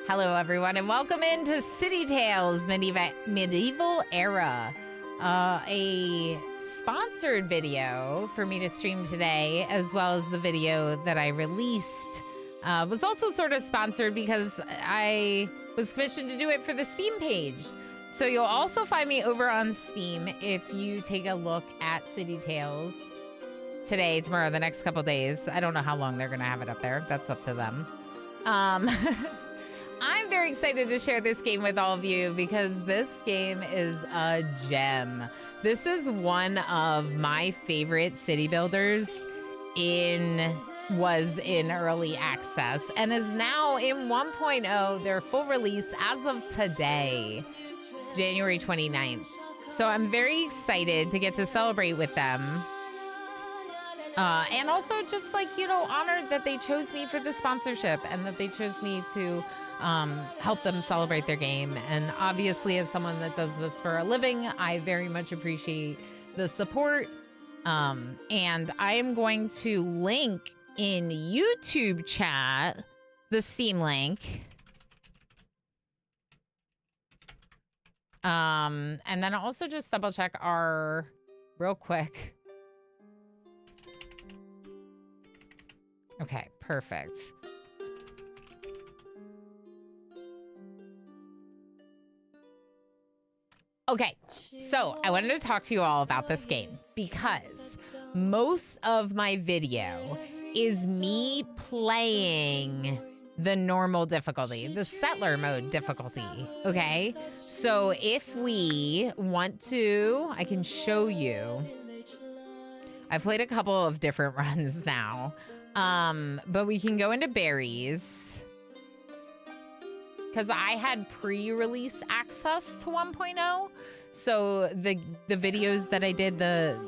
Hello, everyone, and welcome into City Tales Medieval Era, a sponsored video for me to stream today, as well as the video that I released was also sort of sponsored because I was commissioned to do it for the Steam page. So you'll also find me over on Steam if you take a look at City Tales today, tomorrow, the next couple days. I don't know how long they're going to have it up there. That's up to them. I'm very excited to share this game with all of you because this game is a gem. This is one of my favorite city builders was in early access and is now in 1.0, their full release as of today, January 29th. So I'm very excited to get to celebrate with them. And also just honored that they chose me for the sponsorship and that they chose me to help them celebrate their game. And obviously, as someone that does this for a living, I very much appreciate the support. And I am going to link in YouTube chat the Steam link. And then I'll also just double check our real quick. Okay, perfect. Okay, so I wanted to talk to you all about this game because most of my video is me playing the normal difficulty, the settler mode difficulty, okay? So if we want to, I can show you. I've played a couple of different runs now. But we can go into berries because I had pre-release access to 1.0. So the videos that I did, the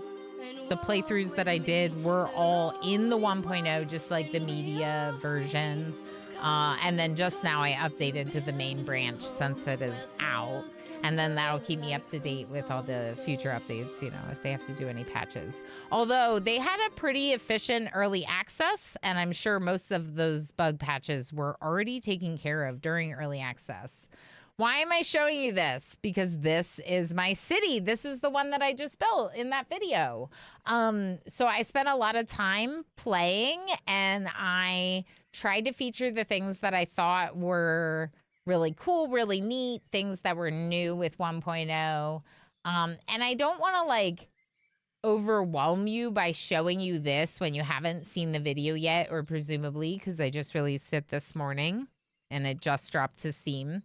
playthroughs that I did were all in the 1.0, just like the media version. And then just now I updated to the main branch since it is out. And then that'll keep me up to date with all the future updates, you know, if they have to do any patches. Although they had a pretty efficient early access, and I'm sure most of those bug patches were already taken care of during early access. Why am I showing you this? Because this is my city. This is the one that I just built in that video. So I spent a lot of time playing, and I tried to feature the things that I thought were really cool, really neat, things that were new with 1.0. And I don't want to overwhelm you by showing you this when you haven't seen the video yet, or presumably, because I just released it this morning and it just dropped to Steam.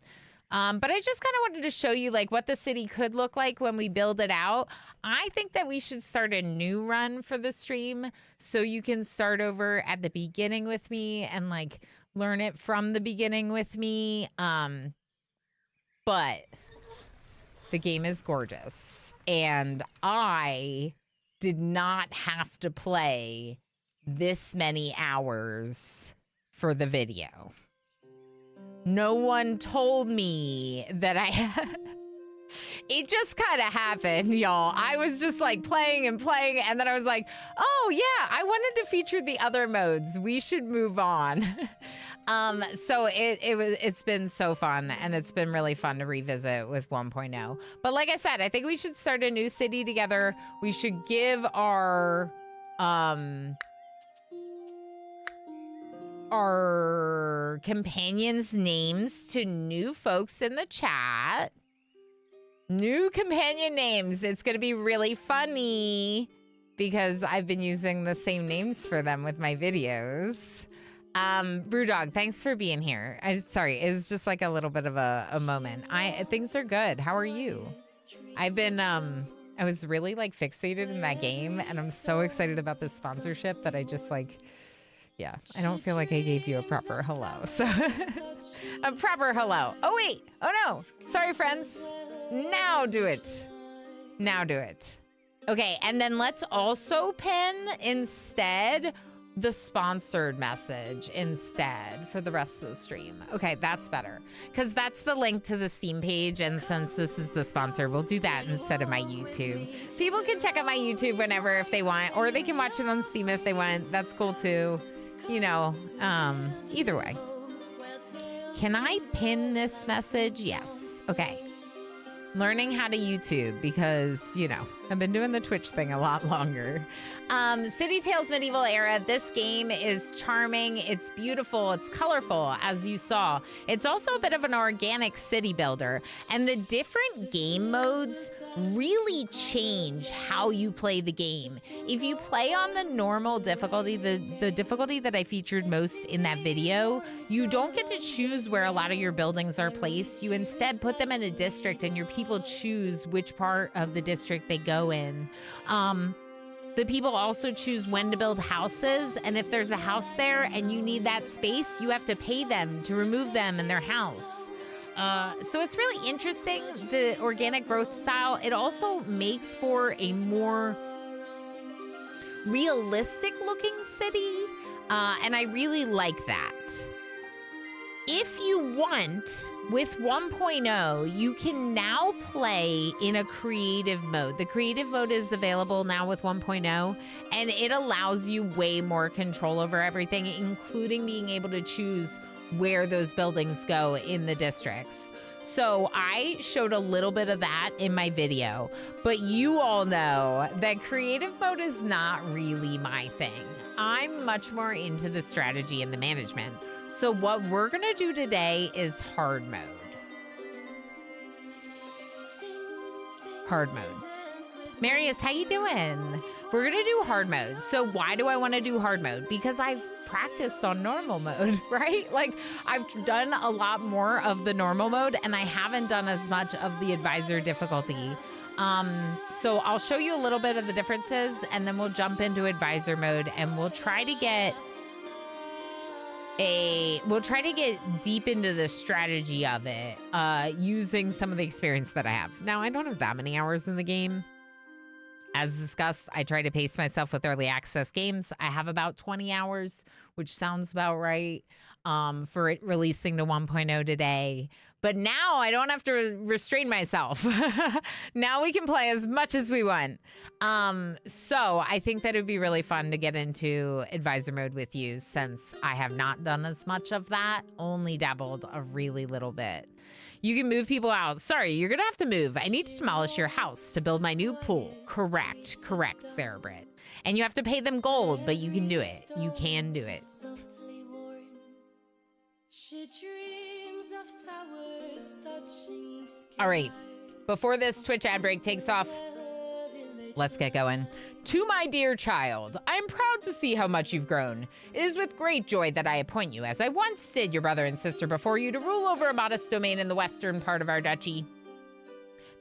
But I just kind of wanted to show you what the city could look like when we build it out. I think that we should start a new run for the stream so you can start over at the beginning with me and learn it from the beginning with me. But the game is gorgeous, and I did not have to play this many hours for the video. No one told me that I had. It just kind of happened, y'all. I was just playing and playing, and then I was like, oh yeah, I wanted to feature the other modes. We should move on. So it's been so fun, and it's been really fun to revisit with 1.0. But like I said, I think we should start a new city together. We should give our companions names to new folks in the chat. New companion names. It's going to be really funny because I've been using the same names for them with my videos. Brewdog, thanks for being here. Sorry, it's just a little bit of a moment. Things are good. How are you? I've been, I was really fixated in that game, and I'm so excited about this sponsorship that I just yeah, I don't feel like I gave you a proper hello. So a proper hello. Oh, wait. Oh, no. Sorry, friends. Now do it. Now do it. Okay, and then let's also pin instead the sponsored message instead for the rest of the stream. Okay, that's better. Because that's the link to the Steam page, and since this is the sponsor, we'll do that instead of my YouTube. People can check out my YouTube whenever if they want, or they can watch it on Steam if they want. That's cool too. You know, either way. Can I pin this message? Yes. Okay. Learning how to YouTube because, you know, I've been doing the Twitch thing a lot longer. City Tales Medieval Era. This game is charming. It's beautiful. It's colorful, as you saw. It's also a bit of an organic city builder. And the different game modes really change how you play the game. If you play on the normal difficulty, the difficulty that I featured most in that video, you don't get to choose where a lot of your buildings are placed. You instead put them in a district and your people choose which part of the district they go in. The people also choose when to build houses, and if there's a house there and you need that space, you have to pay them to remove them in their house. So it's really interesting, the organic growth style. It also makes for a more realistic looking city, and I really like that. If you want, with 1.0, you can now play in a creative mode. The creative mode is available now with 1.0, and it allows you way more control over everything, including being able to choose where those buildings go in the districts. So I showed a little bit of that in my video, but you all know that creative mode is not really my thing. I'm much more into the strategy and the management. So what we're gonna do today is hard mode. Hard mode. Marius, how you doing? We're gonna do hard mode. So why do I wanna do hard mode? Because I've practiced on normal mode, right? Like I've done a lot more of the normal mode and I haven't done as much of the advisor difficulty. So I'll show you a little bit of the differences and then we'll jump into advisor mode and we'll try to get deep into the strategy of it, using some of the experience that I have. Now, I don't have that many hours in the game. As discussed, I try to pace myself with early access games. I have about 20 hours, which sounds about right, for it releasing to 1.0 today. But now I don't have to restrain myself. Now we can play as much as we want. So I think that it would be really fun to get into advisor mode with you since I have not done as much of that, only dabbled a really little bit. You can move people out. Sorry, you're gonna have to move. I need to demolish your house to build my new pool. Correct, Sarah Britt. And you have to pay them gold, but you can do it. You can do it. All right, before this Twitch ad break takes off, let's get going. To my dear child, I am proud to see how much you've grown. It is with great joy that I appoint you, as I once did your brother and sister before you, to rule over a modest domain in the western part of our duchy.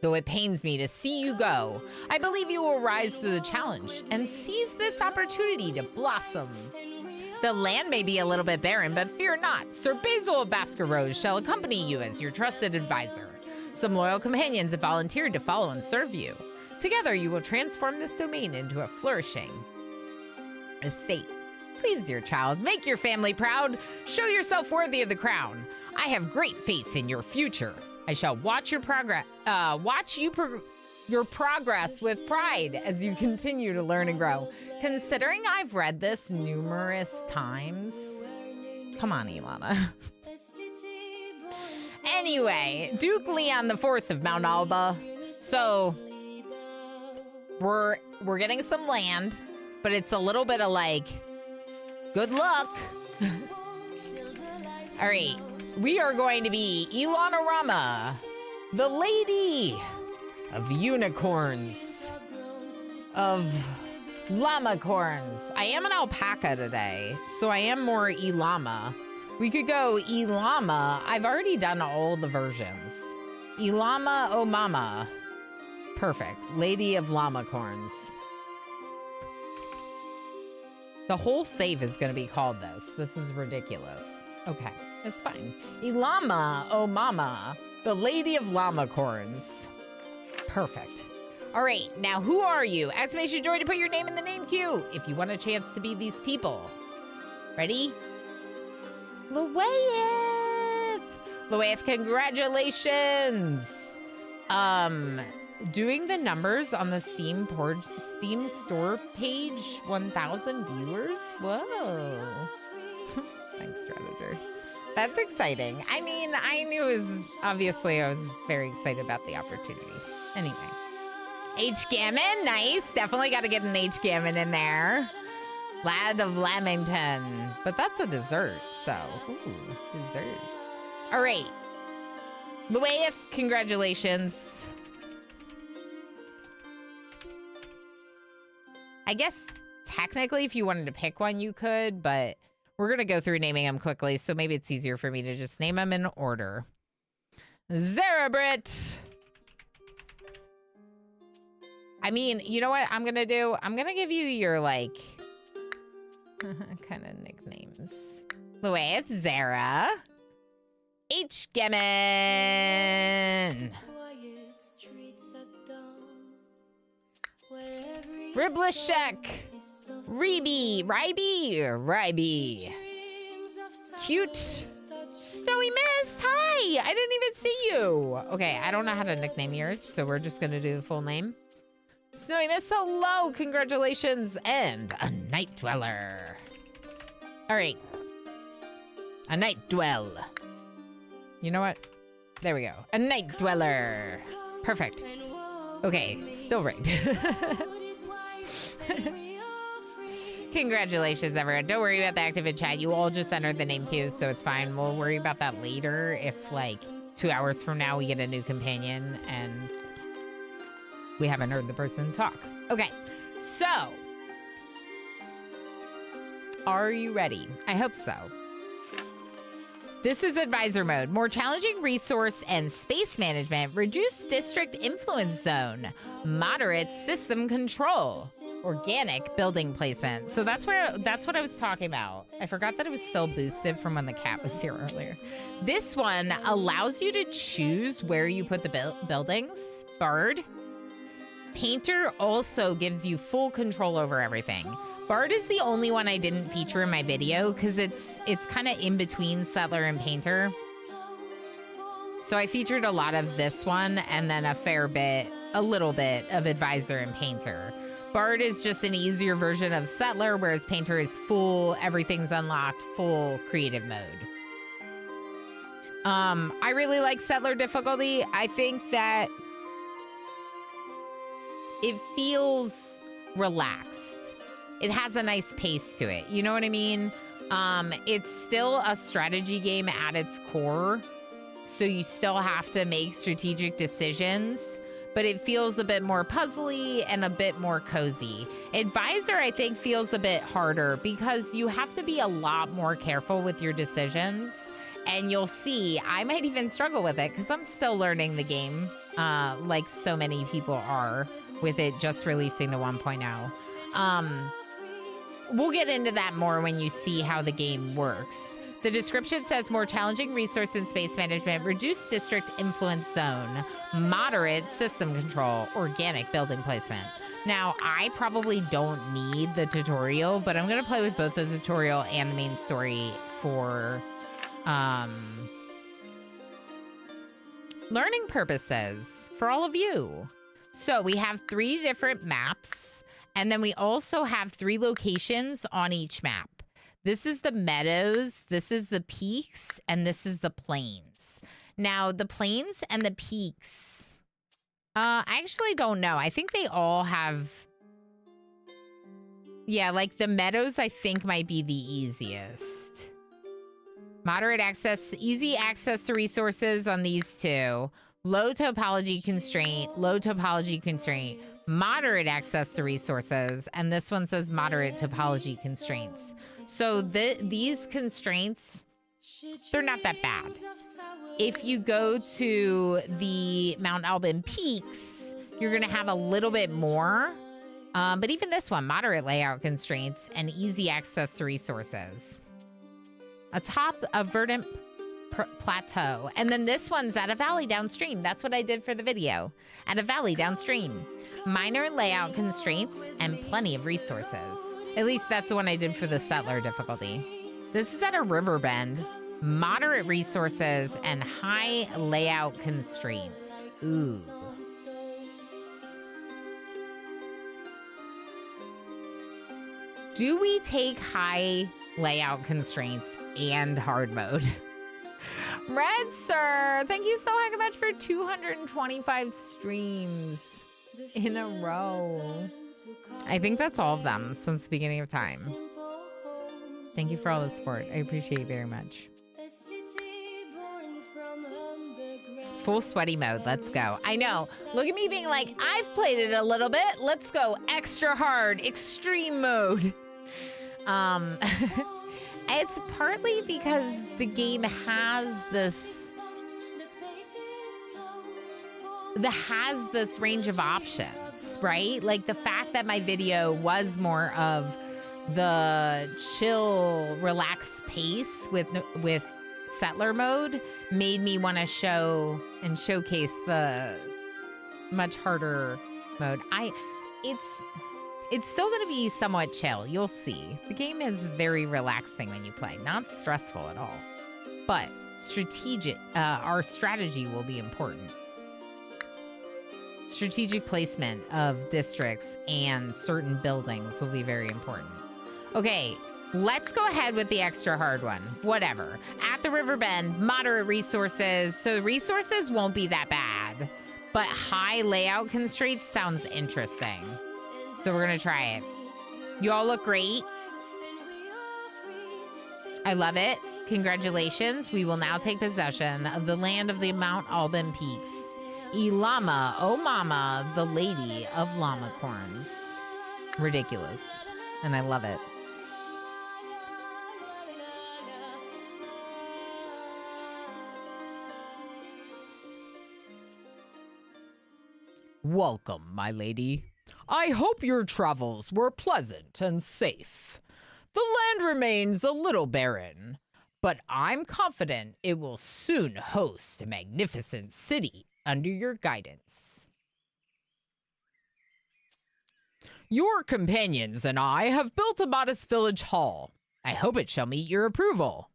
Though it pains me to see you go, I believe you will rise to the challenge and seize this opportunity to blossom. The land may be a little bit barren, but fear not. Sir Basil of Baskerose shall accompany you as your trusted advisor. Some loyal companions have volunteered to follow and serve you. Together, you will transform this domain into a flourishing estate. Please, dear child, make your family proud. Show yourself worthy of the crown. I have great faith in your future. I shall watch your progress. Your progress with pride as you continue to learn and grow. Considering I've read this numerous times, come on, Ilana. Anyway, Duke Leon IV of Mount Alba. So we're getting some land, but it's a little bit of like, good luck. All right, we are going to be Ilana Rama, the lady of unicorns, of llamacorns. I am an alpaca today, so I am more Ilama. We could go Ilama. I've already done all the versions. Ilama O Mama. Perfect. Lady of Llamacorns. The whole save is going to be called this. This is ridiculous. Okay, it's fine. Ilama O Mama, the Lady of Llamacorns. Perfect. All right, now who are you? Exclamation joy to put your name in the name queue if you want a chance to be these people. Ready? Loaeth, congratulations. Doing the numbers on the Steam store page, 1,000 viewers. Whoa. Thanks, Redditor. That's exciting. I mean, I knew it was, obviously I was very excited about the opportunity. Anyway. H-Gammon, nice. Definitely got to get an H-Gammon in there. Lad of Lamington. But that's a dessert, so, ooh, dessert. All right. Luaeth, congratulations. I guess technically if you wanted to pick one, you could, but we're going to go through naming them quickly, so maybe it's easier for me to just name them in order. Zarabrit. I mean, you know what I'm going to do? I'm going to give you your, like, kind of nicknames. Luaeth, Zara. H-Gammon. Riblishek. Ryby. Cute. Snowy Mist, hi! I didn't even see you. Okay, I don't know how to nickname yours, so we're just gonna do the full name. Snowy Mist, hello, congratulations, and a Night Dweller. All right, a Night Dwell. You know what? There we go, a Night Dweller. Perfect. Okay, still right. Congratulations, everyone. Don't worry about the active in chat. You all just entered the name queue, so it's fine. We'll worry about that later if, like, 2 hours from now we get a new companion and we haven't heard the person talk. Okay, so are you ready? I hope so. This is advisor mode. More challenging resource and space management. Reduced district influence zone. Moderate system control. Organic building placement. So that's what I was talking about. I forgot that it was still boosted from when the cat was here earlier. This one allows you to choose where you put the buildings. Bard. Painter also gives you full control over everything. Bard is the only one I didn't feature in my video because it's kind of in between Settler and Painter. So I featured a lot of this one and then a little bit of Advisor and Painter. Bard is just an easier version of Settler, whereas Painter is full, everything's unlocked, full creative mode. I really like Settler difficulty. I think that it feels relaxed. It has a nice pace to it. You know what I mean? It's still a strategy game at its core, so you still have to make strategic decisions, but it feels a bit more puzzly and a bit more cozy. Advisor, I think, feels a bit harder because you have to be a lot more careful with your decisions. And you'll see, I might even struggle with it because I'm still learning the game, like so many people are with it just releasing to 1.0. We'll get into that more when you see how the game works. The description says more challenging resource and space management, reduced district influence zone, moderate system control, organic building placement. Now, I probably don't need the tutorial, but I'm going to play with both the tutorial and the main story for learning purposes for all of you. So we have 3 different maps, and then we also have 3 locations on each map. This is the meadows, this is the peaks, and this is the plains. Now, the plains and the peaks, I actually don't know. I think they all have... Yeah, like the meadows, I think, might be the easiest. Moderate access, easy access to resources on these 2. Low topology constraint, moderate access to resources, and this one says moderate topology constraints. So these constraints, they're not that bad. If you go to the Mount Alban Peaks, you're going to have a little bit more. But even this one, moderate layout constraints and easy access to resources. Atop a verdant plateau. And then this one's at a valley downstream. That's what I did for the video. At a valley downstream. Minor layout constraints and plenty of resources. At least that's the one I did for the Settler difficulty. This is at a river bend. Moderate resources and high layout constraints. Ooh. Do we take high layout constraints and hard mode? Red Sir, thank you so much for 225 streams in a row. I think that's all of them since the beginning of time. Thank you for all the support. I appreciate it very much. Full sweaty mode. Let's go. I know. Look at me being like, I've played it a little bit. Let's go extra hard, extreme mode. It's partly because the game has this range of options, right? Like the fact that my video was more of the chill, relaxed pace with settler mode made me want to show and showcase the much harder mode. It's still going to be somewhat chill. You'll see. The game is very relaxing when you play. Not stressful at all. But our strategy will be important. Strategic placement of districts and certain buildings will be very important. Okay, let's go ahead with the extra hard one. Whatever. At the river bend, moderate resources. So the resources won't be that bad. But high layout constraints sounds interesting. So we're going to try it. You all look great. I love it. Congratulations. We will now take possession of the land of the Mount Alban Peaks. Ilama, oh mama, the lady of llamacorns. Ridiculous. And I love it. Welcome, my lady. I hope your travels were pleasant and safe. The land remains a little barren, but I'm confident it will soon host a magnificent city under your guidance. Your companions and I have built a modest village hall. I hope it shall meet your approval.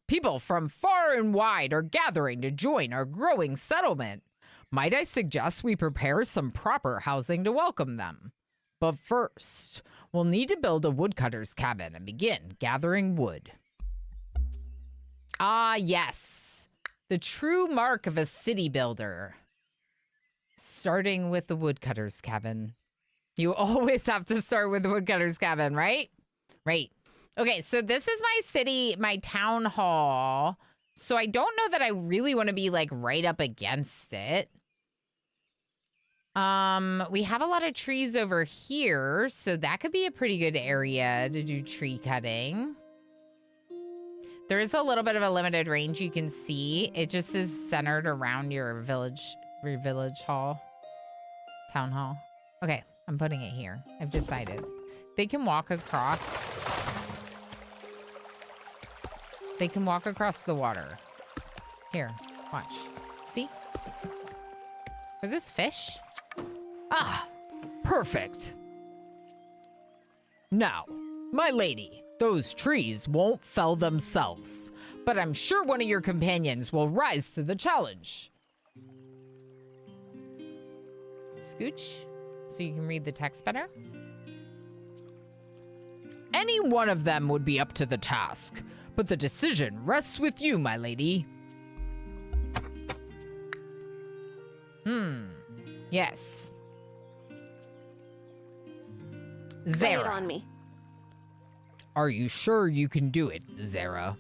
People from far and wide are gathering to join our growing settlement. Might I suggest we prepare some proper housing to welcome them? But first, we'll need to build a woodcutter's cabin and begin gathering wood. Ah, yes. The true mark of a city builder. Starting with the woodcutter's cabin. You always have to start with the woodcutter's cabin, right? Right. Okay, so this is my city, my town hall. So I don't know that I really want to be like right up against it. We have a lot of trees over here, so that could be a pretty good area to do tree cutting. There is a little bit of a limited range you can see. It just is centered around your village hall, town hall. Okay, I'm putting it here. I've decided. They can walk across. They can walk across the water. Here, watch. See? Are those fish? Ah, perfect. Now, my lady, those trees won't fell themselves, but I'm sure one of your companions will rise to the challenge. Scooch, so you can read the text better. Any one of them would be up to the task, but the decision rests with you, my lady. Yes. Zara. Lay it on me. Are you sure you can do it, Zara?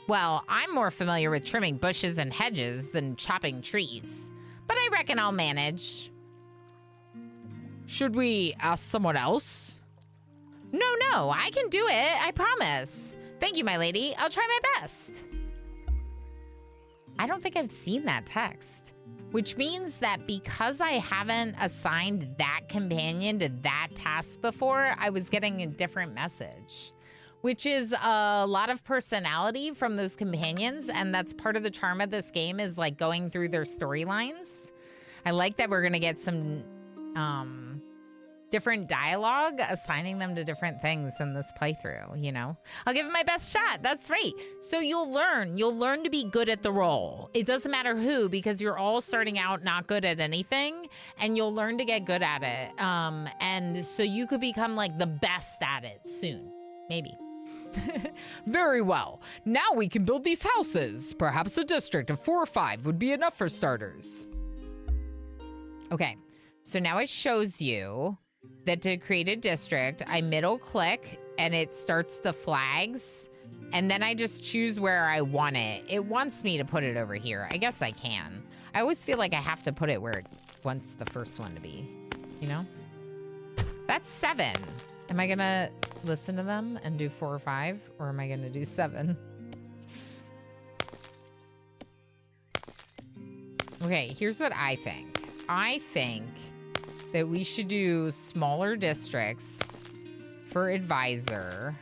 Well, I'm more familiar with trimming bushes and hedges than chopping trees, but I reckon I'll manage. Should we ask someone else? No, I can do it, I promise. Thank you, my lady. I'll try my best. I don't think I've seen that text, which means that because I haven't assigned that companion to that task before, I was getting a different message, which is a lot of personality from those companions. And that's part of the charm of this game, is like going through their storylines. I like that we're going to get some different dialogue, assigning them to different things in this playthrough, you know? I'll give it my best shot. That's right. So you'll learn to be good at the role. It doesn't matter who, because you're all starting out not good at anything, and you'll learn to get good at it. And so you could become like the best at it soon, maybe. Very well. Now we can build these houses. Perhaps a district of 4 or 5 would be enough for starters. Okay, so now it shows you that to create a district, I middle click and it starts the flags. And then I just choose where I want it. It wants me to put it over here. I guess I can. I always feel like I have to put it where it wants the first one to be, you know? That's 7. Am I gonna listen to them and do 4 or 5? Or am I gonna do 7? Okay, here's what I think. I think that we should do smaller districts for advisor.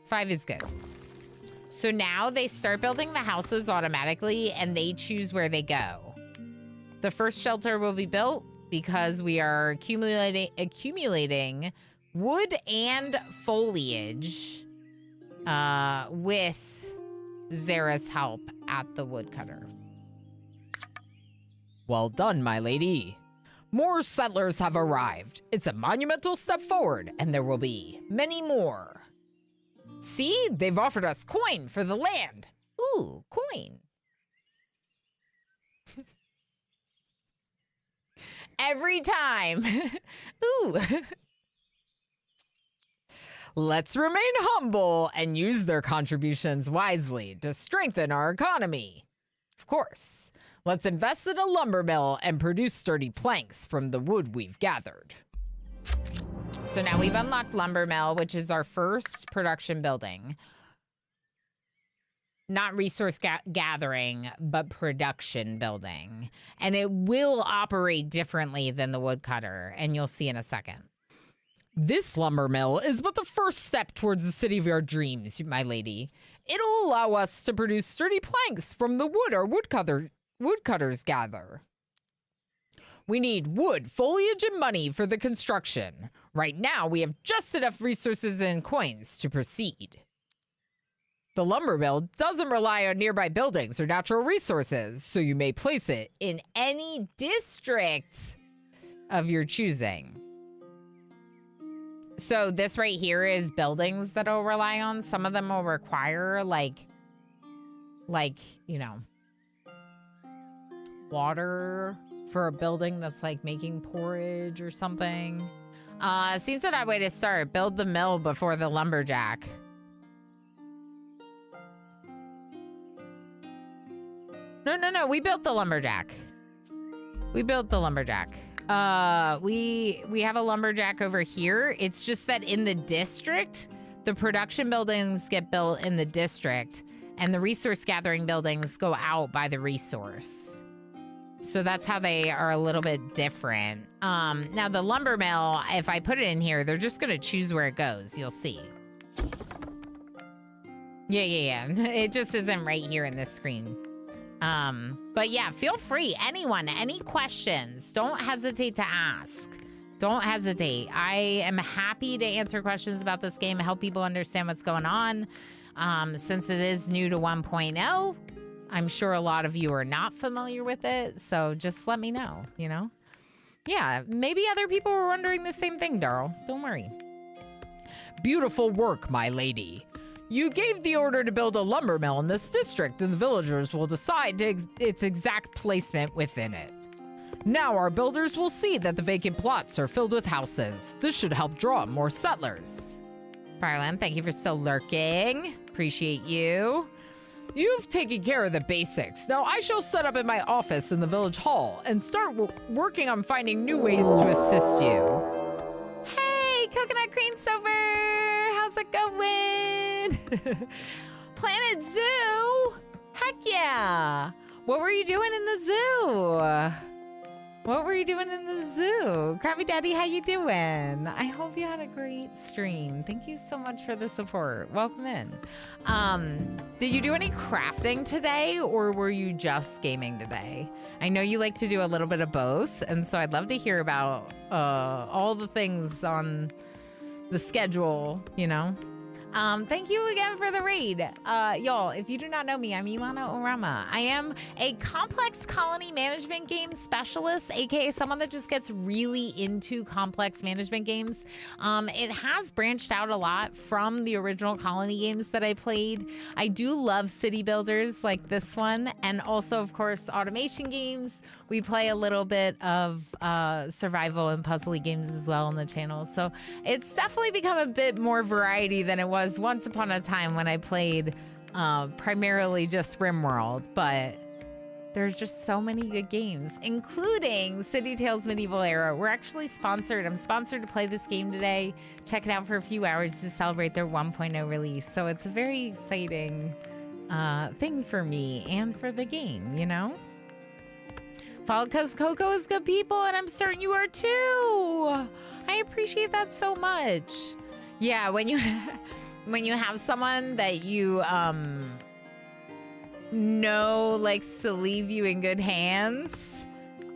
Five is good. So now they start building the houses automatically and they choose where they go. The first shelter will be built because we are accumulating wood and foliage with Zara's help at the woodcutter. Well done, my lady. More settlers have arrived. It's a monumental step forward, and there will be many more. See, they've offered us coin for the land. Ooh, coin. Every time. Ooh. Let's remain humble and use their contributions wisely to strengthen our economy. Of course. Let's invest in a lumber mill and produce sturdy planks from the wood we've gathered. So now we've unlocked lumber mill, which is our first production building. Not resource gathering, but production building. And it will operate differently than the woodcutter, and you'll see in a second. This lumber mill is but the first step towards the city of our dreams, my lady. It'll allow us to produce sturdy planks from the wood our woodcutters gather. We need wood, foliage, and money for the construction. Right now, we have just enough resources and coins to proceed. The lumber mill doesn't rely on nearby buildings or natural resources, so you may place it in any district of your choosing. So this right here is buildings that it'll rely on. Some of them will require like, you know, water for a building that's like making porridge or something. Seems an odd way to start. Build the mill before the lumberjack. No, we built the lumberjack. We built the lumberjack. We have a lumberjack over here. It's just that in the district, the production buildings get built in the district and the resource gathering buildings go out by the resource. So that's how they are a little bit different. Now the lumber mill, if I put it in here, they're just gonna choose where it goes. You'll see. Yeah. It just isn't right here in this screen. But yeah, feel free. Anyone, any questions, don't hesitate to ask. Don't hesitate. I am happy to answer questions about this game, help people understand what's going on. Since it is new to 1.0, I'm sure a lot of you are not familiar with it, so just let me know, you know? Yeah, maybe other people were wondering the same thing, Darl. Don't worry. Beautiful work, my lady. You gave the order to build a lumber mill in this district, and the villagers will decide its exact placement within it. Now our builders will see that the vacant plots are filled with houses. This should help draw more settlers. Fireland, thank you for still lurking. Appreciate you. You've taken care of the basics. Now I shall set up in my office in the village hall and start working on finding new ways to assist you. Hey, Coconut Cream Silver! How's it going? Planet Zoo? Heck yeah! What were you doing in the zoo? What were you doing in the zoo? Krabby Daddy, how you doing? I hope you had a great stream. Thank you so much for the support. Welcome in. Did you do any crafting today, or were you just gaming today? I know you like to do a little bit of both, and so I'd love to hear about all the things on the schedule, you know? Thank you again for the raid. Y'all, if you do not know me, I'm Ilana Orama. I am a complex colony management game specialist, aka someone that just gets really into complex management games. It has branched out a lot from the original colony games that I played. I do love city builders like this one, and also, of course, automation games. We play a little bit of survival and puzzly games as well on the channel. So it's definitely become a bit more variety than it was once upon a time when I played primarily just RimWorld. But there's just so many good games, including City Tales Medieval Era. We're actually sponsored. I'm sponsored to play this game today. Check it out for a few hours to celebrate their 1.0 release. So it's a very exciting thing for me and for the game, you know? Because Coco is good people, and I'm certain you are too. I appreciate that so much. Yeah, when you when you have someone that you know likes to leave you in good hands,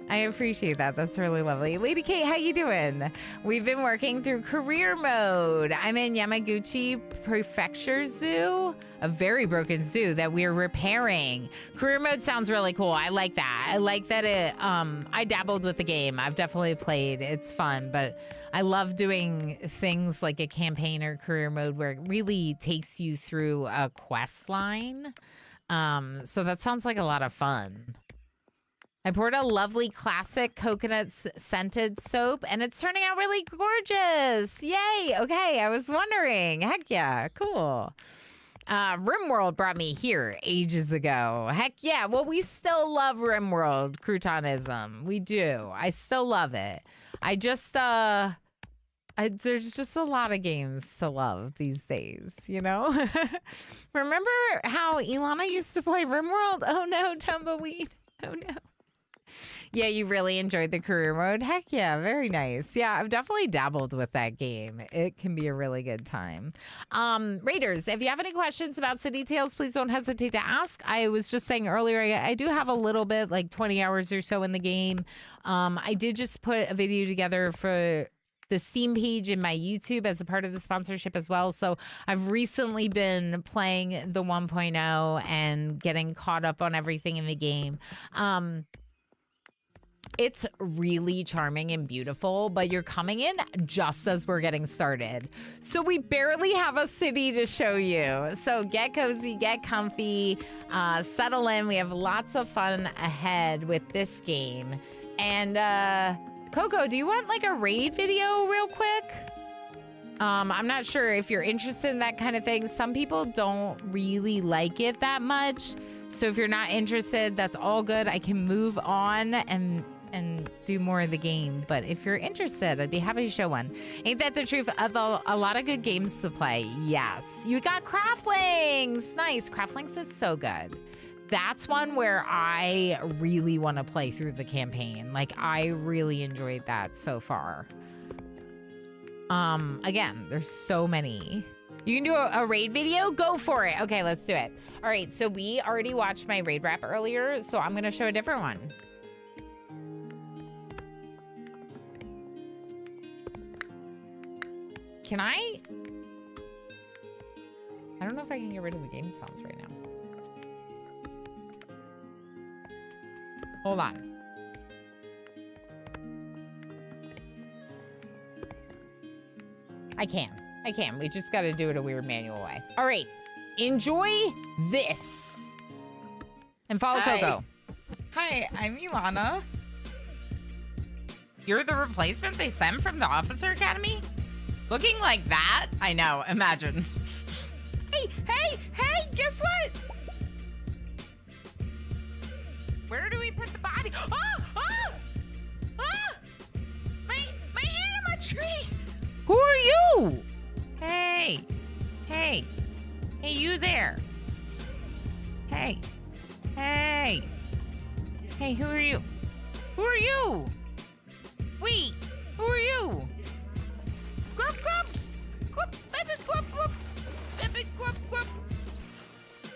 I appreciate that. That's really lovely. Lady Kate, how you doing? We've been working through career mode. I'm in Yamaguchi Prefecture Zoo, a very broken zoo that we're repairing. Career mode sounds really cool. I like that. I like that it, I dabbled with the game. I've definitely played. It's fun, but I love doing things like a campaign or career mode where it really takes you through a quest line. So that sounds like a lot of fun. I poured a lovely classic coconut scented soap, and it's turning out really gorgeous. Yay. Okay, I was wondering. Heck yeah, cool. RimWorld brought me here ages ago. Heck yeah. Well, we still love RimWorld croutonism. We do. I still love it. I just, there's just a lot of games to love these days, you know? Remember how Ilana used to play RimWorld? Oh no, Tumbleweed. Oh no. Yeah, you really enjoyed the career mode? Heck yeah, very nice. Yeah, I've definitely dabbled with that game. It can be a really good time. Raiders, if you have any questions about City Tales, please don't hesitate to ask. I was just saying earlier, I do have a little bit, like 20 hours or so in the game. I did just put a video together for the Steam page in my YouTube as a part of the sponsorship as well. So I've recently been playing the 1.0 and getting caught up on everything in the game. It's really charming and beautiful, but you're coming in just as we're getting started. So we barely have a city to show you. So get cozy, get comfy, settle in. We have lots of fun ahead with this game. And Coco, do you want like a raid video real quick? I'm not sure if you're interested in that kind of thing. Some people don't really like it that much. So if you're not interested, that's all good. I can move on and do more of the game. But if you're interested, I'd be happy to show one. Ain't that the truth? A lot of good games to play. Yes. You got Craftlings. Nice. Craftlings is so good. That's one where I really want to play through the campaign. Like, I really enjoyed that so far. Again, there's so many. You can do a raid video? Go for it. Okay, let's do it. All right, so we already watched my raid wrap earlier, so I'm going to show a different one. Can I don't know if I can get rid of the game sounds right now. Hold on. I can. We just got to do it a weird manual way. All right. Enjoy this. And follow Coco. Hi, I'm Ilana. You're the replacement they sent from the Officer Academy? Looking like that? I know. Imagine. Hey, guess what? Where do we put the body? My animatree! Who are you? Hey, you there. Hey, who are you? Wait, who are you?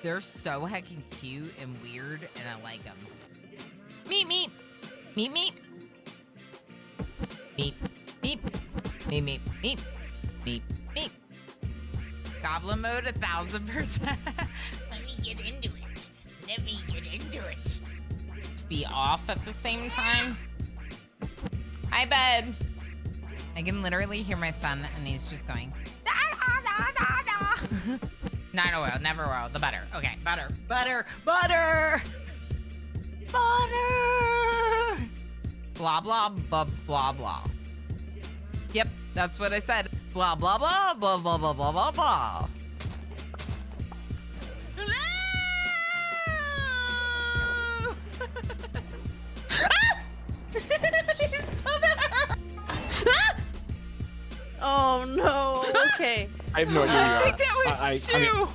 They're so heckin' cute and weird, and I like them. Meep. Goblin mode 1000%. Let me get into it. Let me get into it. Be off at the same time. Hi, bud. I can literally hear my son, and he's just going, da, da, da, da, da. Not oil, never oil, the butter. Okay, butter, butter, butter, butter. Blah, blah, blah, blah, blah. Yep, that's what I said. Blah, blah, blah, blah, blah, blah, blah, blah, blah. Oh no. Okay. I have no idea who you are. I think that was Shu.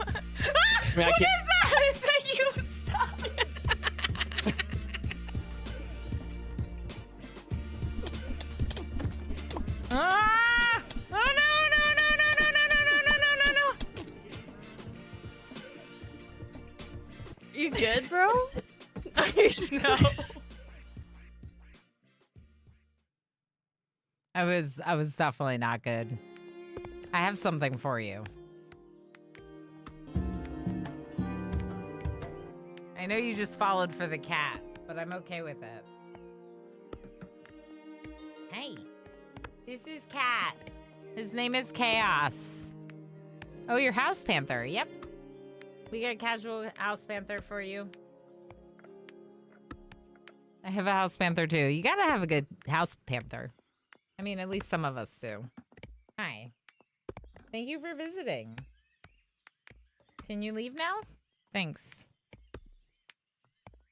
What is that? Is that you? Stop it. Ah! Oh no, no, no, no, no, no, no, no, no, no, no. You good, bro? No. I was definitely not good. I have something for you. I know you just followed for the cat, but I'm okay with it. Hey, this is Cat. His name is Chaos. Oh, your house panther. Yep. We got a casual house panther for you. I have a house panther too. You gotta have a good house panther. I mean, at least some of us do. Hi. Thank you for visiting. Can you leave now? Thanks.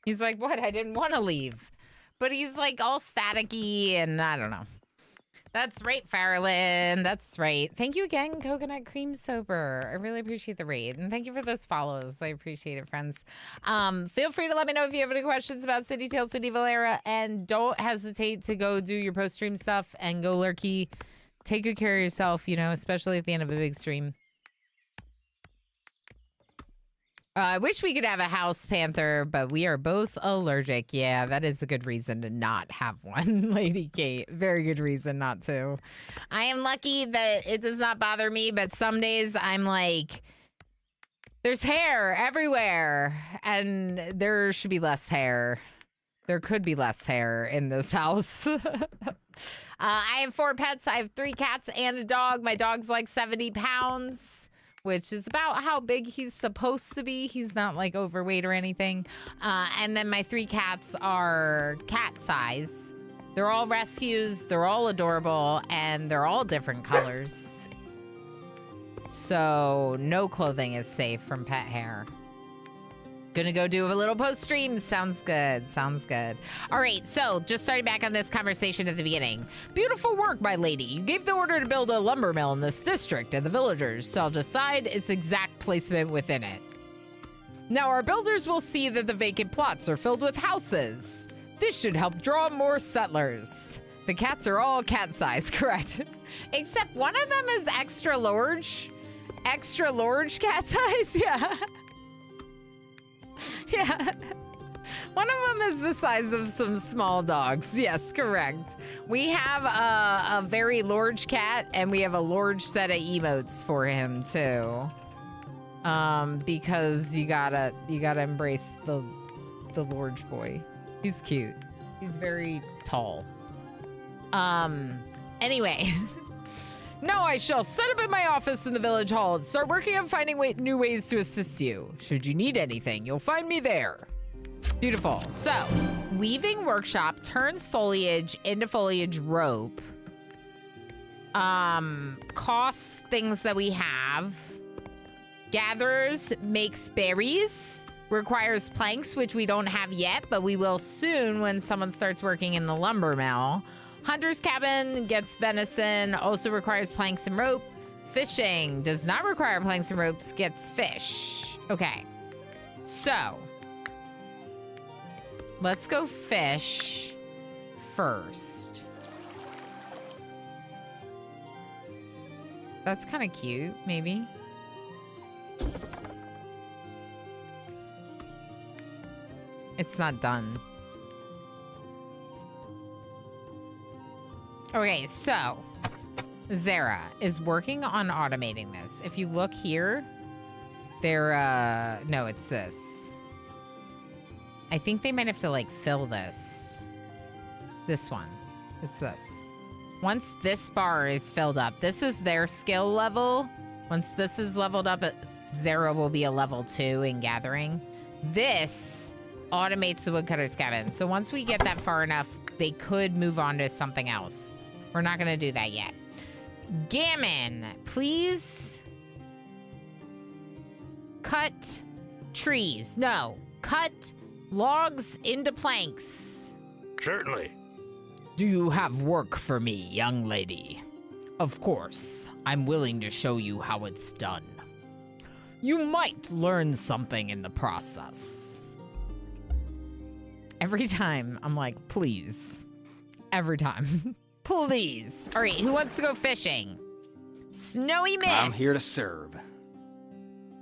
He's like, what? I didn't want to leave. But he's like all staticky and I don't know. That's right, Farrellyn. That's right. Thank you again, Coconut Cream Sober. I really appreciate the raid. And thank you for those follows. I appreciate it, friends. Feel free to let me know if you have any questions about City Tales Medieval Era. And don't hesitate to go do your post-stream stuff and go lurky. Take good care of yourself, you know, especially at the end of a big stream. I wish we could have a house panther, but we are both allergic. Yeah, that is a good reason to not have one, Lady Kate. Very good reason not to. I am lucky that it does not bother me, but some days I'm like, there's hair everywhere, and there should be less hair. There could be less hair in this house. I have 4 pets. I have 3 cats and a dog. My dog's like 70 pounds. Which is about how big he's supposed to be. He's not like overweight or anything. And then my 3 cats are cat size. They're all rescues, they're all adorable, and they're all different colors. So no clothing is safe from pet hair. Gonna go do a little post stream. Sounds good. Sounds good. All right, so just starting back on this conversation at the beginning. Beautiful work, my lady. You gave the order to build a lumber mill in this district, and the villagers shall decide its exact placement within it. Now our builders will see that the vacant plots are filled with houses. This should help draw more settlers. The cats are all cat size, correct? Except one of them is extra large. Extra large cat size, yeah. Yeah. One of them is the size of some small dogs. Yes, correct. We have a very large cat, and we have a large set of emotes for him too. Because you gotta embrace the large boy. He's cute. He's very tall. Anyway. Now I shall set up in my office in the village hall and start working on finding new ways to assist you. Should you need anything, you'll find me there. Beautiful. So, weaving workshop turns foliage into foliage rope. Costs things that we have. Gathers makes berries. Requires planks, which we don't have yet, but we will soon when someone starts working in the lumber mill. Hunter's cabin gets venison, also requires planks and rope. Fishing does not require planks and ropes, gets fish. Okay, so let's go fish first. That's kind of cute, maybe. It's not done. Okay, so Zara is working on automating this. If you look here, they're, no, it's this. I think they might have to, like, fill this. This one. It's this. Once this bar is filled up, this is their skill level. Once this is leveled up, Zara will be a level 2 in gathering. This automates the woodcutter's cabin. So once we get that far enough, they could move on to something else. We're not going to do that yet. Gammon, please cut trees. No, cut logs into planks. Certainly. Do you have work for me, young lady? Of course, I'm willing to show you how it's done. You might learn something in the process. Every time, I'm like, please. Every time. Please. All right, who wants to go fishing? Snowy Miss. I'm here to serve.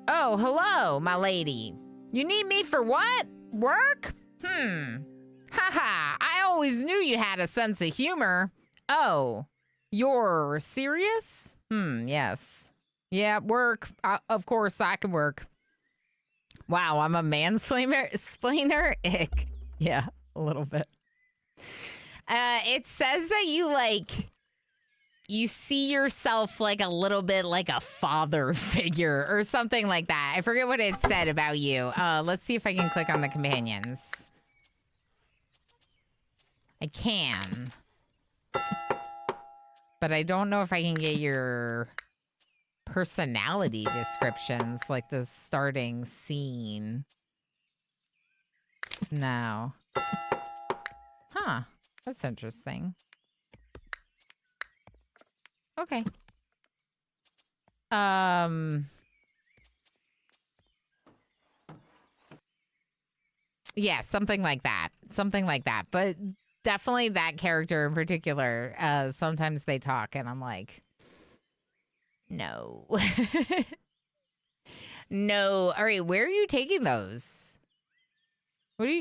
Oh, hello, my lady. You need me for what? Work? Haha, I always knew you had a sense of humor. Oh, you're serious? Yes. Yeah, work. Of course, I can work. Wow, I'm a mansplainer? Ick. Yeah, a little bit. It says that you see yourself like a little bit like a father figure or something like that. I forget what it said about you. Let's see if I can click on the companions. I can. But I don't know if I can get your personality descriptions, like the starting scene. No. Huh. That's interesting. Okay. Yeah, something like that. Something like that. But definitely that character in particular, sometimes they talk and I'm like, no. No. All right, where are you taking those? What are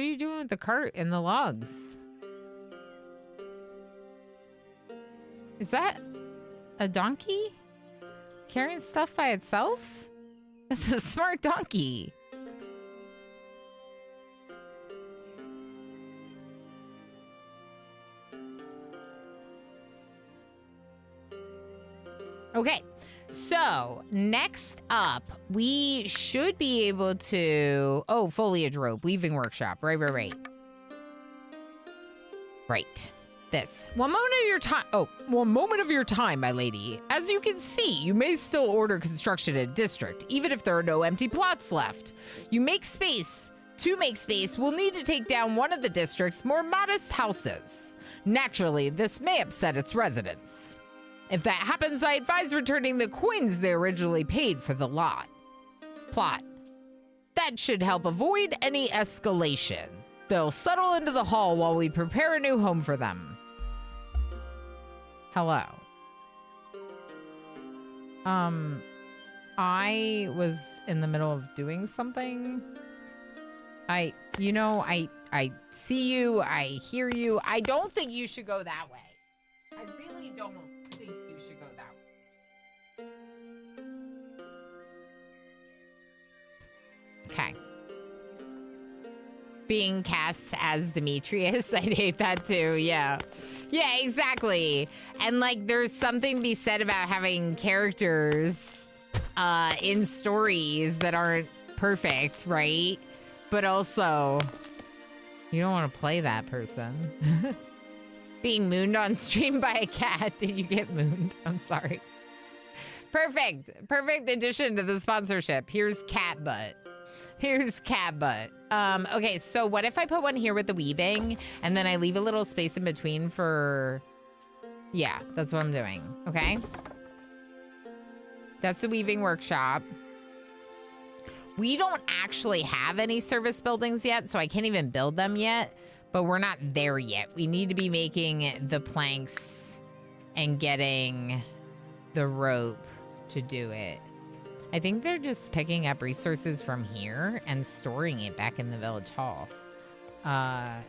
you doing with the cart and the logs? Is that a donkey carrying stuff by itself? It's a smart donkey. Okay, so next up, we should be able to... Oh, foliage rope, weaving workshop. Right. Right. This. One moment of your time, my lady. As you can see, you may still order construction in a district, even if there are no empty plots left. To make space, we'll need to take down one of the district's more modest houses. Naturally, this may upset its residents. If that happens, I advise returning the coins they originally paid for the plot. That should help avoid any escalation. They'll settle into the hall while we prepare a new home for them. Hello. I was in the middle of doing something. I see you, I hear you. I don't think you should go that way. I really don't think you should go that way. Okay. Being cast as Demetrius, I'd hate that too, yeah. Yeah, exactly. And like, there's something to be said about having characters in stories that aren't perfect, right? But also, you don't want to play that person. Being mooned on stream by a cat. Did you get mooned? I'm sorry. Perfect. Perfect addition to the sponsorship. Here's cat butt. Okay, so what if I put one here with the weaving and then I leave a little space in between for... Yeah, that's what I'm doing. Okay. That's the weaving workshop. We don't actually have any service buildings yet, so I can't even build them yet. But we're not there yet. We need to be making the planks and getting the rope to do it. I think they're just picking up resources from here and storing it back in the village hall.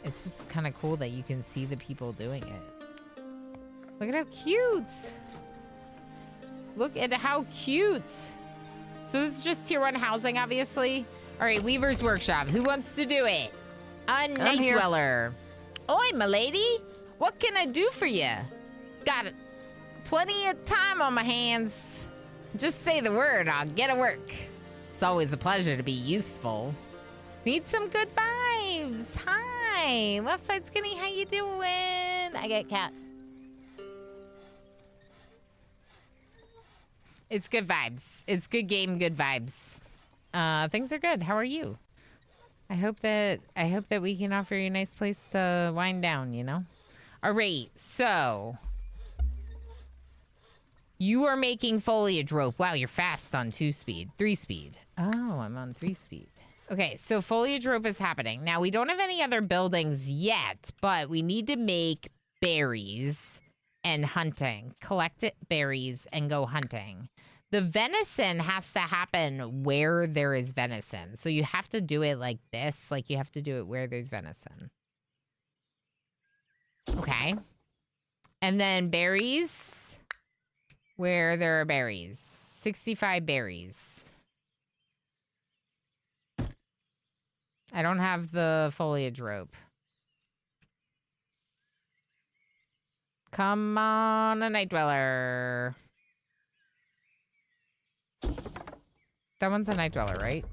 It's just kind of cool that you can see the people doing it. Look at how cute. Look at how cute. So this is just tier 1 housing, obviously. All right, Weaver's Workshop. Who wants to do it? A night here. dweller. Oi, milady. What can I do for you? Got plenty of time on my hands. Just say the word, I'll get to work. It's always a pleasure to be useful. Need some good vibes. Hi, left side skinny, how you doing? I get cat. It's good vibes. It's good game, good vibes. Things are good. How are you? I hope that we can offer you a nice place to wind down, you know? All right, so you are making foliage rope. Wow, you're fast on 2-speed. 3-speed. Oh, I'm on 3-speed. Okay, so foliage rope is happening. Now, we don't have any other buildings yet, but we need to make berries and hunting. Collect it, berries and go hunting. The venison has to happen where there is venison. So you have to do it like this. Like you have to do it where there's venison. Okay. And then berries where there are berries. 65 berries. I don't have the foliage rope. Come on, a night dweller. That one's a night dweller, right?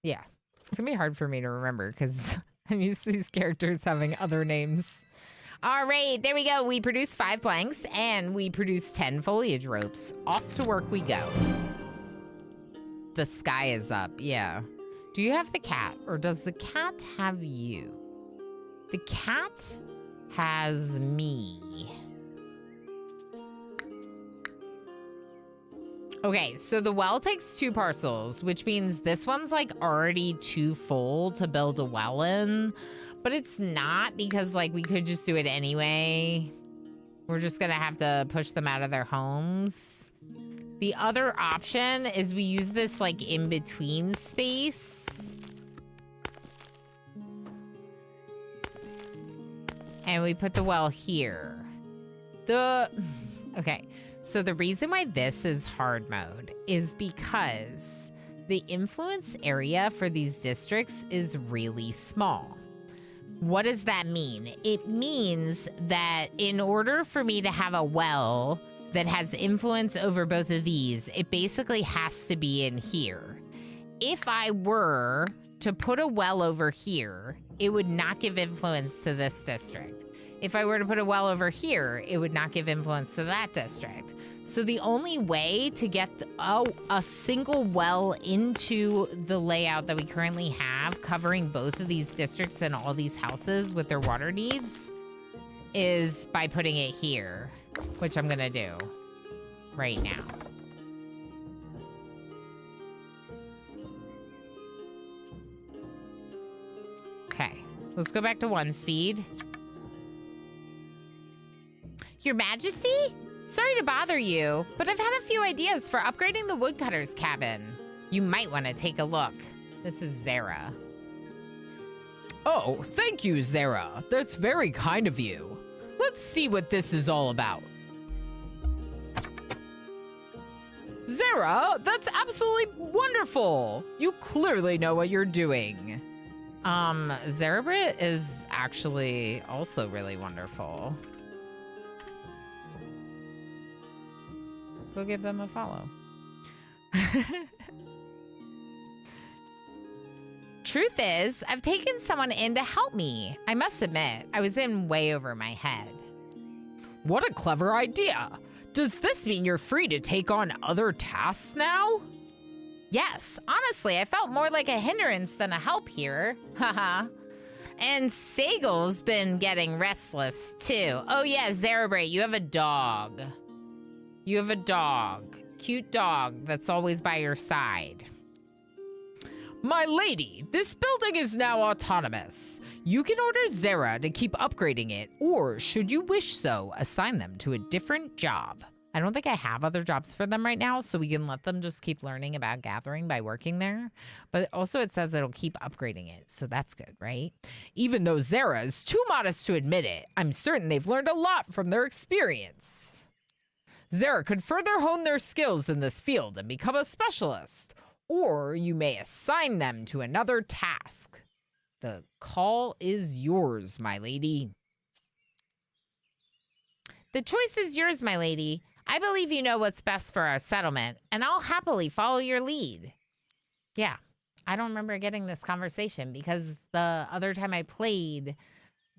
Yeah. It's gonna be hard for me to remember because I'm used to these characters having other names. All right, there we go. We produced 5 planks and we produced 10 foliage ropes. Off to work we go. The sky is up, yeah. Do you have the cat or does the cat have you? The cat has me. Okay, so the well takes 2 parcels, which means this one's like already too full to build a well in, but it's not because like we could just do it anyway. We're just gonna have to push them out of their homes. The other option is we use this like in between space. And we put the well here. Okay, so the reason why this is hard mode is because the influence area for these districts is really small. What does that mean? It means that in order for me to have a well that has influence over both of these, it basically has to be in here. If I were to put a well over here, it would not give influence to this district. If I were to put a well over here, it would not give influence to that district. So the only way to get a single well into the layout that we currently have, covering both of these districts and all these houses with their water needs, is by putting it here, which I'm gonna do right now. Okay, let's go back to 1 speed. Your Majesty? Sorry to bother you, but I've had a few ideas for upgrading the woodcutter's cabin. You might want to take a look. This is Zara. Oh, thank you, Zara. That's very kind of you. Let's see what this is all about. Zara, that's absolutely wonderful. You clearly know what you're doing. Zarabrit is actually also really wonderful. Go give them a follow. Truth is, I've taken someone in to help me. I must admit, I was in way over my head. What a clever idea. Does this mean you're free to take on other tasks now? Yes, honestly, I felt more like a hindrance than a help here. Haha. And Sagel's been getting restless, too. Oh yeah, Zarabrit, you have a dog. You have a dog. Cute dog that's always by your side. My lady, this building is now autonomous. You can order Zara to keep upgrading it, or should you wish so, assign them to a different job. I don't think I have other jobs for them right now, so we can let them just keep learning about gathering by working there. But also it says it'll keep upgrading it, so that's good, right? Even though Zara is too modest to admit it, I'm certain they've learned a lot from their experience. Zara could further hone their skills in this field and become a specialist, or you may assign them to another task. The call is yours, my lady. The choice is yours, my lady. I believe you know what's best for our settlement, and I'll happily follow your lead. Yeah, I don't remember getting this conversation because the other time I played,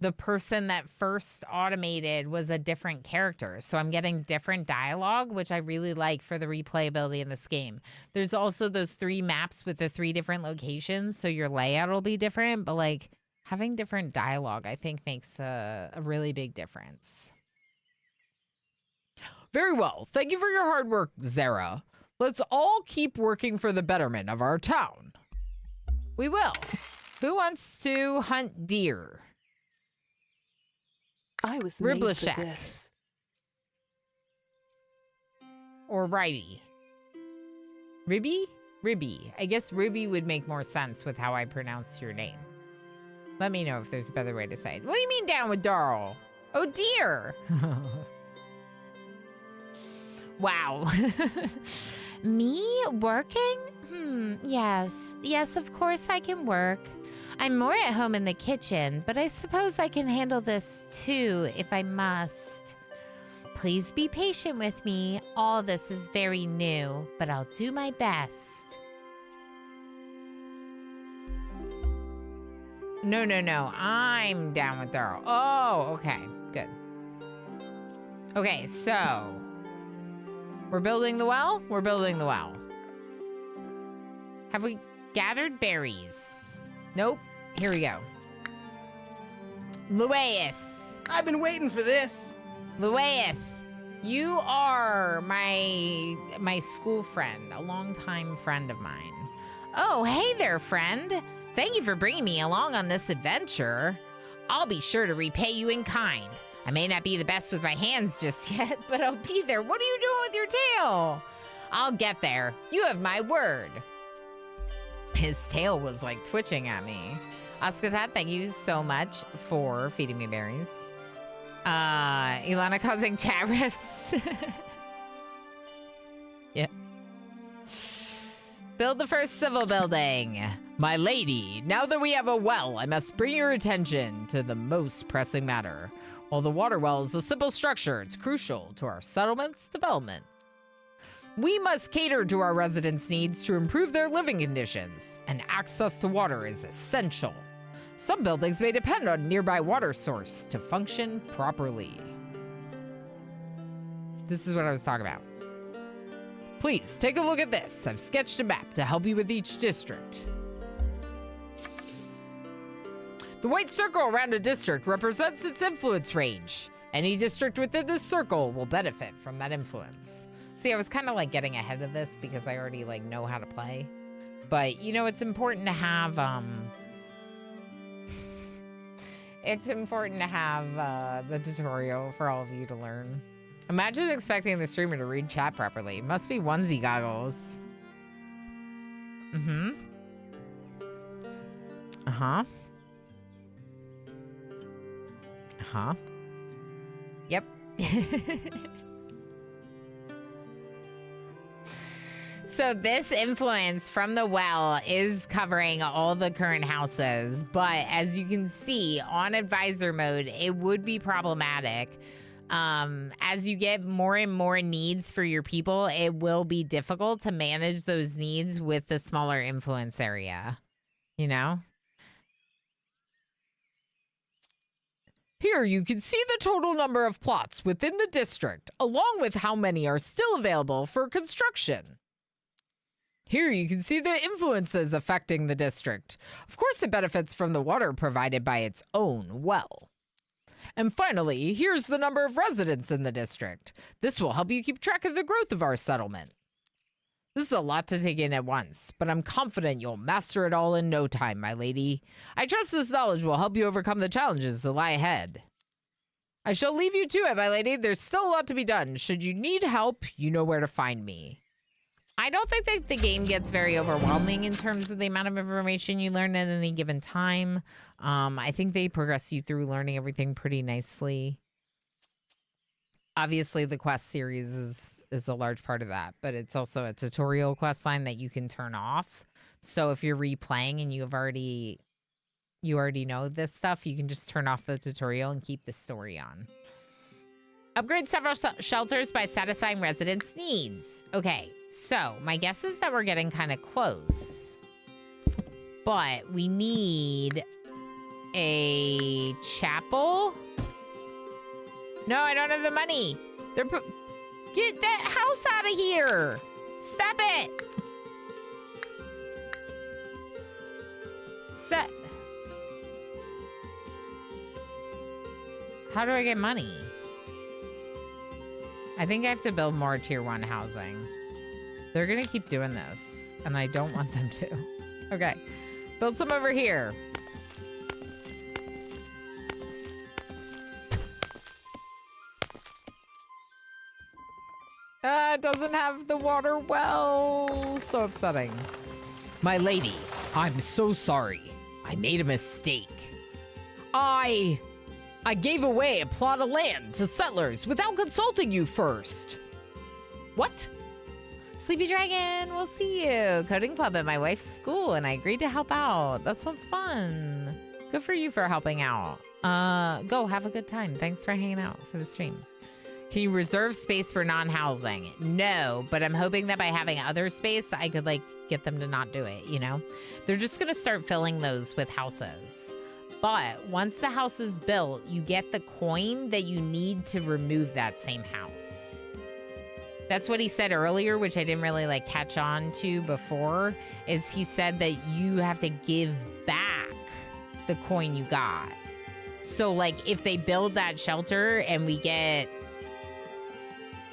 the person that first automated was a different character. So I'm getting different dialogue, which I really like for the replayability in this game. There's also those 3 maps with the 3 different locations, so your layout will be different, but like having different dialogue, I think makes a really big difference. Very well. Thank you for your hard work, Zara. Let's all keep working for the betterment of our town. We will. Who wants to hunt deer? I was made for Riblishek. this. Or Ribby? Ribby? Ribby. I guess Ribby would make more sense with how I pronounce your name. Let me know if there's a better way to say it. What do you mean down with Darl? Oh, dear. Wow. Me working? Yes. Yes, of course I can work. I'm more at home in the kitchen, but I suppose I can handle this too if I must. Please be patient with me. All this is very new, but I'll do my best. No. I'm down with Darl. Oh, okay. Good. Okay, so we're building the well? We're building the well. Have we gathered berries? Nope. Here we go. Luaeth. I've been waiting for this. Luaeth, you are my school friend, a longtime friend of mine. Oh, hey there, friend. Thank you for bringing me along on this adventure. I'll be sure to repay you in kind. I may not be the best with my hands just yet, but I'll be there. What are you doing with your tail? I'll get there. You have my word. His tail was like twitching at me. Oscar, thank you so much for feeding me berries. Ilana causing chat rifts. Yeah. Build the first civil building. My lady, now that we have a well, I must bring your attention to the most pressing matter. While the water well is a simple structure, it's crucial to our settlement's development. We must cater to our residents' needs to improve their living conditions, and access to water is essential. Some buildings may depend on a nearby water source to function properly. This is what I was talking about. Please take a look at this. I've sketched a map to help you with each district. The white circle around a district represents its influence range. Any district within this circle will benefit from that influence. See, I was kind of like getting ahead of this because I already like know how to play. But, you know, it's important to have, it's important to have the tutorial for all of you to learn. Imagine expecting the streamer to read chat properly. It must be onesie goggles. Mm-hmm. Uh-huh. Uh-huh. Yep. So this influence from the well is covering all the current houses, but as you can see on advisor mode, it would be problematic. As you get more and more needs for your people, it will be difficult to manage those needs with the smaller influence area, you know? Here you can see the total number of plots within the district, along with how many are still available for construction. Here you can see the influences affecting the district. Of course, it benefits from the water provided by its own well. And finally, here's the number of residents in the district. This will help you keep track of the growth of our settlement. This is a lot to take in at once, but I'm confident you'll master it all in no time, my lady. I trust this knowledge will help you overcome the challenges that lie ahead. I shall leave you to it, my lady. There's still a lot to be done. Should you need help, you know where to find me. I don't think that the game gets very overwhelming in terms of the amount of information you learn at any given time. I think they progress you through learning everything pretty nicely. Obviously, the quest series is a large part of that, but it's also a tutorial quest line that you can turn off. So if you're replaying and you already know this stuff, you can just turn off the tutorial and keep the story on. Upgrade several shelters by satisfying residents' needs. Okay, so my guess is that we're getting kind of close. But we need a chapel. No, I don't have the money. Get that house out of here. Stop it. How do I get money? I think I have to build more tier 1 housing. They're gonna keep doing this, and I don't want them to. Okay, build some over here. It doesn't have the water well. So upsetting. My lady, I'm so sorry. I made a mistake. I gave away a plot of land to settlers without consulting you first. What? Sleepy Dragon, we'll see you. Coding club at my wife's school, and I agreed to help out. That sounds fun. Good for you for helping out. Go, have a good time. Thanks for hanging out for the stream. Can you reserve space for non-housing? No, but I'm hoping that by having other space, I could, like, get them to not do it, you know? They're just gonna start filling those with houses. But once the house is built, you get the coin that you need to remove that same house. That's what he said earlier, which I didn't really like catch on to before, is he said that you have to give back the coin you got. So like if they build that shelter and we get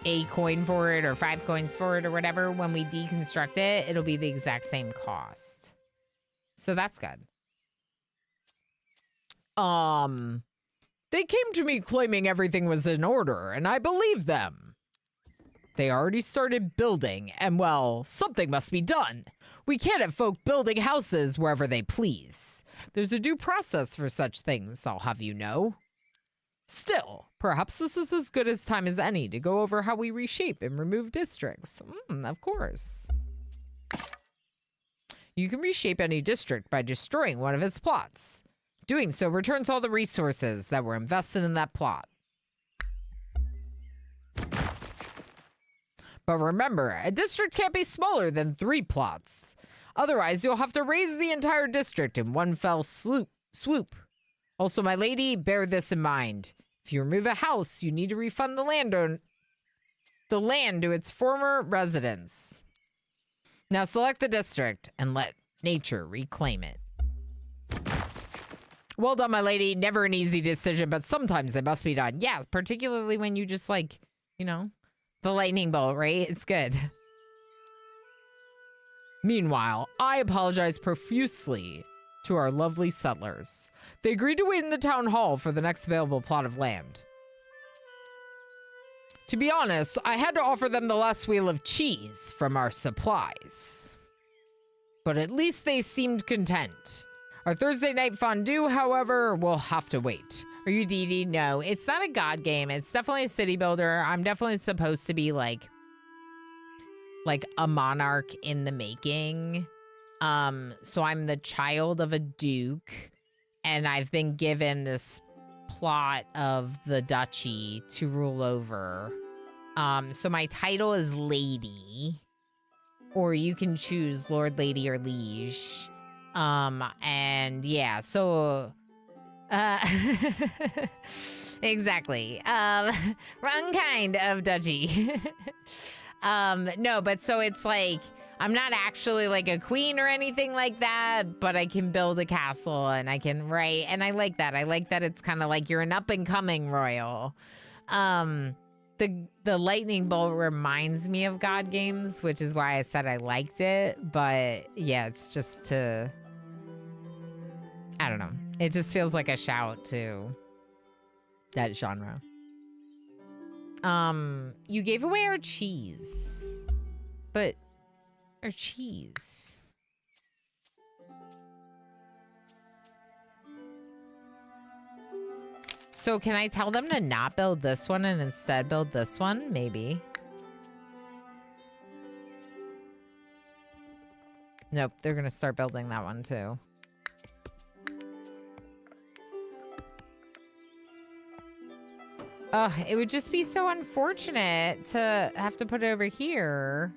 a coin for it or 5 coins for it or whatever, when we deconstruct it, it'll be the exact same cost. So that's good. They came to me claiming everything was in order, and I believed them. They already started building, and well, something must be done. We can't have folk building houses wherever they please. There's a due process for such things, I'll have you know. Still, perhaps this is as good as time as any to go over how we reshape and remove districts. Of course. You can reshape any district by destroying one of its plots. Doing so returns all the resources that were invested in that plot. But remember, a district can't be smaller than 3 plots. Otherwise, you'll have to raise the entire district in one fell swoop. Also, my lady, bear this in mind. If you remove a house, you need to refund the land to its former residents. Now select the district and let nature reclaim it. Well done, my lady. Never an easy decision, but sometimes it must be done. Yeah, particularly when you just like, you know, the lightning bolt, right? It's good. Meanwhile, I apologize profusely to our lovely settlers. They agreed to wait in the town hall for the next available plot of land. To be honest, I had to offer them the last wheel of cheese from our supplies. But at least they seemed content. Our Thursday night fondue, however, will have to wait. Are you Dee Dee? No, it's not a god game. It's definitely a city builder. I'm definitely supposed to be like a monarch in the making. So I'm the child of a duke, and I've been given this plot of the duchy to rule over. So my title is Lady, or you can choose Lord, Lady, or Liege. And yeah, so, exactly. Wrong kind of duchy. No, but so it's like, I'm not actually like a queen or anything like that, but I can build a castle and I can write, and I like that. I like that it's kind of like you're an up-and-coming royal. The lightning bolt reminds me of God games, which is why I said I liked it, but yeah, it's just I don't know. It just feels like a shout to that genre. You gave away our cheese. But our cheese. So can I tell them to not build this one and instead build this one? Maybe. Nope, they're gonna start building that one too. Oh, it would just be so unfortunate to have to put it over here.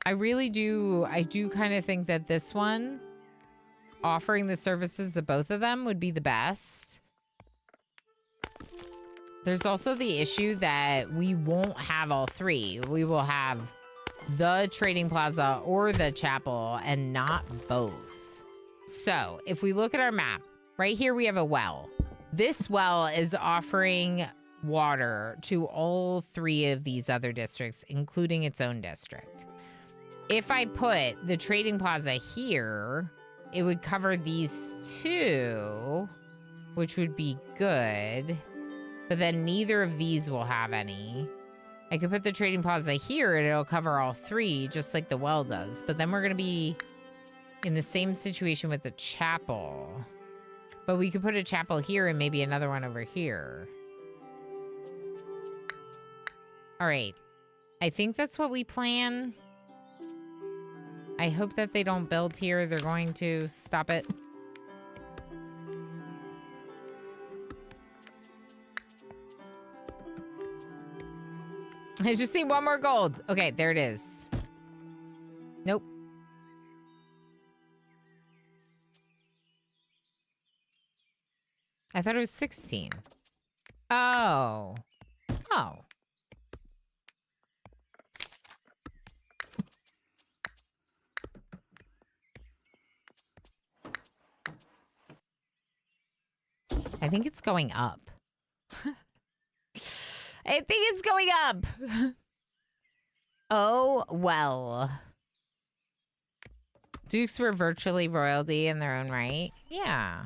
I do kind of think that this one, offering the services of both of them, would be the best. There's also the issue that we won't have all three. We will have the trading plaza or the chapel and not both. So if we look at our map, right here we have a well. This well is offering water to all three of these other districts, including its own district. If I put the trading plaza here, it would cover these two, which would be good. But then neither of these will have any. I could put the trading plaza here and it'll cover all three, just like the well does. But then we're going to be in the same situation with the chapel. But we could put a chapel here and maybe another one over here. All right. I think that's what we plan. I hope that they don't build here. They're going to stop it. I just need one more gold. Okay, there it is. Nope. I thought it was 16. Oh. Oh. I think it's going up. I think it's going up. Oh, well. Dukes were virtually royalty in their own right. Yeah.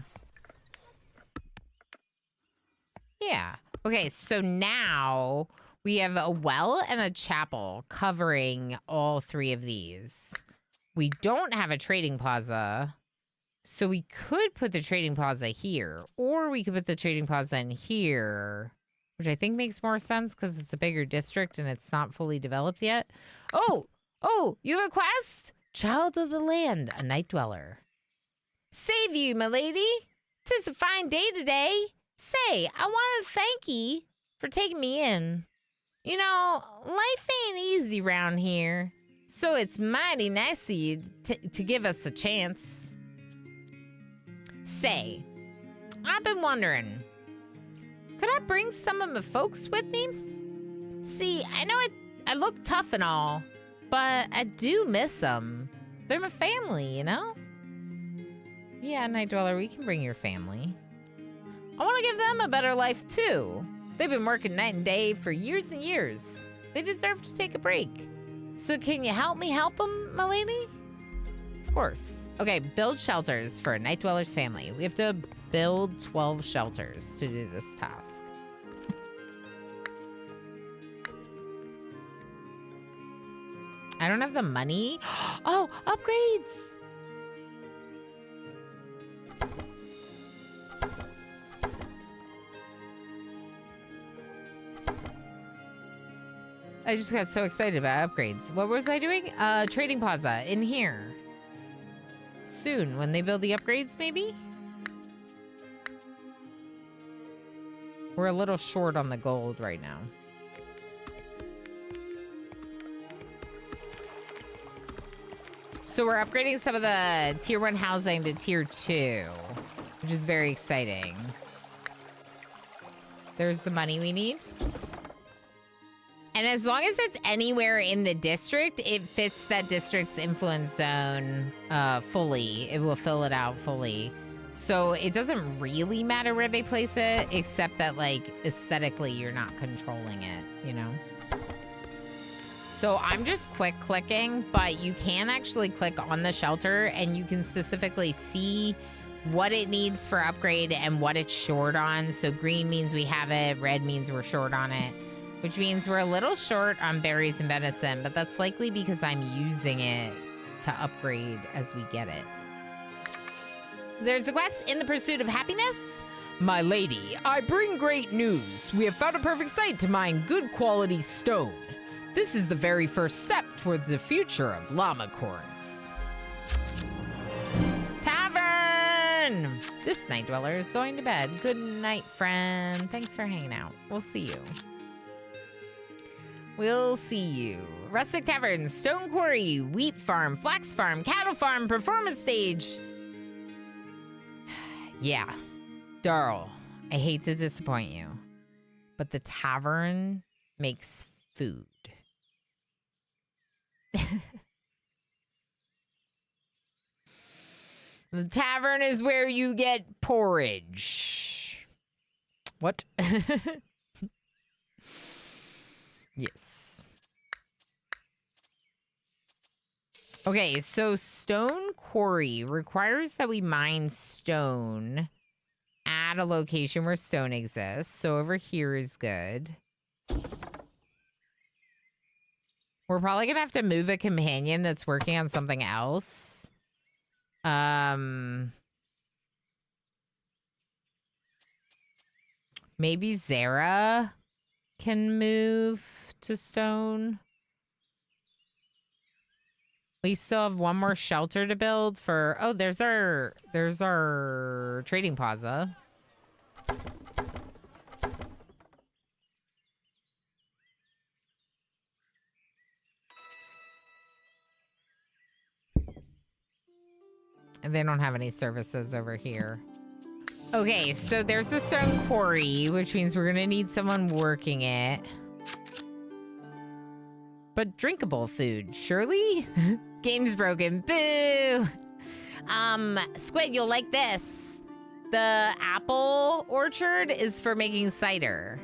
Yeah. Okay, so now we have a well and a chapel covering all three of these. We don't have a trading plaza. So we could put the trading plaza here, or we could put the trading plaza in here, which I think makes more sense because it's a bigger district and it's not fully developed yet. Oh, you have a quest? Child of the land, a night dweller. Save you, my lady. 'Tis a fine day today. Say, I want to thank ye for taking me in. You know, life ain't easy round here, so it's mighty nice of you to give us a chance. Say, I've been wondering, could I bring some of my folks with me? See, I know I look tough and all, but I do miss them. They're my family, you know? Yeah, Night Dweller, we can bring your family. I want to give them a better life, too. They've been working night and day for years and years. They deserve to take a break. So can you help me help them, my lady? Of course. Okay, build shelters for a Night Dweller's family. We have to build 12 shelters to do this task. I don't have the money. Oh, upgrades! I just got so excited about upgrades. What was I doing? Trading plaza in here. Soon, when they build the upgrades, maybe? We're a little short on the gold right now. So we're upgrading some of the tier 1 housing to tier 2, which is very exciting. There's the money we need. And as long as it's anywhere in the district, it fits that district's influence zone fully. It will fill it out fully. So it doesn't really matter where they place it, except that, like, aesthetically, you're not controlling it, you know? So I'm just quick clicking, but you can actually click on the shelter and you can specifically see what it needs for upgrade and what it's short on. So green means we have it, red means we're short on it, which means we're a little short on berries and venison, but that's likely because I'm using it to upgrade as we get it. There's a quest in the pursuit of happiness. My lady, I bring great news. We have found a perfect site to mine good quality stone. This is the very first step towards the future of llama corns. Tavern! This night dweller is going to bed. Good night, friend. Thanks for hanging out. We'll see you. We'll see you. Rustic Tavern, Stone Quarry, Wheat Farm, Flax Farm, Cattle Farm, Performance Stage. Yeah. Darl, I hate to disappoint you, but the tavern makes food. The tavern is where you get porridge. What? Yes. Okay, so Stone Quarry requires that we mine stone at a location where stone exists. So over here is good. We're probably gonna have to move a companion that's working on something else. Maybe Zara can move to stone. We still have one more shelter to build for... Oh, there's our trading plaza. And they don't have any services over here. Okay, so there's the stone quarry, which means we're gonna need someone working it. But drinkable food, surely? Game's broken, boo! Squid, you'll like this. The apple orchard is for making cider.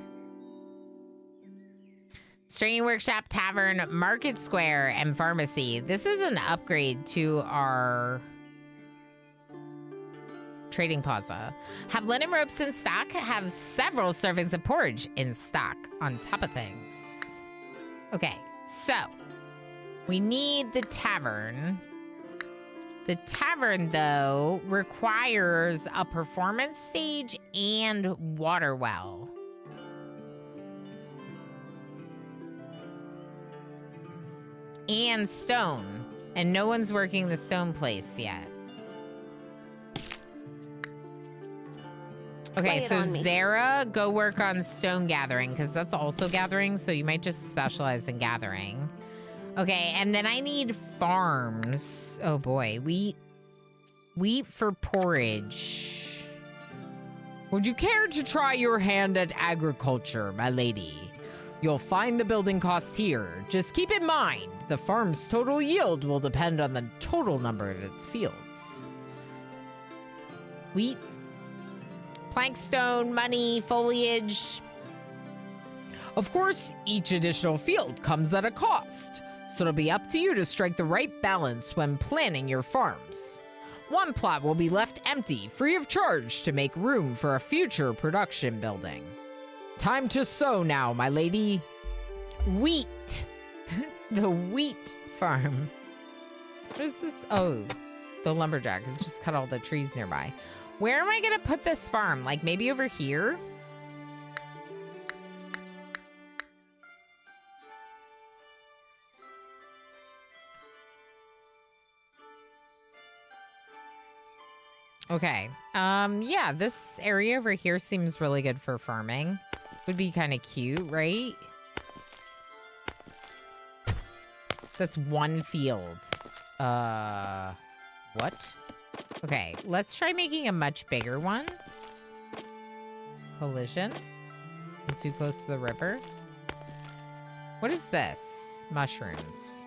Stringing Workshop, Tavern, Market Square, and Pharmacy. This is an upgrade to our trading plaza. Have linen ropes in stock. Have several servings of porridge in stock on top of things. Okay, so we need the tavern. The tavern, though, requires a performance stage and water well. And stone. And no one's working the stone place yet. Okay, so Zara, go work on stone gathering, because that's also gathering, so you might just specialize in gathering. Okay, and then I need farms. Oh boy, wheat for porridge. Would you care to try your hand at agriculture, my lady? You'll find the building costs here. Just keep in mind, the farm's total yield will depend on the total number of its fields. Wheat, plankstone, money, foliage. Of course, each additional field comes at a cost, so it'll be up to you to strike the right balance when planning your farms. One plot will be left empty, free of charge, to make room for a future production building. Time to sow now, my lady. Wheat. The wheat farm. What is this? Oh, the lumberjack has just cut all the trees nearby. Where am I gonna put this farm? Like maybe over here? Okay. Yeah, this area over here seems really good for farming. Would be kind of cute, right? That's one field. What? Okay, let's try making a much bigger one. Collision. I'm too close to the river. What is this? Mushrooms.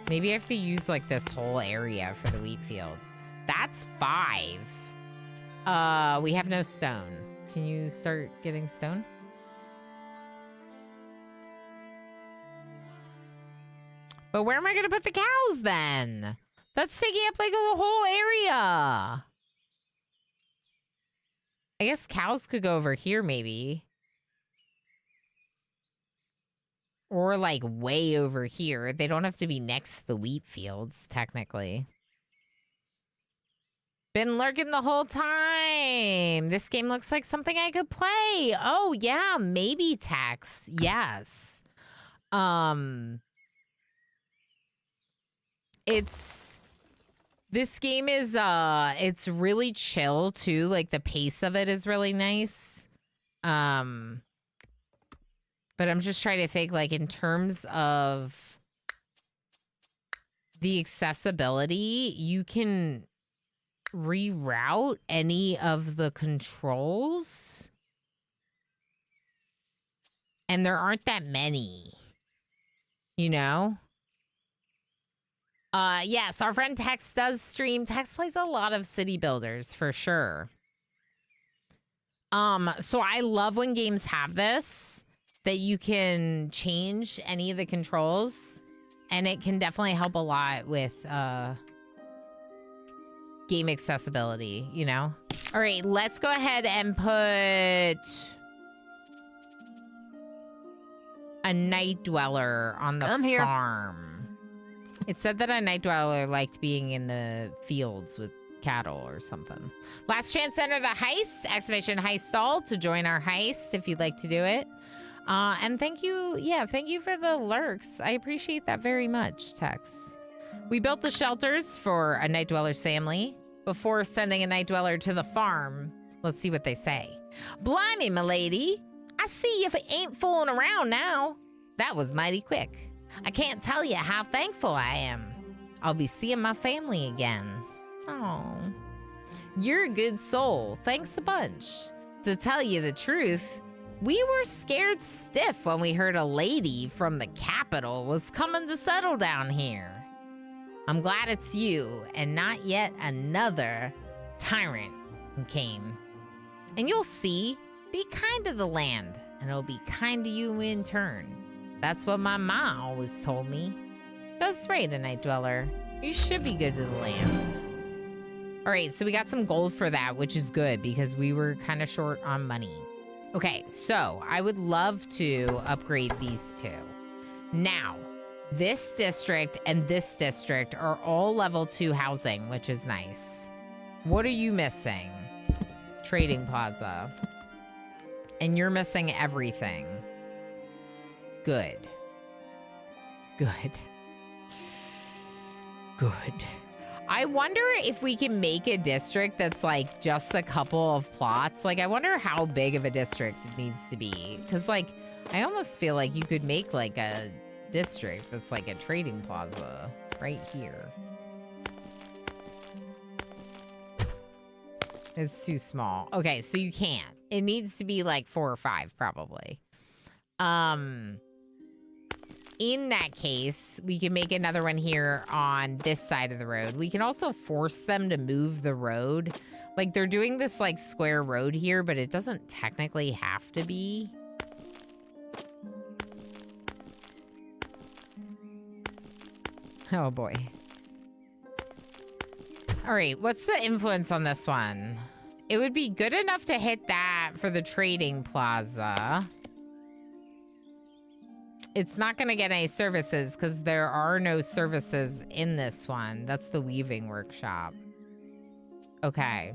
Maybe I have to use like this whole area for the wheat field. That's 5. We have no stone. Can you start getting stone? But where am I going to put the cows then? That's taking up like the whole area. I guess cows could go over here maybe. Or like way over here. They don't have to be next to the wheat fields, technically. Been lurking the whole time. This game looks like something I could play. Oh yeah, maybe Tex. Yes. This game is it's really chill too. Like the pace of it is really nice. But I'm just trying to think like in terms of the accessibility, you can reroute any of the controls. And there aren't that many. You know? Yes, our friend Tex does stream. Tex plays a lot of city builders for sure. So I love when games have this, that you can change any of the controls, and it can definitely help a lot with game accessibility, you know? All right, let's go ahead and put a night dweller on the farm. It said that a night dweller liked being in the fields with cattle or something. Last chance to enter the heist! Exclamation heist stall to join our heist if you'd like to do it. And thank you, thank you for the lurks. I appreciate that very much, Tex. We built the shelters for a night dweller's family before sending a night dweller to the farm. Let's see what they say. Blimey, milady. I see you ain't fooling around now. That was mighty quick. I can't tell you how thankful I am. I'll be seeing my family again. Oh, you're a good soul. Thanks a bunch. To tell you the truth, we were scared stiff when we heard a lady from the capital was coming to settle down here. I'm glad it's you and not yet another tyrant who came. And you'll see, be kind to the land, and it'll be kind to you in turn. That's what my ma always told me. That's right, a night dweller. You should be good to the land. All right, so we got some gold for that, which is good because we were kind of short on money. Okay, so I would love to upgrade these two. Now, this district and this district are all level 2 housing, which is nice. What are you missing? Trading plaza. And you're missing everything. Good. Good. Good. I wonder if we can make a district that's like just a couple of plots. Like, I wonder how big of a district it needs to be. Because, like, I almost feel like you could make like a district that's like a trading plaza right here. It's too small. Okay, so you can't. It needs to be like 4 or 5 probably. In that case, we can make another one here on this side of the road. We can also force them to move the road. Like, they're doing this, like, square road here, but it doesn't technically have to be. Oh, boy. All right, what's the influence on this one? It would be good enough to hit that for the trading plaza. It's not going to get any services because there are no services in this one. That's the weaving workshop. Okay.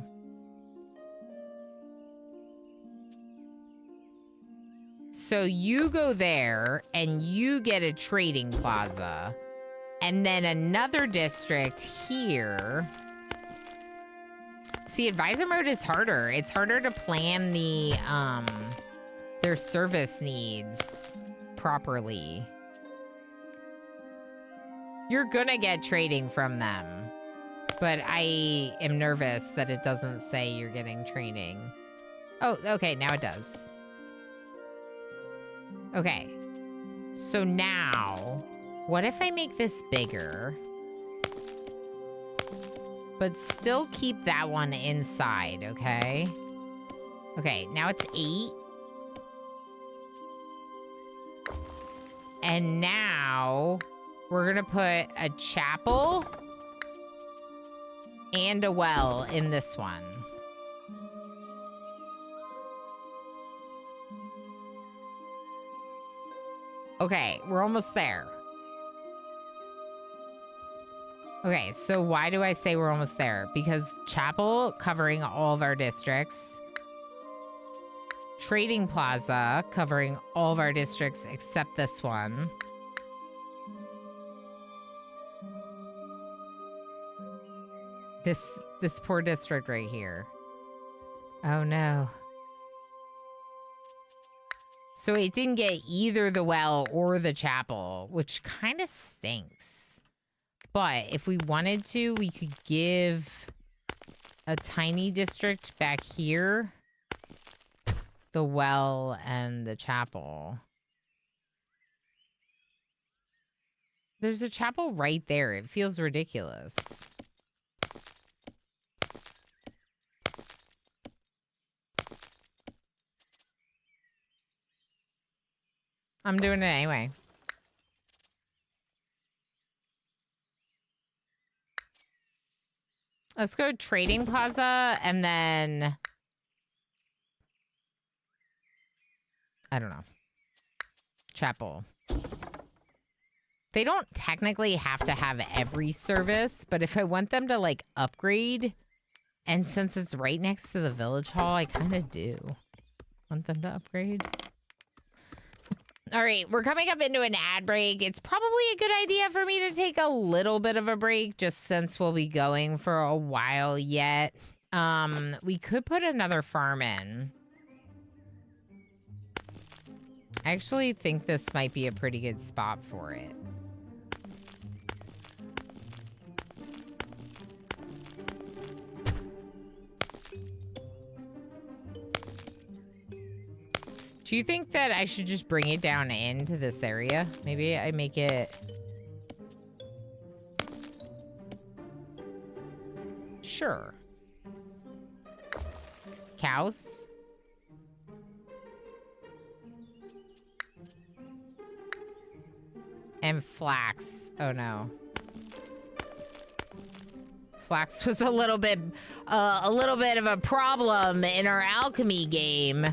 So you go there and you get a trading plaza. And then another district here. See, advisor mode is harder. It's harder to plan the their service needs properly. You're gonna get trading from them, but I am nervous that it doesn't say you're getting training. Oh, okay, now it does. Okay, so now, what if I make this bigger, but still keep that one inside, okay? Okay, now it's 8. And now we're gonna put a chapel and a well in this one. Okay, we're almost there. Okay, so why do I say we're almost there? Because chapel covering all of our districts. Trading plaza covering all of our districts except this one. This poor district right here. Oh no. So it didn't get either the well or the chapel, which kind of stinks. But if we wanted to, we could give a tiny district back here the well and the chapel. There's a chapel right there. It feels ridiculous. I'm doing it anyway. Let's go Trading Plaza and then... I don't know. Chapel. They don't technically have to have every service, but if I want them to, like, upgrade, and since it's right next to the village hall, I kind of do want them to upgrade. All right, we're coming up into an ad break. It's probably a good idea for me to take a little bit of a break, just since we'll be going for a while yet. We could put another farm in. I actually think this might be a pretty good spot for it. Do you think that I should just bring it down into this area? Maybe I make it... Sure. Cows? And flax. Oh no. Flax was a little bit of a problem in our alchemy game.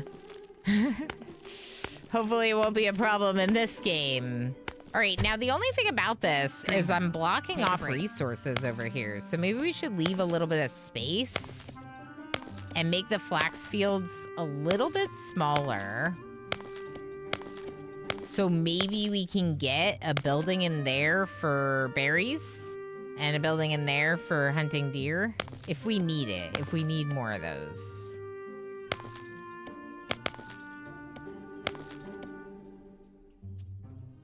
Hopefully it won't be a problem in this game. All right, now the only thing about this is I'm blocking off resources over here. So maybe we should leave a little bit of space and make the flax fields a little bit smaller. So maybe we can get a building in there for berries and a building in there for hunting deer if we need it, if we need more of those.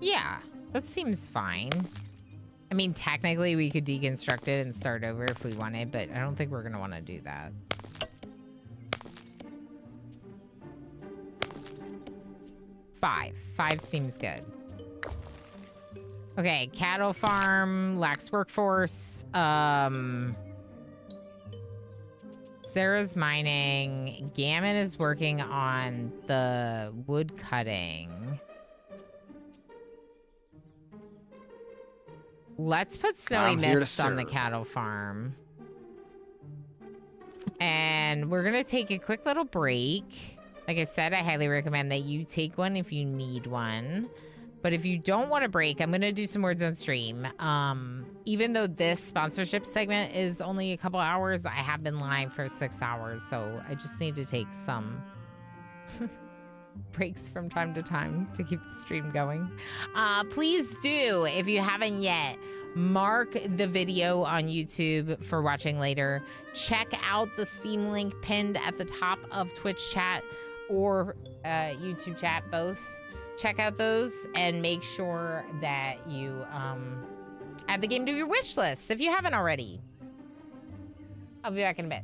Yeah, that seems fine. I mean, technically we could deconstruct it and start over if we wanted, but I don't think we're gonna want to do that. Five seems good. Okay, cattle farm, lax workforce. Sarah's mining. Gammon is working on the wood cutting. Let's put Snowy Mist on the cattle farm. And we're gonna take a quick little break. Like I said, I highly recommend that you take one if you need one. But if you don't want a break, I'm gonna do some words on stream. Even though this sponsorship segment is only a couple hours, I have been live for 6 hours, so I just need to take some breaks from time to time to keep the stream going. Please do, if you haven't yet, mark the video on YouTube for watching later. Check out the Steam link pinned at the top of Twitch chat or YouTube chat, both. Check out those and make sure that you add the game to your wish list if you haven't already. I'll be back in a bit.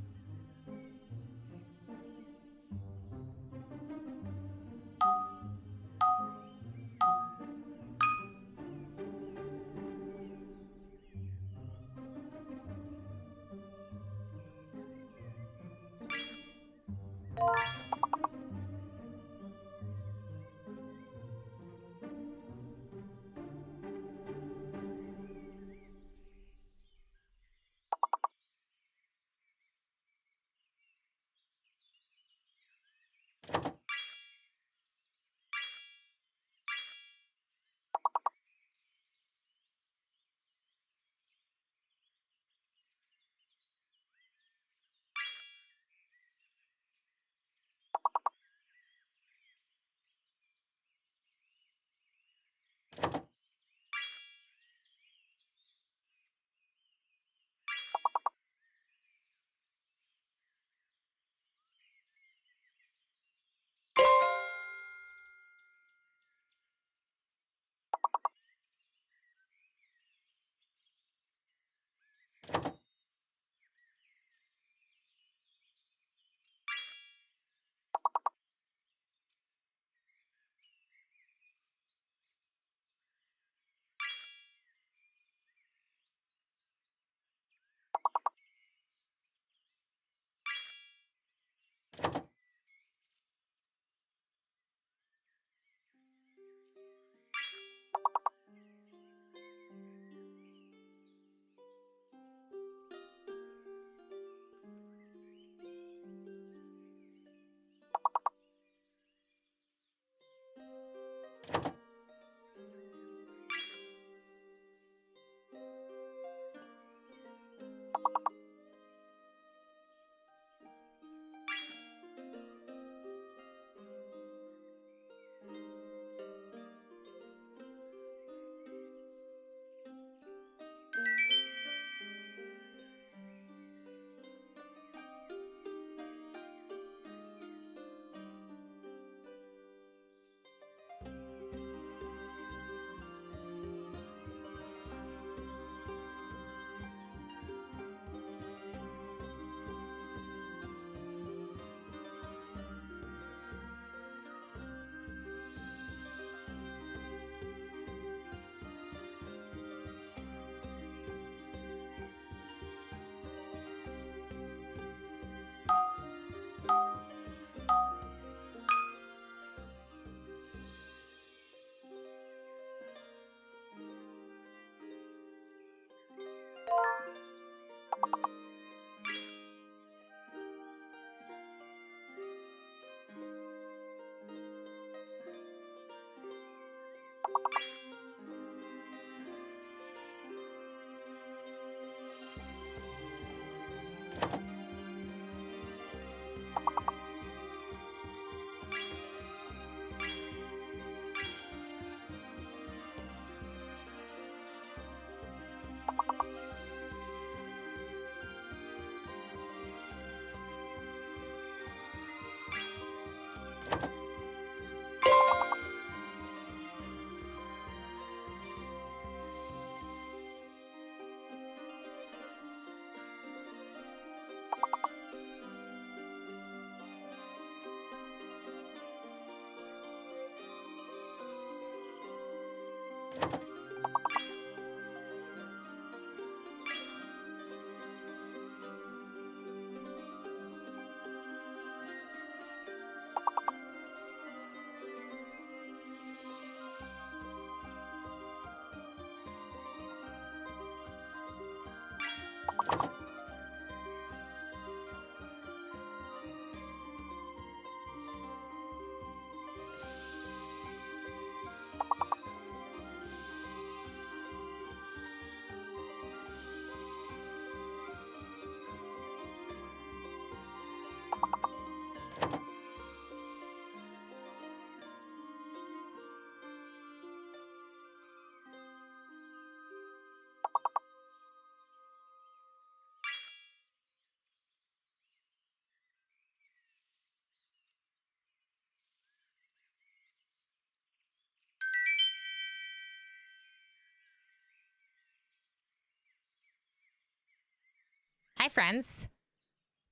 Hi, friends.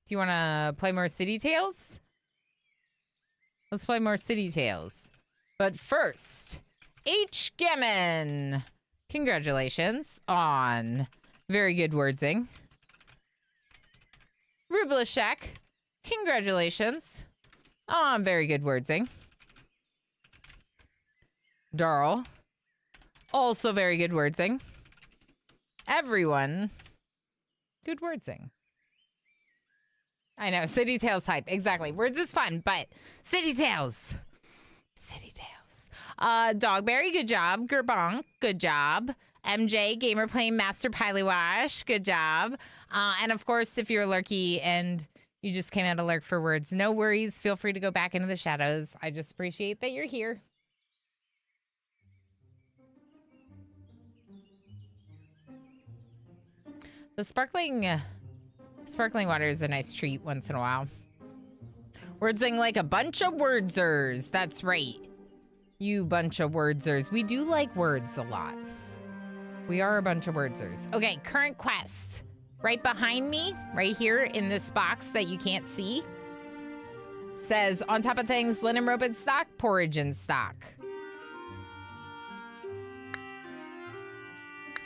Do you want to play more City Tales? Let's play more City Tales. But first, H. Gammon. Congratulations on very good wordsing. Rublashek. Congratulations on very good wordsing. Darl. Also very good wordsing. Everyone. Good wordsing. I know, City Tales hype. Exactly. Words is fun, but City Tales. City Tales. Dogberry, good job. Gerbonk, good job. MJ, Gamer Playing Master Pilywash, good job. And of course, if you're a lurky and you just came out to lurk for words, no worries. Feel free to go back into the shadows. I just appreciate that you're here. The sparkling water is a nice treat once in a while. Wordsing like a bunch of wordsers. That's right. You bunch of wordsers. We do like words a lot. We are a bunch of wordsers. Okay, current quest. Right behind me, right here in this box that you can't see, says, on top of things, linen rope in stock, porridge in stock.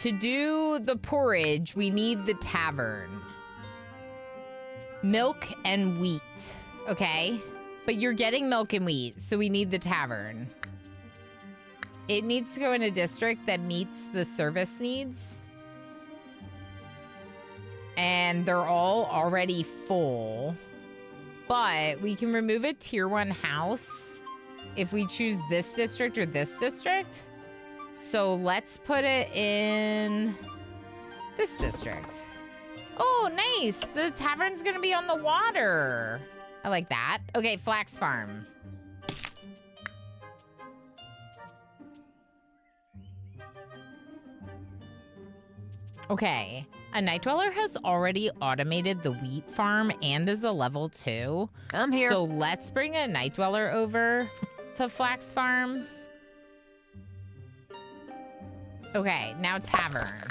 To do the porridge, we need the tavern. Milk and wheat, okay? But you're getting milk and wheat, so we need the tavern. It needs to go in a district that meets the service needs. And they're all already full. But we can remove a tier 1 house if we choose this district or this district. So let's put it in this district. Oh, nice. The tavern's gonna be on the water. I like that. Okay, Flax Farm. Okay, a Night Dweller has already automated the wheat farm and is a level 2. I'm here. So let's bring a Night Dweller over to Flax Farm. Okay, now Tavern.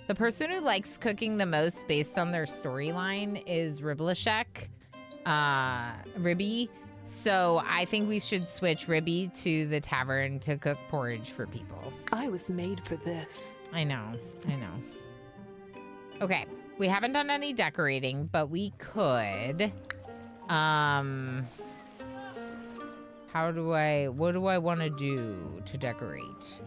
The person who likes cooking the most based on their storyline is Riblashek, Ribby. So I think we should switch Ribby to the tavern to cook porridge for people. I was made for this. I know. Okay, we haven't done any decorating, but we could. What do I want to do to decorate?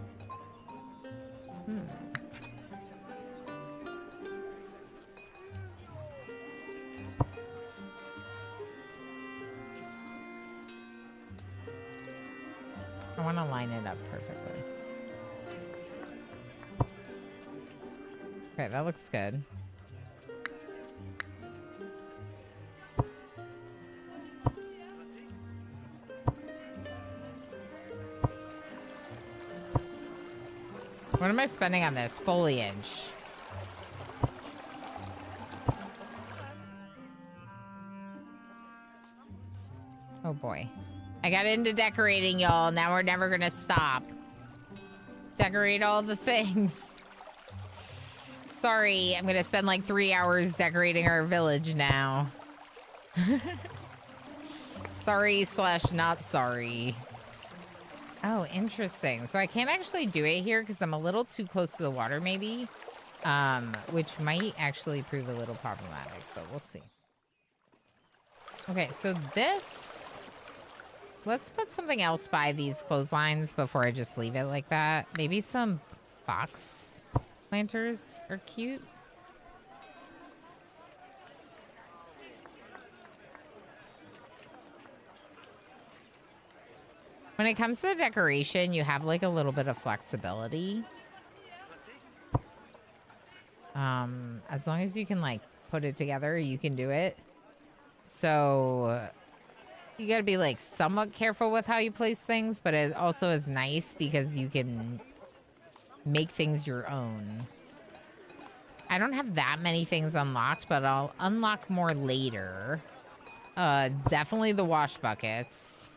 I want to line it up perfectly. Okay, that looks good. What am I spending on this? Foliage. Oh boy. I got into decorating, y'all. Now we're never gonna stop. Decorate all the things. Sorry, I'm gonna spend like 3 hours decorating our village now. Sorry / not sorry. Oh, interesting. So I can't actually do it here because I'm a little too close to the water, maybe. Which might actually prove a little problematic, but we'll see. Okay, so this... Let's put something else by these clotheslines before I just leave it like that. Maybe some box planters are cute. When it comes to the decoration, you have like a little bit of flexibility. As long as you can like put it together, you can do it. So you gotta be like somewhat careful with how you place things, but it also is nice because you can make things your own. I don't have that many things unlocked, but I'll unlock more later. Definitely the wash buckets.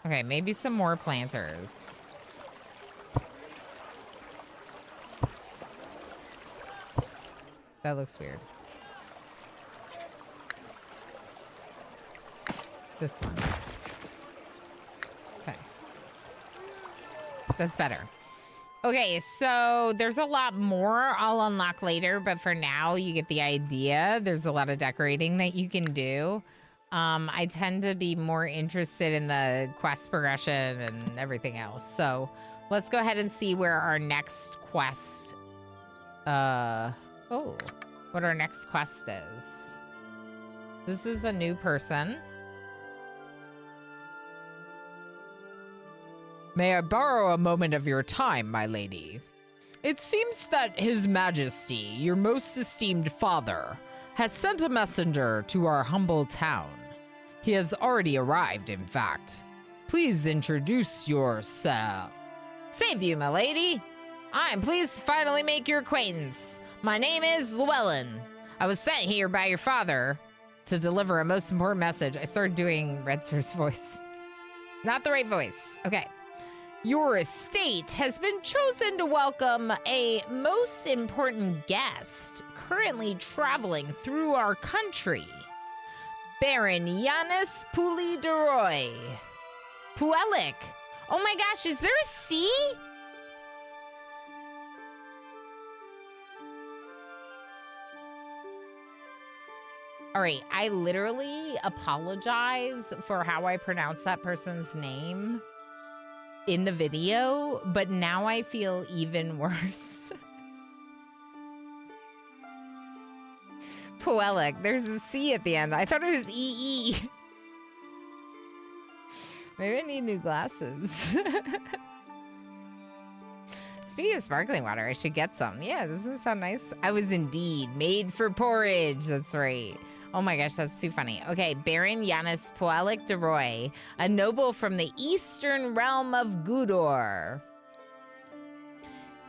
Okay, maybe some more planters. That looks weird. This one. Okay. That's better. Okay, so there's a lot more I'll unlock later, but for now, you get the idea. There's a lot of decorating that you can do. I tend to be more interested in the quest progression and everything else. So let's go ahead and see where our next quest, what our next quest is. This is a new person. May I borrow a moment of your time, my lady? It seems that His Majesty, your most esteemed father, has sent a messenger to our humble town. He has already arrived, in fact. Please introduce yourself. Save you, my lady. I am pleased to finally make your acquaintance. My name is Llewellyn. I was sent here by your father to deliver a most important message. I started doing Redsur's voice. Not the right voice. Okay. Your estate has been chosen to welcome a most important guest currently traveling through our country. Baron Yanis Pulideroy. Puelik. Oh my gosh, is there a C? All right, I literally apologize for how I pronounce that person's name in the video, but now I feel even worse. Puelik, there's a C at the end. I thought it was EE. Maybe I need new glasses. Speaking of sparkling water, I should get some. Yeah, doesn't it sound nice? I was indeed made for porridge. That's right. Oh my gosh, that's too funny. Okay, Baron Yanis Puelik de Roy, a noble from the eastern realm of Gudor.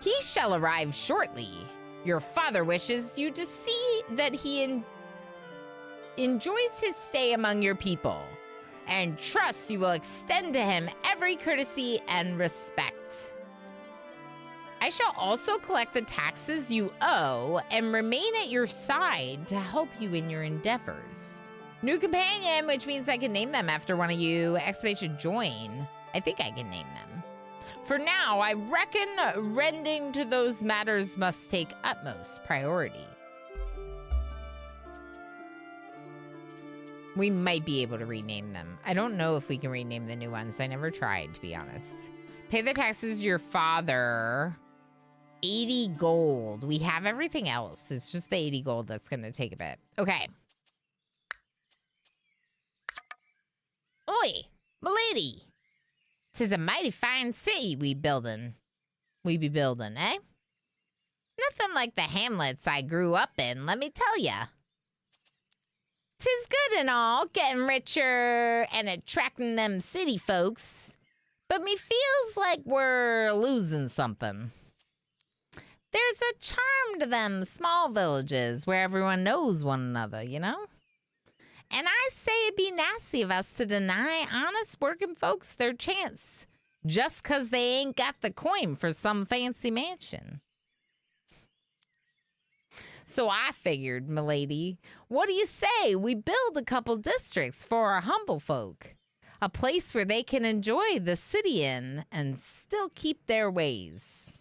He shall arrive shortly. Your father wishes you to see that he enjoys his stay among your people, and trusts you will extend to him every courtesy and respect. I shall also collect the taxes you owe and remain at your side to help you in your endeavors. New companion, which means I can name them after one of you. Exclamation join. I think I can name them. For now, I reckon rending to those matters must take utmost priority. We might be able to rename them. I don't know if we can rename the new ones. I never tried, to be honest. Pay the taxes to your father. 80 gold. We have everything else. It's just the 80 gold that's going to take a bit. Okay. Oi, milady. 'Tis a mighty fine city we be building, eh? Nothing like the hamlets I grew up in, let me tell ya. 'Tis good and all, getting richer and attracting them city folks, but me feels like we're losing something. There's a charm to them small villages where everyone knows one another, you know? And I say it'd be nasty of us to deny honest working folks their chance just 'cause they ain't got the coin for some fancy mansion. So I figured, milady, what do you say we build a couple districts for our humble folk? A place where they can enjoy the city in and still keep their ways.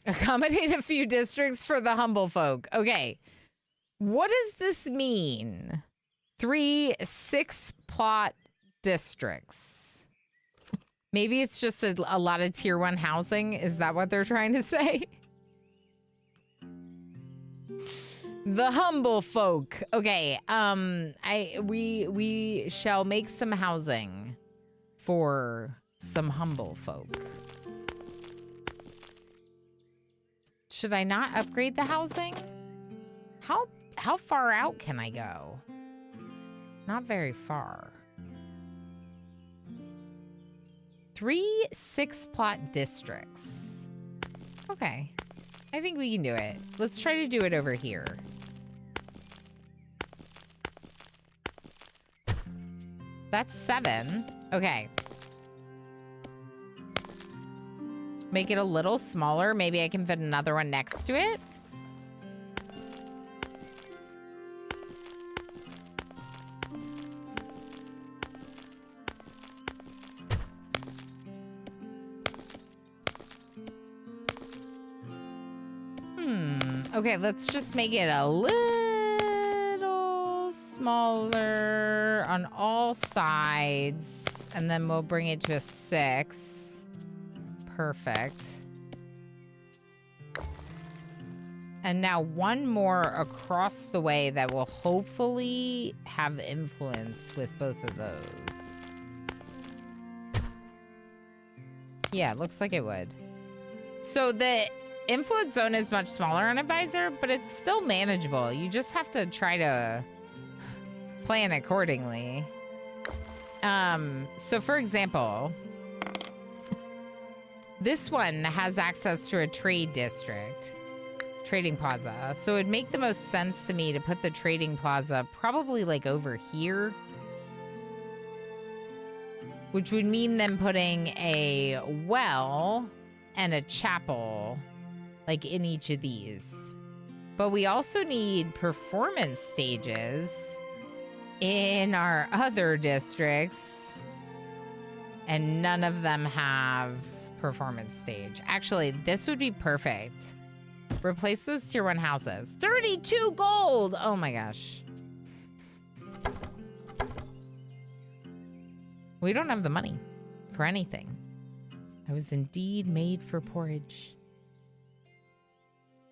Accommodate a few districts for the humble folk. Okay. What does this mean? 3 6-plot districts. Maybe it's just a lot of tier 1 housing. Is that what they're trying to say? The humble folk. Okay. We shall make some housing for some humble folk. Should I not upgrade the housing? How far out can I go? Not very far. 3 6-plot districts. Okay. I think we can do it. Let's try to do it over here. That's 7. Okay. Make it a little smaller. Maybe I can fit another one next to it. Okay, let's just make it a little smaller on all sides. And then we'll bring it to a 6. Perfect. And now one more across the way that will hopefully have influence with both of those. Yeah, it looks like it would. So the influence zone is much smaller on Advisor, but it's still manageable. You just have to try to plan accordingly. So for example, this one has access to a trade district, trading plaza. So it'd make the most sense to me to put the trading plaza probably like over here, which would mean them putting a well and a chapel like in each of these. But we also need performance stages in our other districts, and none of them have performance stage. Actually, this would be perfect. Replace those tier 1 houses. 32 gold! Oh my gosh. We don't have the money for anything. I was indeed made for porridge.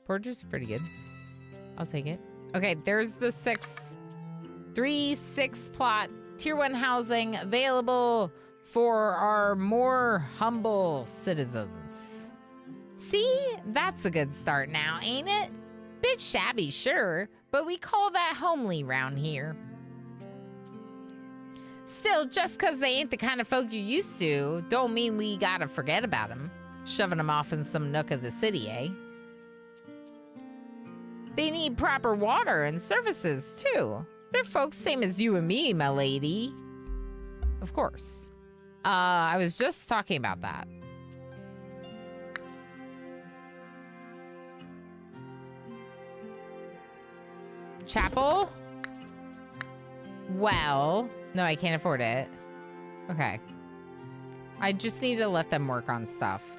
Porridge is pretty good. I'll take it. Okay, there's the 3-6 plot. Tier 1 housing available for our more humble citizens. See? That's a good start now, ain't it? Bit shabby, sure, but we call that homely round here. Still, just because they ain't the kind of folk you used to, don't mean we gotta forget about them. Shoving them off in some nook of the city, eh? They need proper water and services, too. They're folks same as you and me, my lady. Of course. I was just talking about that. Chapel? Well, no, I can't afford it. Okay. I just need to let them work on stuff.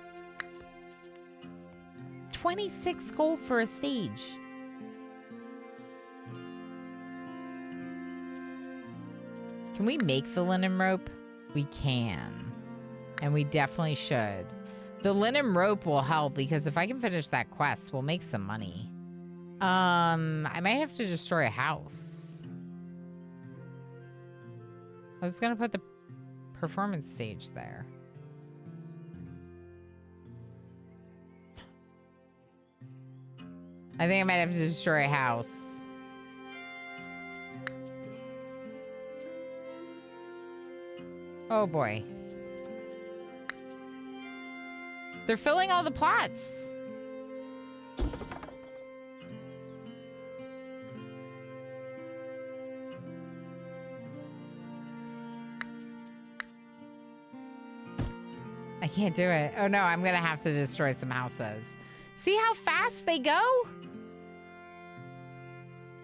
26 gold for a stage. Can we make the linen rope? We can. And we definitely should. The linen rope will help because if I can finish that quest, we'll make some money. I might have to destroy a house. I was gonna put the performance stage there. I think I might have to destroy a house. Oh boy. They're filling all the plots. I can't do it. Oh no, I'm gonna have to destroy some houses. See how fast they go?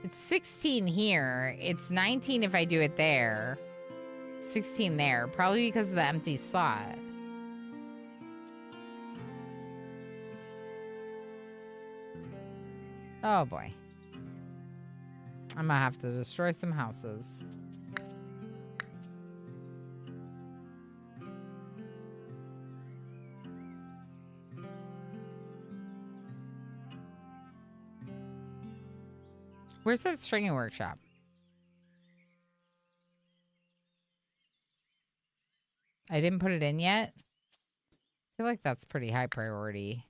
It's 16 here. It's 19 if I do it there. 16 there, probably because of the empty slot. Oh boy. I'm gonna have to destroy some houses. Where's that stringing workshop? I didn't put it in yet. I feel like that's pretty high priority.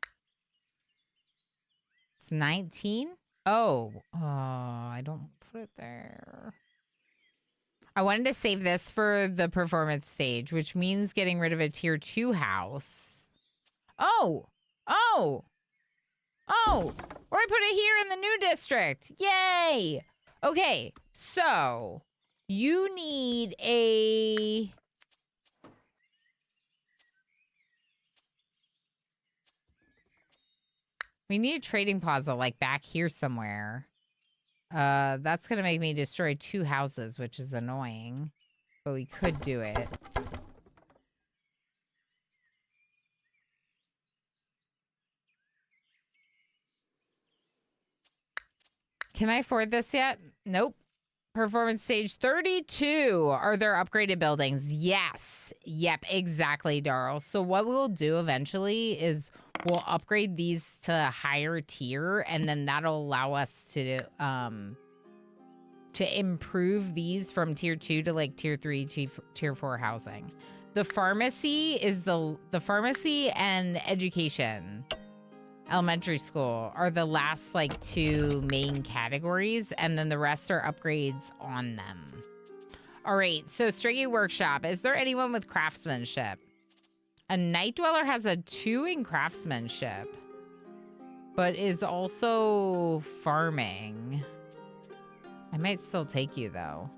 It's 19? Oh, I don't put it there. I wanted to save this for the performance stage, which means getting rid of a tier 2 house. Oh, or I put it here in the new district. Yay. Okay, so you need a... We need a trading plaza, like, back here somewhere. That's gonna make me destroy 2 houses, which is annoying. But we could do it. Can I afford this yet? Nope. Performance stage 32. Are there upgraded buildings? Yes. Yep, exactly, Darl. So what we'll do eventually is we'll upgrade these to a higher tier, and then that'll allow us to improve these from tier 2 to like tier 3, tier 4 housing. The pharmacy is the pharmacy and education. Elementary school are the last like 2 main categories, and then the rest are upgrades on them. All right, so Striggy Workshop. Is there anyone with craftsmanship? A Night Dweller has a 2 in craftsmanship, but is also farming. I might still take you though.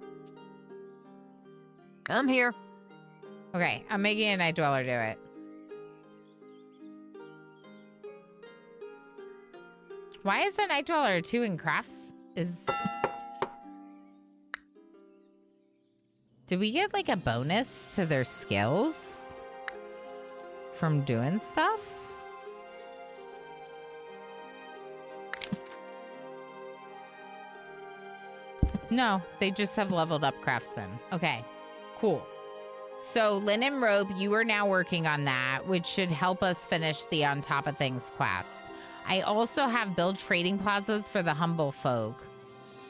I'm here. Okay, I'm making a Night Dweller do it. Why is a Night Dweller 2 in crafts? Did we get like a bonus to their skills from doing stuff? No, they just have leveled up craftsmen. Okay, cool. So Linen Robe, you are now working on that, which should help us finish the On Top of Things quest. I also have build trading plazas for the humble folk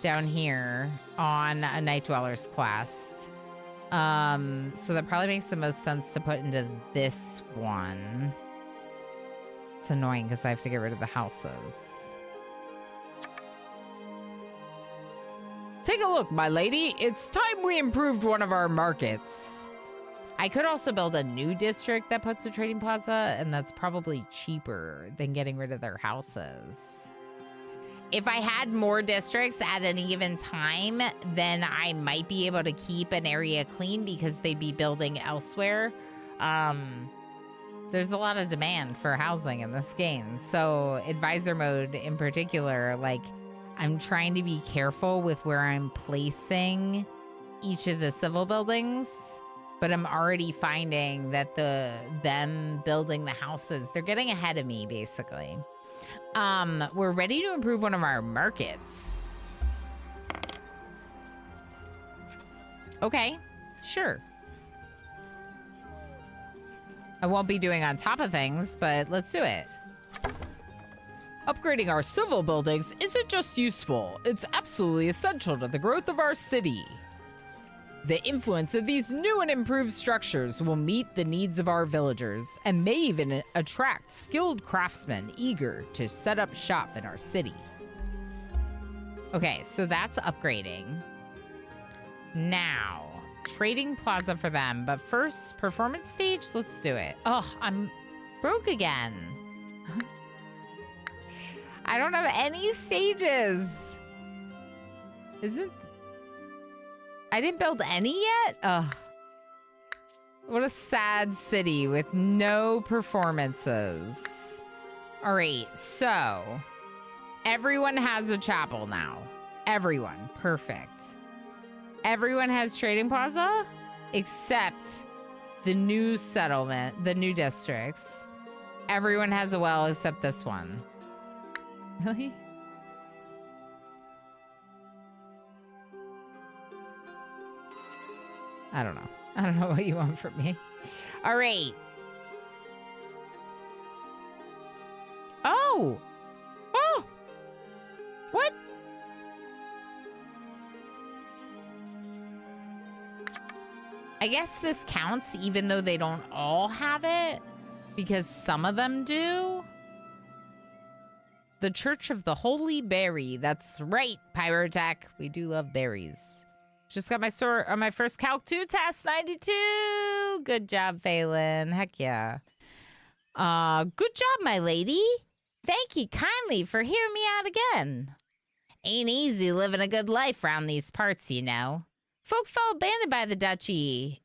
down here on a Night Dweller's quest. So that probably makes the most sense to put into this one. It's annoying because I have to get rid of the houses. Take a look, my lady. It's time we improved one of our markets. I could also build a new district that puts a trading plaza, and that's probably cheaper than getting rid of their houses. If I had more districts at any given time, then I might be able to keep an area clean because they'd be building elsewhere. There's a lot of demand for housing in this game. So advisor mode in particular, like, I'm trying to be careful with where I'm placing each of the civil buildings. But I'm already finding that them building the houses, they're getting ahead of me, basically. We're ready to improve one of our markets. Okay, sure. I won't be doing On Top of Things, but let's do it. Upgrading our civil buildings isn't just useful, it's absolutely essential to the growth of our city. The influence of these new and improved structures will meet the needs of our villagers and may even attract skilled craftsmen eager to set up shop in our city. Okay, so that's upgrading. Now, trading plaza for them, but first, performance stage, let's do it. Oh, I'm broke again. I don't have any stages. I didn't build any yet? Ugh. What a sad city with no performances. All right, so everyone has a chapel now. Everyone, perfect. Everyone has trading plaza except the new settlement, the new districts. Everyone has a well except this one. Really? I don't know. I don't know what you want from me. All right. Oh! Oh! What? I guess this counts even though they don't all have it, because some of them do. The Church of the Holy Berry. That's right, Pyrotech. We do love berries. Just got my score on my first Calc 2 test, 92. Good job, Phelan. Heck yeah. Good job, my lady. Thank you kindly for hearing me out again. Ain't easy living a good life round these parts, you know. Folk fell abandoned by the duchy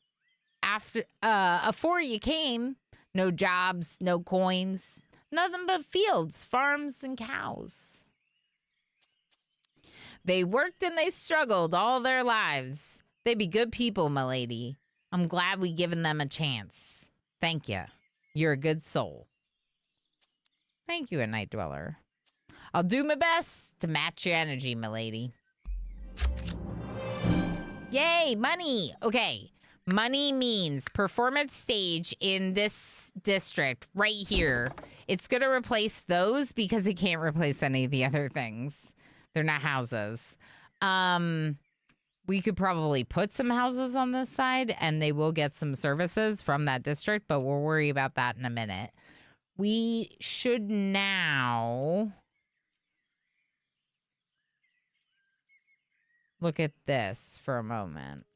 afore you came. No jobs, no coins, Nothing but fields, farms, and cows. They worked and they struggled all their lives. They be good people, milady. I'm glad we given them a chance. Thank you. You're a good soul. Thank you, a night dweller. I'll do my best to match your energy, milady. Yay, money. Okay. Money means performance stage in this district right here. It's going to replace those because it can't replace any of the other things. They're not houses. We could probably put some houses on this side and they will get some services from that district, but we'll worry about that in a minute. We should now look at this for a moment.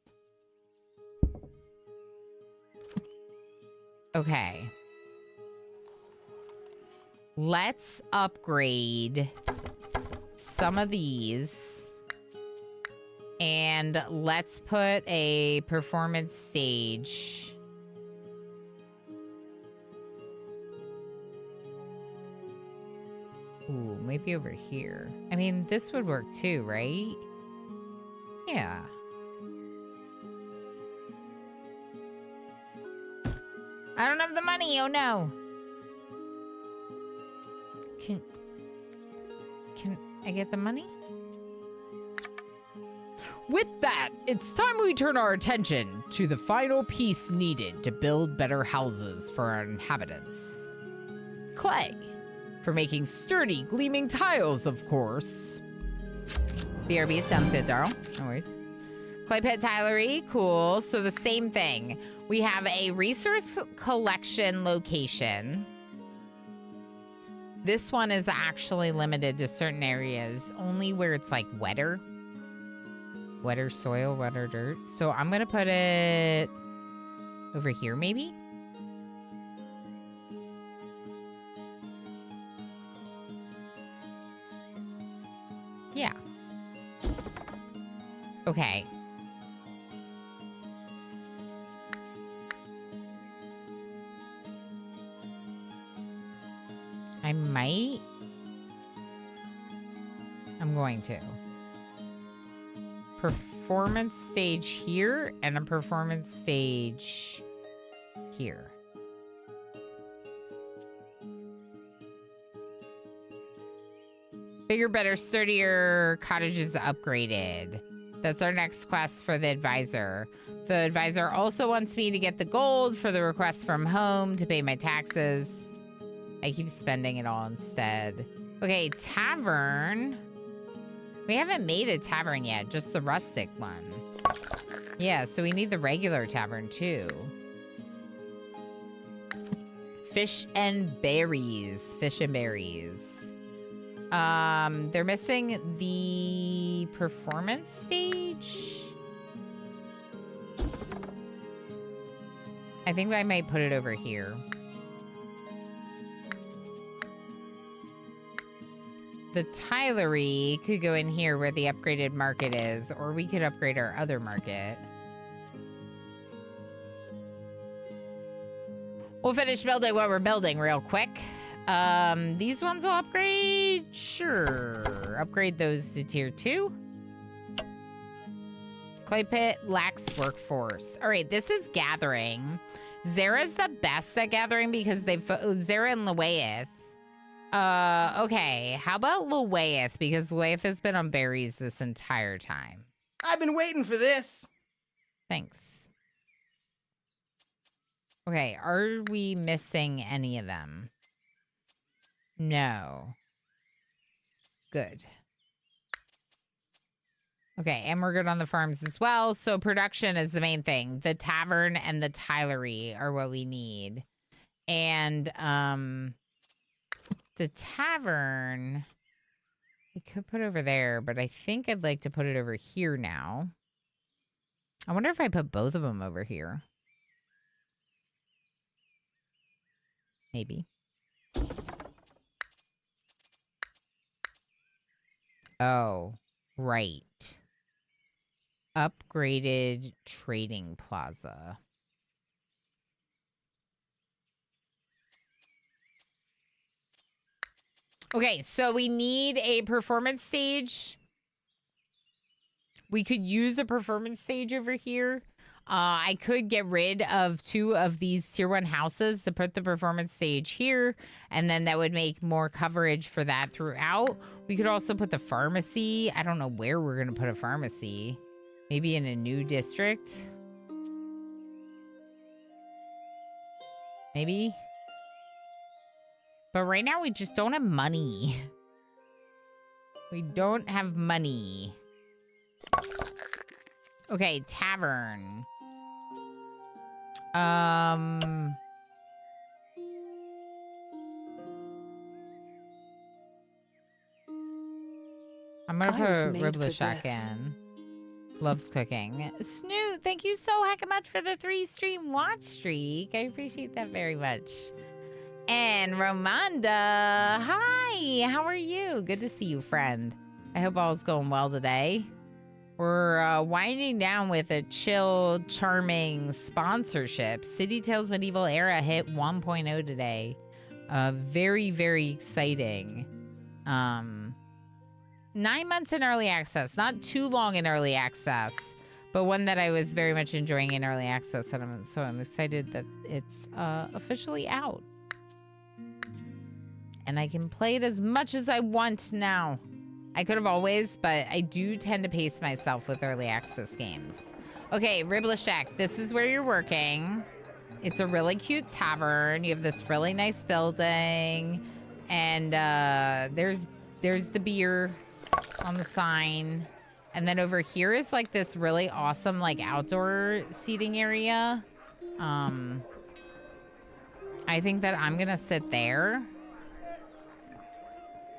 Okay. Let's upgrade some of these. And let's put a performance stage. Ooh, maybe over here. I mean, this would work too, right? Yeah. I don't have the money, oh no. Can I get the money? With that, it's time we turn our attention to the final piece needed to build better houses for our inhabitants. Clay, for making sturdy, gleaming tiles, of course. BRB sounds good, Darl. No worries. Clay pit tilery, cool. So the same thing. We have a resource collection location. This one is actually limited to certain areas, only where it's like wetter. Wetter soil, wetter dirt. So I'm gonna put it over here, maybe? Yeah. Okay. I might. I'm going to. Performance stage here and a performance stage here. Bigger, better, sturdier cottages upgraded. That's our next quest for the advisor. The advisor also wants me to get the gold for the request from home to pay my taxes. I keep spending it all instead. Okay, tavern. We haven't made a tavern yet, just the rustic one. Yeah, so we need the regular tavern too. Fish and berries. Fish and berries. They're missing the performance stage. I think I might put it over here. The tilery could go in here where the upgraded market is, or we could upgrade our other market. We'll finish building what we're building real quick. These ones will upgrade? Sure. Upgrade those to tier 2. Clay pit lacks workforce. All right, this is gathering. Zara's the best at gathering because Zara and Luaeth. Okay. How about Luaeth? Because Luaeth has been on berries this entire time. I've been waiting for this. Thanks. Okay, are we missing any of them? No. Good. Okay, and we're good on the farms as well. So production is the main thing. The tavern and the tilery are what we need. And, the tavern, we could put over there, but I think I'd like to put it over here now. I wonder if I put both of them over here. Maybe. Oh, right. Upgraded trading plaza. Okay, so we need a performance stage. We could use a performance stage over here. I could get rid of 2 of these tier 1 houses to put the performance stage here, and then that would make more coverage for that throughout. We could also put the pharmacy. I don't know where we're going to put a pharmacy. Maybe in a new district. Maybe. But right now we just don't have money. We don't have money. Okay, tavern. I'm gonna I was put made Ribla for Shack this. in. Loves cooking. Snoot, thank you so heck much for the 3 stream watch streak. I appreciate that very much. And Romanda, hi, how are you? Good to see you, friend. I hope all's going well today. We're winding down with a chill, charming sponsorship. City Tales Medieval Era hit 1.0 today. Very, very exciting. 9 months in early access. Not too long in early access, but one that I was very much enjoying in early access. And so I'm excited that it's officially out. And I can play it as much as I want now. I could have always, but I do tend to pace myself with early access games. Okay, Ribla Shack, this is where you're working. It's a really cute tavern. You have this really nice building. And there's the beer on the sign. And then over here is like this really awesome like outdoor seating area. I think that I'm gonna sit there.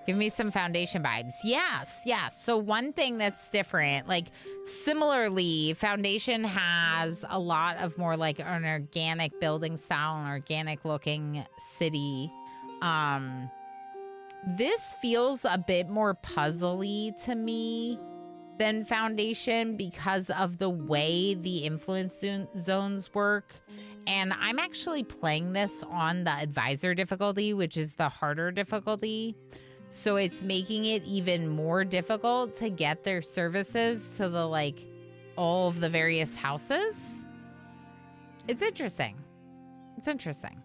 Give me some Foundation vibes. Yes, yes. So one thing that's different, like similarly, Foundation has a lot of more like an organic building style, an organic looking city. This feels a bit more puzzly to me than Foundation because of the way the influence zones work. And I'm actually playing this on the advisor difficulty, which is the harder difficulty. So it's making it even more difficult to get their services to the, like, all of the various houses. It's interesting. It's interesting.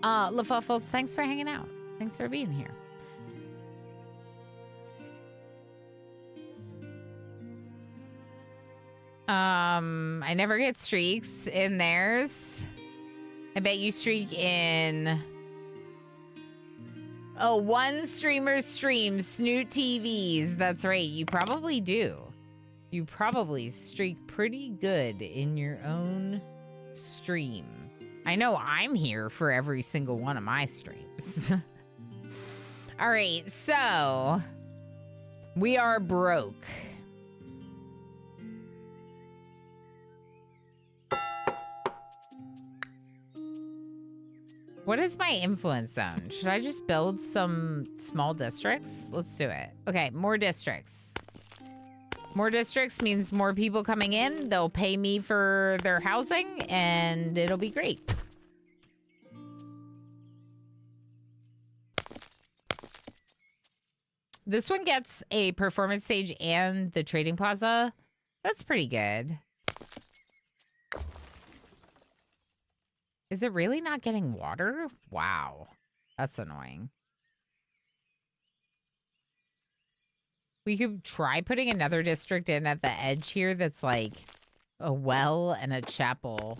LaFuffles, thanks for hanging out. Thanks for being here. I never get streaks in theirs. I bet you streak in... Oh, one streamer streams Snoot TVs. That's right. You probably do. You probably streak pretty good in your own stream. I know I'm here for every single one of my streams. All right, so we are broke. What is my influence zone? Should I just build some small districts? Let's do it. Okay, more districts. More districts means more people coming in. They'll pay me for their housing, and it'll be great. This one gets a performance stage and the trading plaza. That's pretty good. Is it really not getting water? Wow. That's annoying. We could try putting another district in at the edge here that's like a well and a chapel.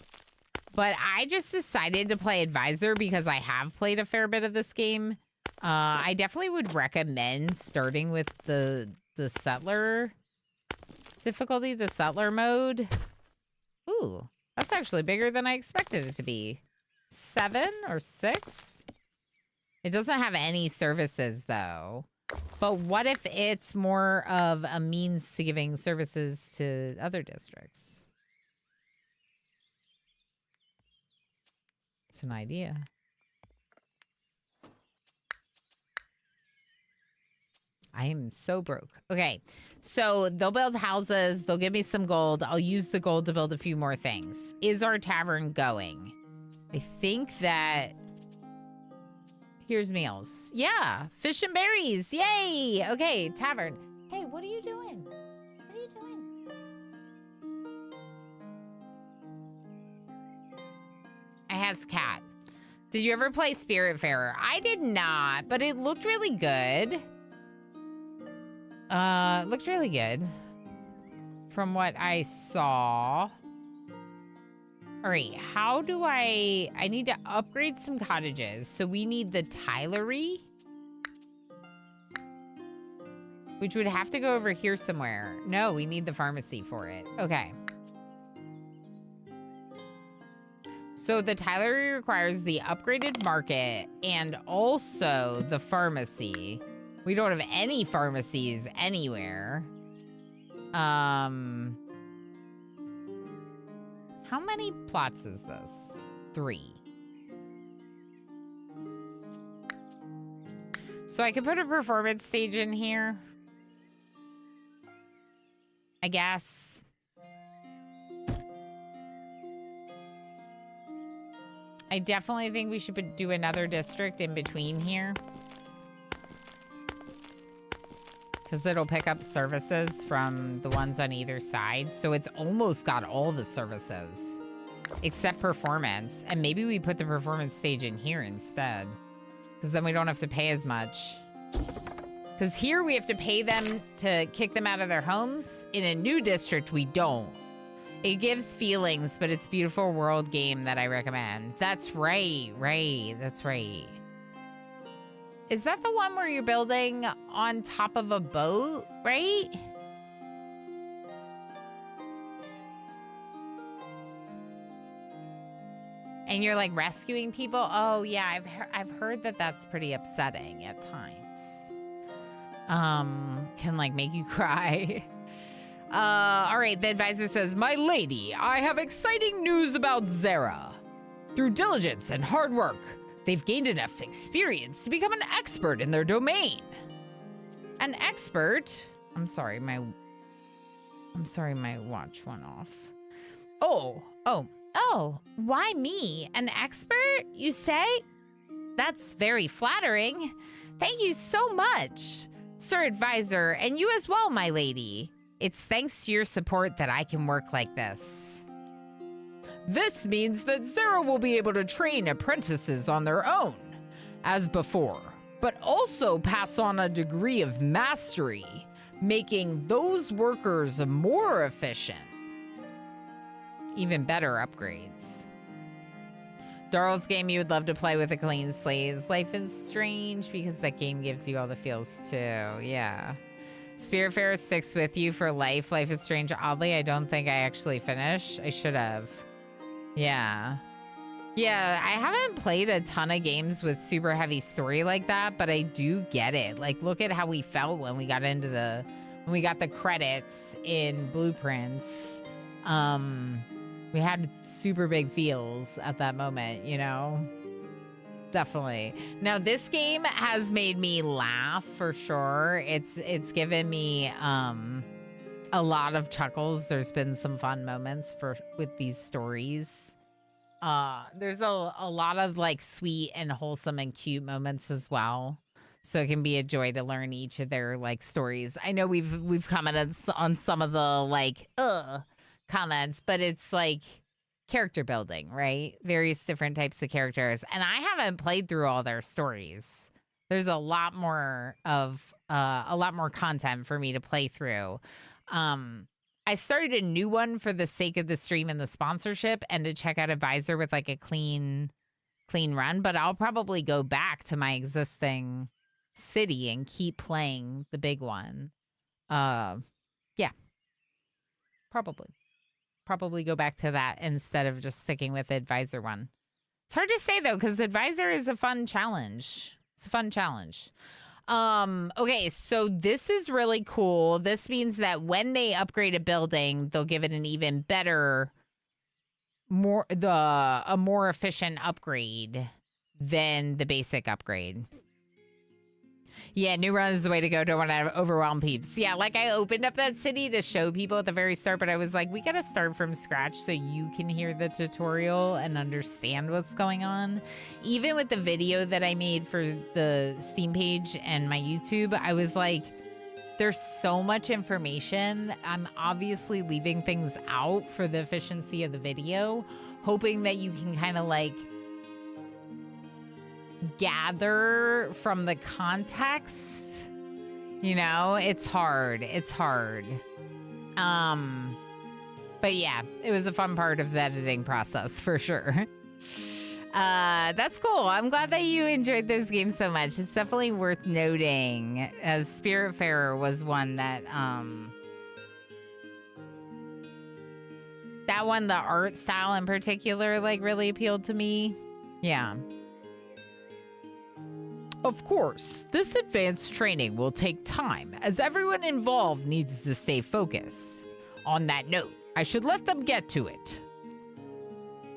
But I just decided to play Advisor because I have played a fair bit of this game. I definitely would recommend starting with the settler difficulty, the settler mode. Ooh. That's actually bigger than I expected it to be. 7 or 6? It doesn't have any services, though. But what if it's more of a means to giving services to other districts? It's an idea. I am so broke. Okay, so they'll build houses. They'll give me some gold. I'll use the gold to build a few more things. Is our tavern going? I think that... Here's meals. Yeah, fish and berries. Yay. Okay, tavern. Hey, what are you doing? What are you doing? I has cat. Did you ever play Spiritfarer? I did not, but it looked really good. Looked really good from what I saw. All right, how do I need to upgrade some cottages. So we need the tilery, which would have to go over here somewhere. No, we need the pharmacy for it. Okay. So the tilery requires the upgraded market and also the pharmacy. We don't have any pharmacies anywhere. How many plots is this? 3. So I could put a performance stage in here, I guess. I definitely think we should do another district in between here, because it'll pick up services from the ones on either side. So it's almost got all the services except performance. And maybe we put the performance stage in here instead, because then we don't have to pay as much. Because here we have to pay them to kick them out of their homes. In a new district, we don't. It gives feelings, but it's a beautiful world game that I recommend. That's right, that's right. Is that the one where you're building on top of a boat, right? And you're like rescuing people? Oh yeah, I've heard that that's pretty upsetting at times. Can like make you cry. All right, the advisor says, "My lady, I have exciting news about Zara. Through diligence and hard work, they've gained enough experience to become an expert in their domain." An expert? I'm sorry, my watch went off. Oh, why me? An expert, you say? That's very flattering. Thank you so much, Sir Advisor, and you as well, my lady. It's thanks to your support that I can work like this. This means that Zara will be able to train apprentices on their own, as before, but also pass on a degree of mastery, making those workers more efficient. Even better upgrades. Darl's game you would love to play with a clean slate. Life is Strange, because that game gives you all the feels too. Yeah. Spiritfarer sticks with you for life. Life is Strange. Oddly, I don't think I actually finished. I should have. Yeah. Yeah, I haven't played a ton of games with super heavy story like that, but I do get it. Like, look at how we felt when we got into when we got the credits in Blueprints. We had super big feels at that moment, you know? Definitely. Now, this game has made me laugh for sure. It's given me a lot of chuckles. There's been some fun moments with these stories. There's a lot of like sweet and wholesome and cute moments as well. So it can be a joy to learn each of their like stories. I know we've commented on some of the like comments, but it's like character building, right? Various different types of characters. And I haven't played through all their stories. There's a lot more content for me to play through. I started a new one for the sake of the stream and the sponsorship and to check out Advisor with like a clean run, but I'll probably go back to my existing city and keep playing the big one. Yeah. Probably go back to that instead of just sticking with the Advisor one. It's hard to say though, because Advisor is a fun challenge. It's a fun challenge. Okay, so this is really cool. This means that when they upgrade a building, they'll give it an even better, a more efficient upgrade than the basic upgrade. Yeah, New Run is the way to go. Don't want to overwhelm peeps. Yeah, like I opened up that city to show people at the very start, but I was like, we got to start from scratch so you can hear the tutorial and understand what's going on. Even with the video that I made for the Steam page and my YouTube, I was like, there's so much information. I'm obviously leaving things out for the efficiency of the video, hoping that you can kind of like gather from the context. You know, it's hard. But yeah, it was a fun part of the editing process for sure. That's cool. I'm glad that you enjoyed those games so much. It's definitely worth noting, as Spiritfarer was one that that one, the art style in particular, like really appealed to me. Yeah. Of course, this advanced training will take time, as everyone involved needs to stay focused. On that note, I should let them get to it.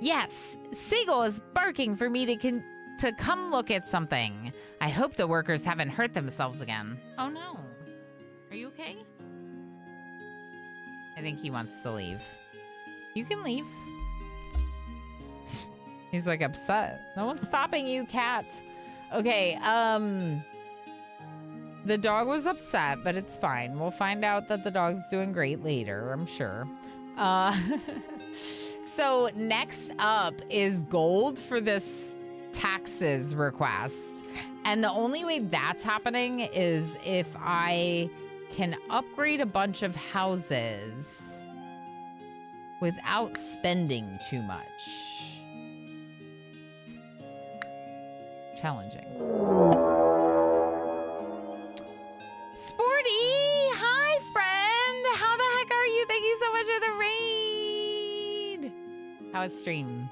Yes, Seagull is barking for me to come look at something. I hope the workers haven't hurt themselves again. Oh no. Are you okay? I think he wants to leave. You can leave. He's like upset. No one's stopping you, cat. Okay, the dog was upset, but it's fine. We'll find out that the dog's doing great later, I'm sure. So next up is gold for this taxes request. And the only way that's happening is if I can upgrade a bunch of houses without spending too much. Challenging. Sporty! Hi, friend! How the heck are you? Thank you so much for the raid! How was stream?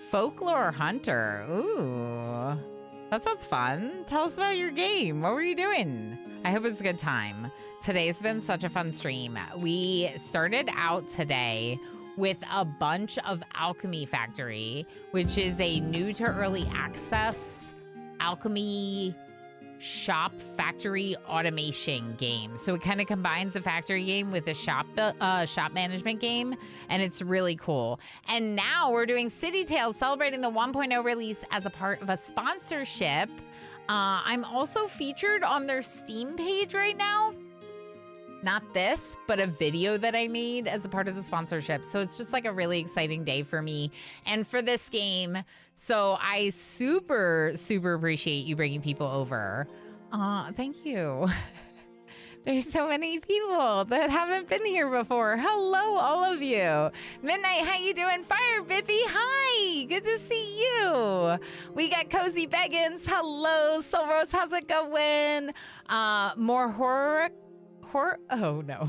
Folklore Hunter. Ooh. That sounds fun. Tell us about your game. What were you doing? I hope it was a good time. Today's been such a fun stream. We started out today with a bunch of Alchemy Factory, which is a new to early access alchemy shop factory automation game. So it kind of combines a factory game with a shop management game, and it's really cool. And now we're doing City Tales, celebrating the 1.0 release as a part of a sponsorship. I'm also featured on their Steam page right now. Not this, but a video that I made as a part of the sponsorship. So it's just like a really exciting day for me and for this game. So I super, super appreciate you bringing people over. Thank you. There's so many people that haven't been here before. Hello, all of you. Midnight, how you doing? Fire Bippy, hi. Good to see you. We got Cozy Beggins. Hello, Soul Rose, how's it going? More horror. Oh no.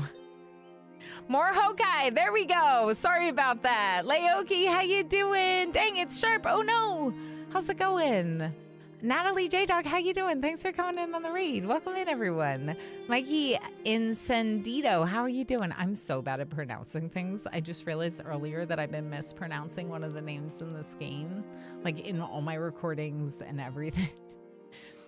More Hokai. There we go. Sorry about that. Laoki, how you doing? Dang, it's sharp. Oh no. How's it going? Natalie J-Dog, how you doing? Thanks for coming in on the raid. Welcome in, everyone. Mikey Incendido, how are you doing? I'm so bad at pronouncing things. I just realized earlier that I've been mispronouncing one of the names in this game, like in all my recordings and everything.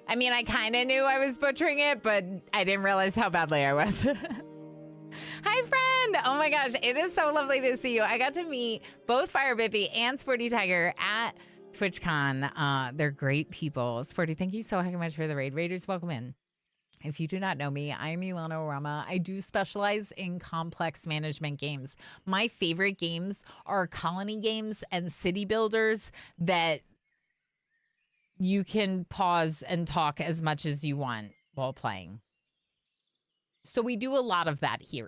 I mean, I kind of knew I was butchering it, but I didn't realize how badly I was. Hi, friend. Oh my gosh, it is so lovely to see you. I got to meet both Fire Bippy and Sporty Tiger at TwitchCon. They're great people. Sporty, thank you so much for the raid. Raiders, welcome in. If you do not know me, I'm Ilana Rama. I do specialize in complex management games. My favorite games are colony games and city builders that you can pause and talk as much as you want while playing. So we do a lot of that here.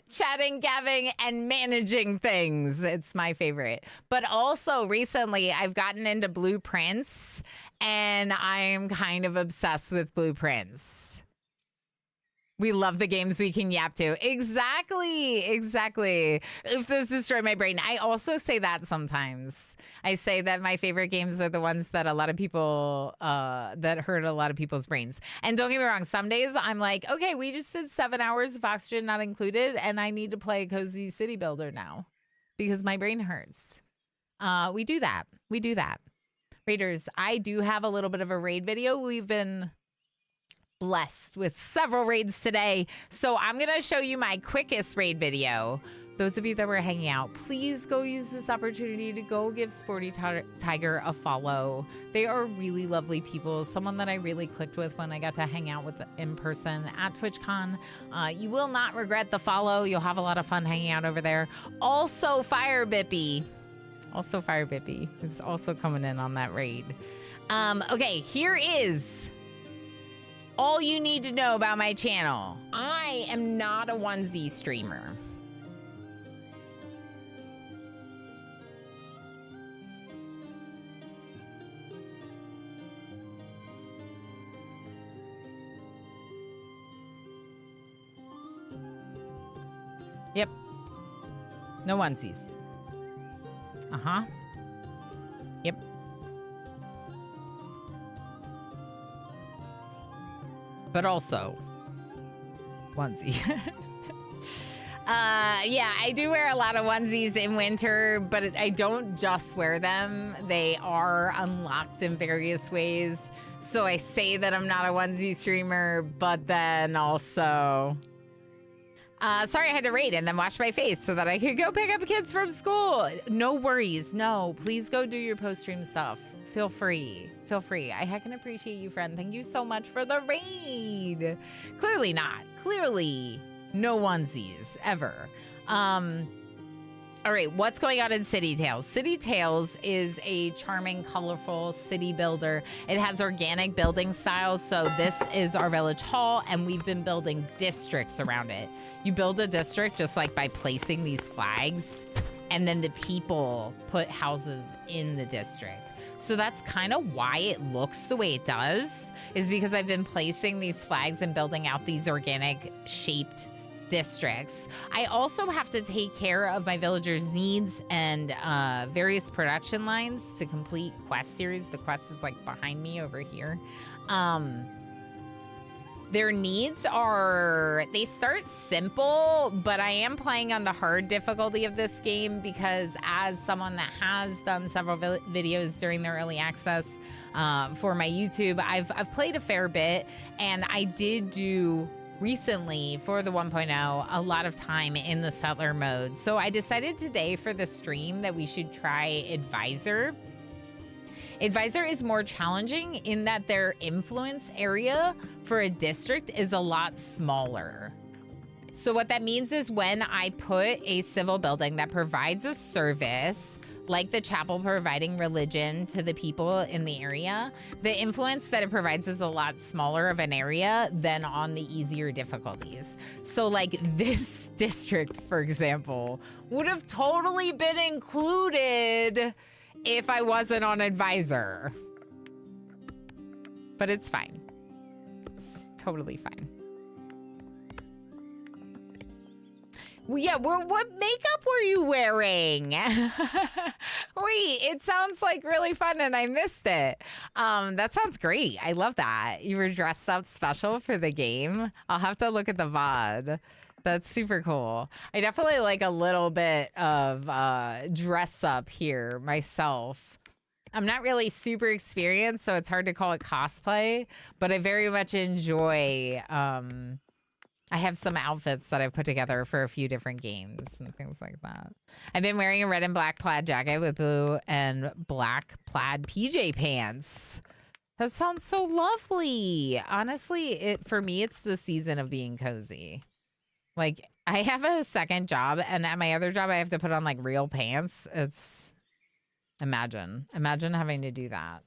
Chatting, gabbing, and managing things. It's my favorite. But also recently I've gotten into blueprints and I'm kind of obsessed with blueprints. We love the games we can yap to. Exactly. If this destroyed my brain. I also say that sometimes. I say that my favorite games are the ones that a lot of people, that hurt a lot of people's brains. And don't get me wrong, some days I'm like, okay, we just did 7 hours of oxygen not included, and I need to play a cozy city builder now because my brain hurts. We do that. Raiders, I do have a little bit of a raid video. We've been blessed with several raids today. So I'm going to show you my quickest raid video. Those of you that were hanging out, please go use this opportunity to go give Sporty Tiger a follow. They are really lovely people. Someone that I really clicked with when I got to hang out with in person at TwitchCon. You will not regret the follow. You'll have a lot of fun hanging out over there. Also, Fire Bippy. Who's also coming in on that raid. Okay, here is all you need to know about my channel. I am not a onesie streamer. Yep. No onesies. Uh-huh. Yep. But also onesie. Yeah, I do wear a lot of onesies in winter, but I don't just wear them. They are unlocked in various ways. So I say that I'm not a onesie streamer, but then also... sorry I had to raid and then wash my face so that I could go pick up kids from school. No worries. No, please go do your post-stream stuff. Feel free. Feel free. I heckin' appreciate you, friend. Thank you so much for the raid. Clearly not. Clearly no onesies ever. All right, what's going on in City Tales? City Tales is a charming, colorful city builder. It has organic building styles. So this is our village hall, and we've been building districts around it. You build a district just like by placing these flags, and then the people put houses in the district. So that's kind of why it looks the way it does, is because I've been placing these flags and building out these organic shaped districts. I also have to take care of my villagers' needs and various production lines to complete quest series. The quest is like behind me over here. Their needs are, they start simple, but I am playing on the hard difficulty of this game because as someone that has done several videos during the early access for my YouTube, I've played a fair bit, and I did do recently for the 1.0 a lot of time in the settler mode. So I decided today for the stream that we should try Advisor. Advisor is more challenging in that their influence area for a district is a lot smaller. So what that means is when I put a civil building that provides a service, like the chapel providing religion to the people in the area, the influence that it provides is a lot smaller of an area than on the easier difficulties. So like this district, for example, would have totally been included if I wasn't on Advisor. But it's fine. It's totally fine. Well, yeah, what makeup were you wearing? Wait, it sounds like really fun and I missed it. That sounds great. I love that. You were dressed up special for the game. I'll have to look at the VOD. That's super cool. I definitely like a little bit of dress up here myself. I'm not really super experienced, so it's hard to call it cosplay, but I very much enjoy... I have some outfits that I've put together for a few different games and things like that. I've been wearing a red and black plaid jacket with blue and black plaid PJ pants. That sounds so lovely. Honestly, for me, it's the season of being cozy. Like, I have a second job, and at my other job, I have to put on, like, real pants. It's... Imagine having to do that.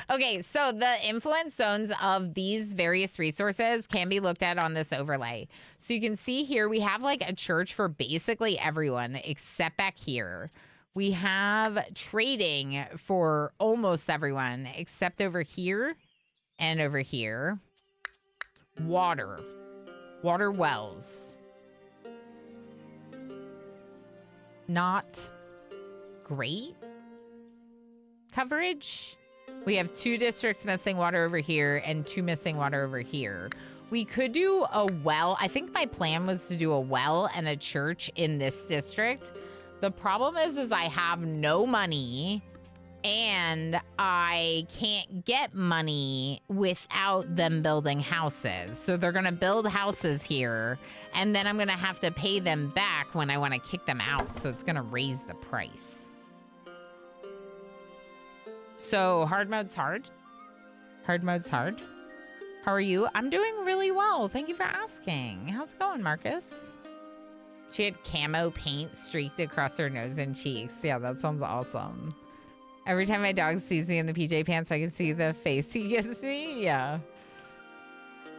Okay, so the influence zones of these various resources can be looked at on this overlay. So you can see here, we have like a church for basically everyone except back here. We have trading for almost everyone except over here and over here. Water wells. Not great coverage. We have 2 districts missing water over here and 2 missing water over here. We could do a well. I think my plan was to do a well and a church in this district. The problem is I have no money And I can't get money without them building houses. So they're going to build houses here, and then I'm going to have to pay them back when I want to kick them out. So it's going to raise the price. So hard mode's hard. Hard mode's hard. How are you? I'm doing really well. Thank you for asking. How's it going, Marcus? She had camo paint streaked across her nose and cheeks. Yeah, that sounds awesome. Every time my dog sees me in the PJ pants, I can see the face he gives me. Yeah.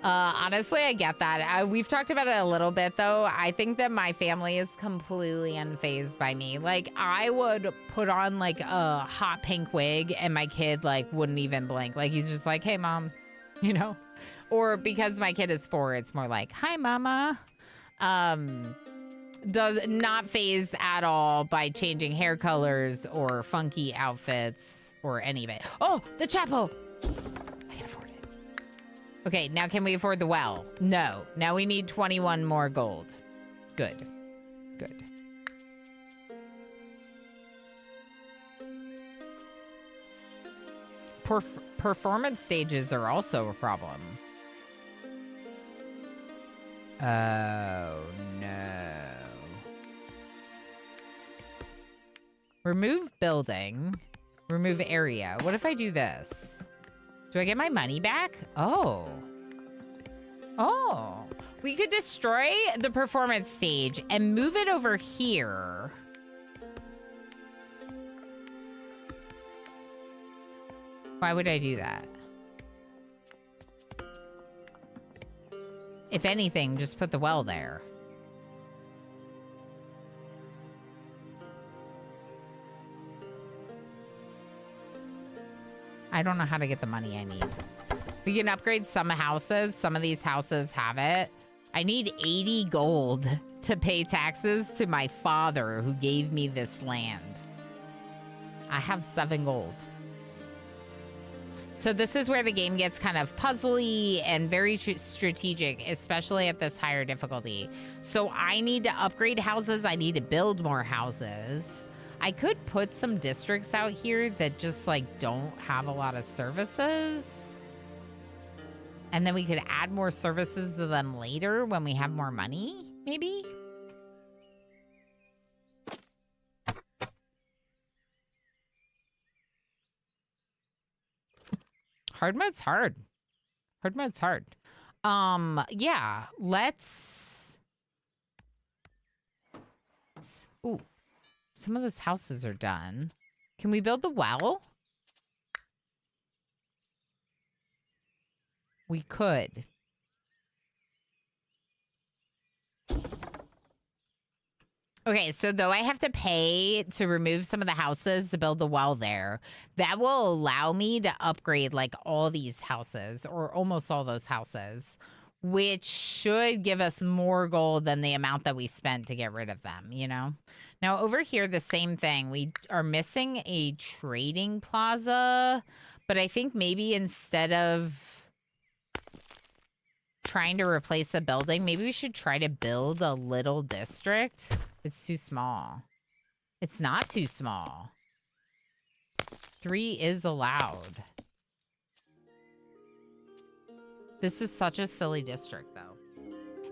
Honestly, I get that. We've talked about it a little bit, though. I think that my family is completely unfazed by me. Like, I would put on, like, a hot pink wig, and my kid, like, wouldn't even blink. Like, he's just like, hey, Mom, you know? Or because my kid is 4, it's more like, hi, Mama. Does not phase at all by changing hair colors or funky outfits or any of it. Oh, the chapel. I can afford it. Okay, now can we afford the well? No. Now we need 21 more gold. Good. Good. Performance stages are also a problem. Oh, no. Remove building. Remove area. What if I do this? Do I get my money back? Oh. Oh. We could destroy the performance stage and move it over here. Why would I do that? If anything, just put the well there. I don't know how to get the money I need. We can upgrade some houses. Some of these houses have it. I need 80 gold to pay taxes to my father who gave me this land. I have 7 gold. So this is where the game gets kind of puzzly and very strategic, especially at this higher difficulty. So I need to upgrade houses. I need to build more houses. I could put some districts out here that just like don't have a lot of services. And then we could add more services to them later when we have more money, maybe? Hard mode's hard. Hard mode's hard. Yeah, let's... Ooh. Some of those houses are done. Can we build the well? We could. Okay, so though I have to pay to remove some of the houses to build the well there, that will allow me to upgrade like all these houses or almost all those houses, which should give us more gold than the amount that we spent to get rid of them, you know? Now, over here, the same thing. We are missing a trading plaza, but I think maybe instead of trying to replace a building, maybe we should try to build a little district. It's too small. It's not too small. 3 is allowed. This is such a silly district, though.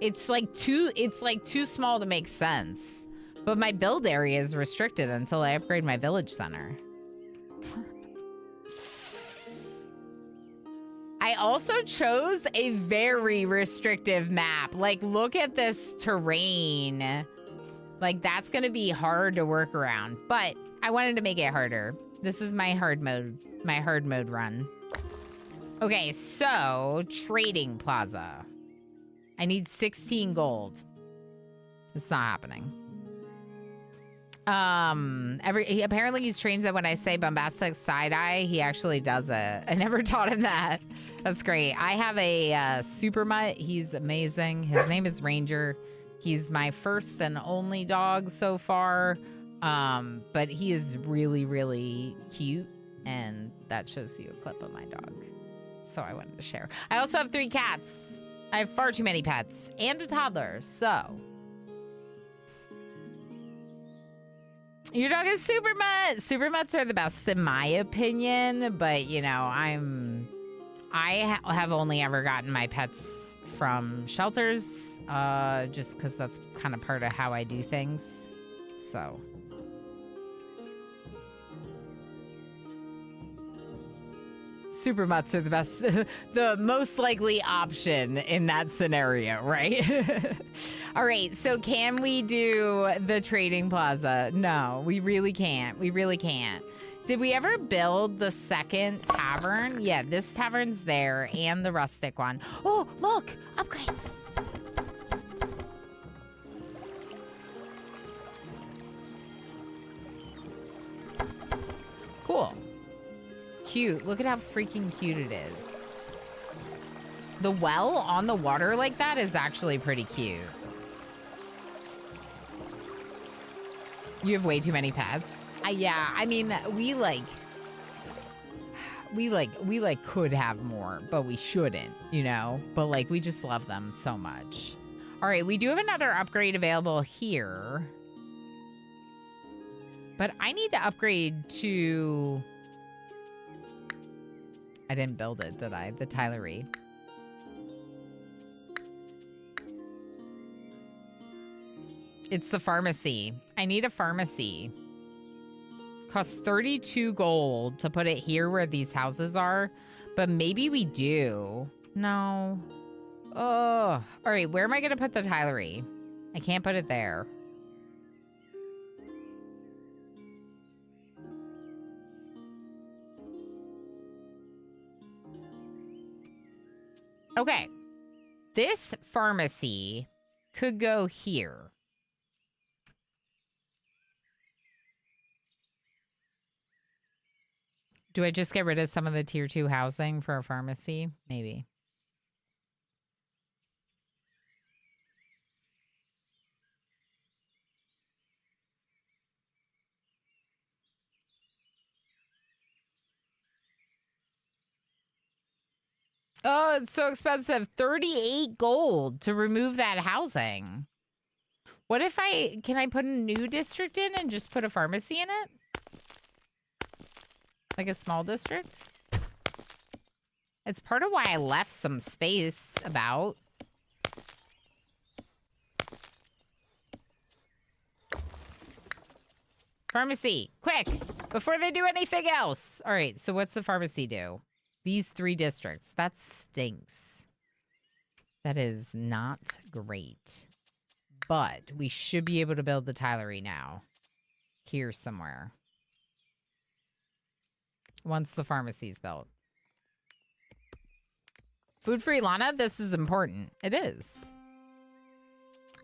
It's like too small to make sense. But my build area is restricted until I upgrade my village center. I also chose a very restrictive map. Like, look at this terrain. Like, that's going to be hard to work around. But I wanted to make it harder. This is my hard mode run. Okay, so trading plaza. I need 16 gold. It's not happening. Apparently he's trained that when I say bombastic side eye, he actually does it. I never taught him that. That's great. I have a super mutt. He's amazing. His name is Ranger. He's my first and only dog so far. But he is really, really cute. And that shows you a clip of my dog. So I wanted to share. I also have 3 cats. I have far too many pets and a toddler. So Your dog is super mutt. Super mutts are the best in my opinion, but you know, have only ever gotten my pets from shelters, just because that's kind of part of how I do things. So. Super mutts are the best, the most likely option in that scenario, right? All right, so can we do the trading plaza? No, we really can't. We really can't. Did we ever build the second tavern? Yeah, this tavern's there and the rustic one. Oh, look, upgrades. Cool. Cute. Look at how freaking cute it is. The well on the water like that is actually pretty cute. You have way too many pets. Yeah, I mean, we could have more, but we shouldn't, you know? But like, we just love them so much. All right, we do have another upgrade available here. But I need to upgrade to... I didn't build it, did I? The Tylery. It's the pharmacy. I need a pharmacy. Costs 32 gold to put it here where these houses are. But maybe we do. No. Oh. All right, where am I going to put the Tylery? I can't put it there. Okay, this pharmacy could go here. Do I just get rid of some of the tier 2 housing for a pharmacy? Maybe. Oh, it's so expensive. 38 gold to remove that housing. What if can I put a new district in and just put a pharmacy in it? Like a small district? It's part of why I left some space about. Pharmacy, quick, before they do anything else. All right, so what's the pharmacy do? These 3 districts. That stinks. That is not great. But we should be able to build the Tylery now. Here somewhere. Once the pharmacy's built. Food for Ilana? This is important. It is.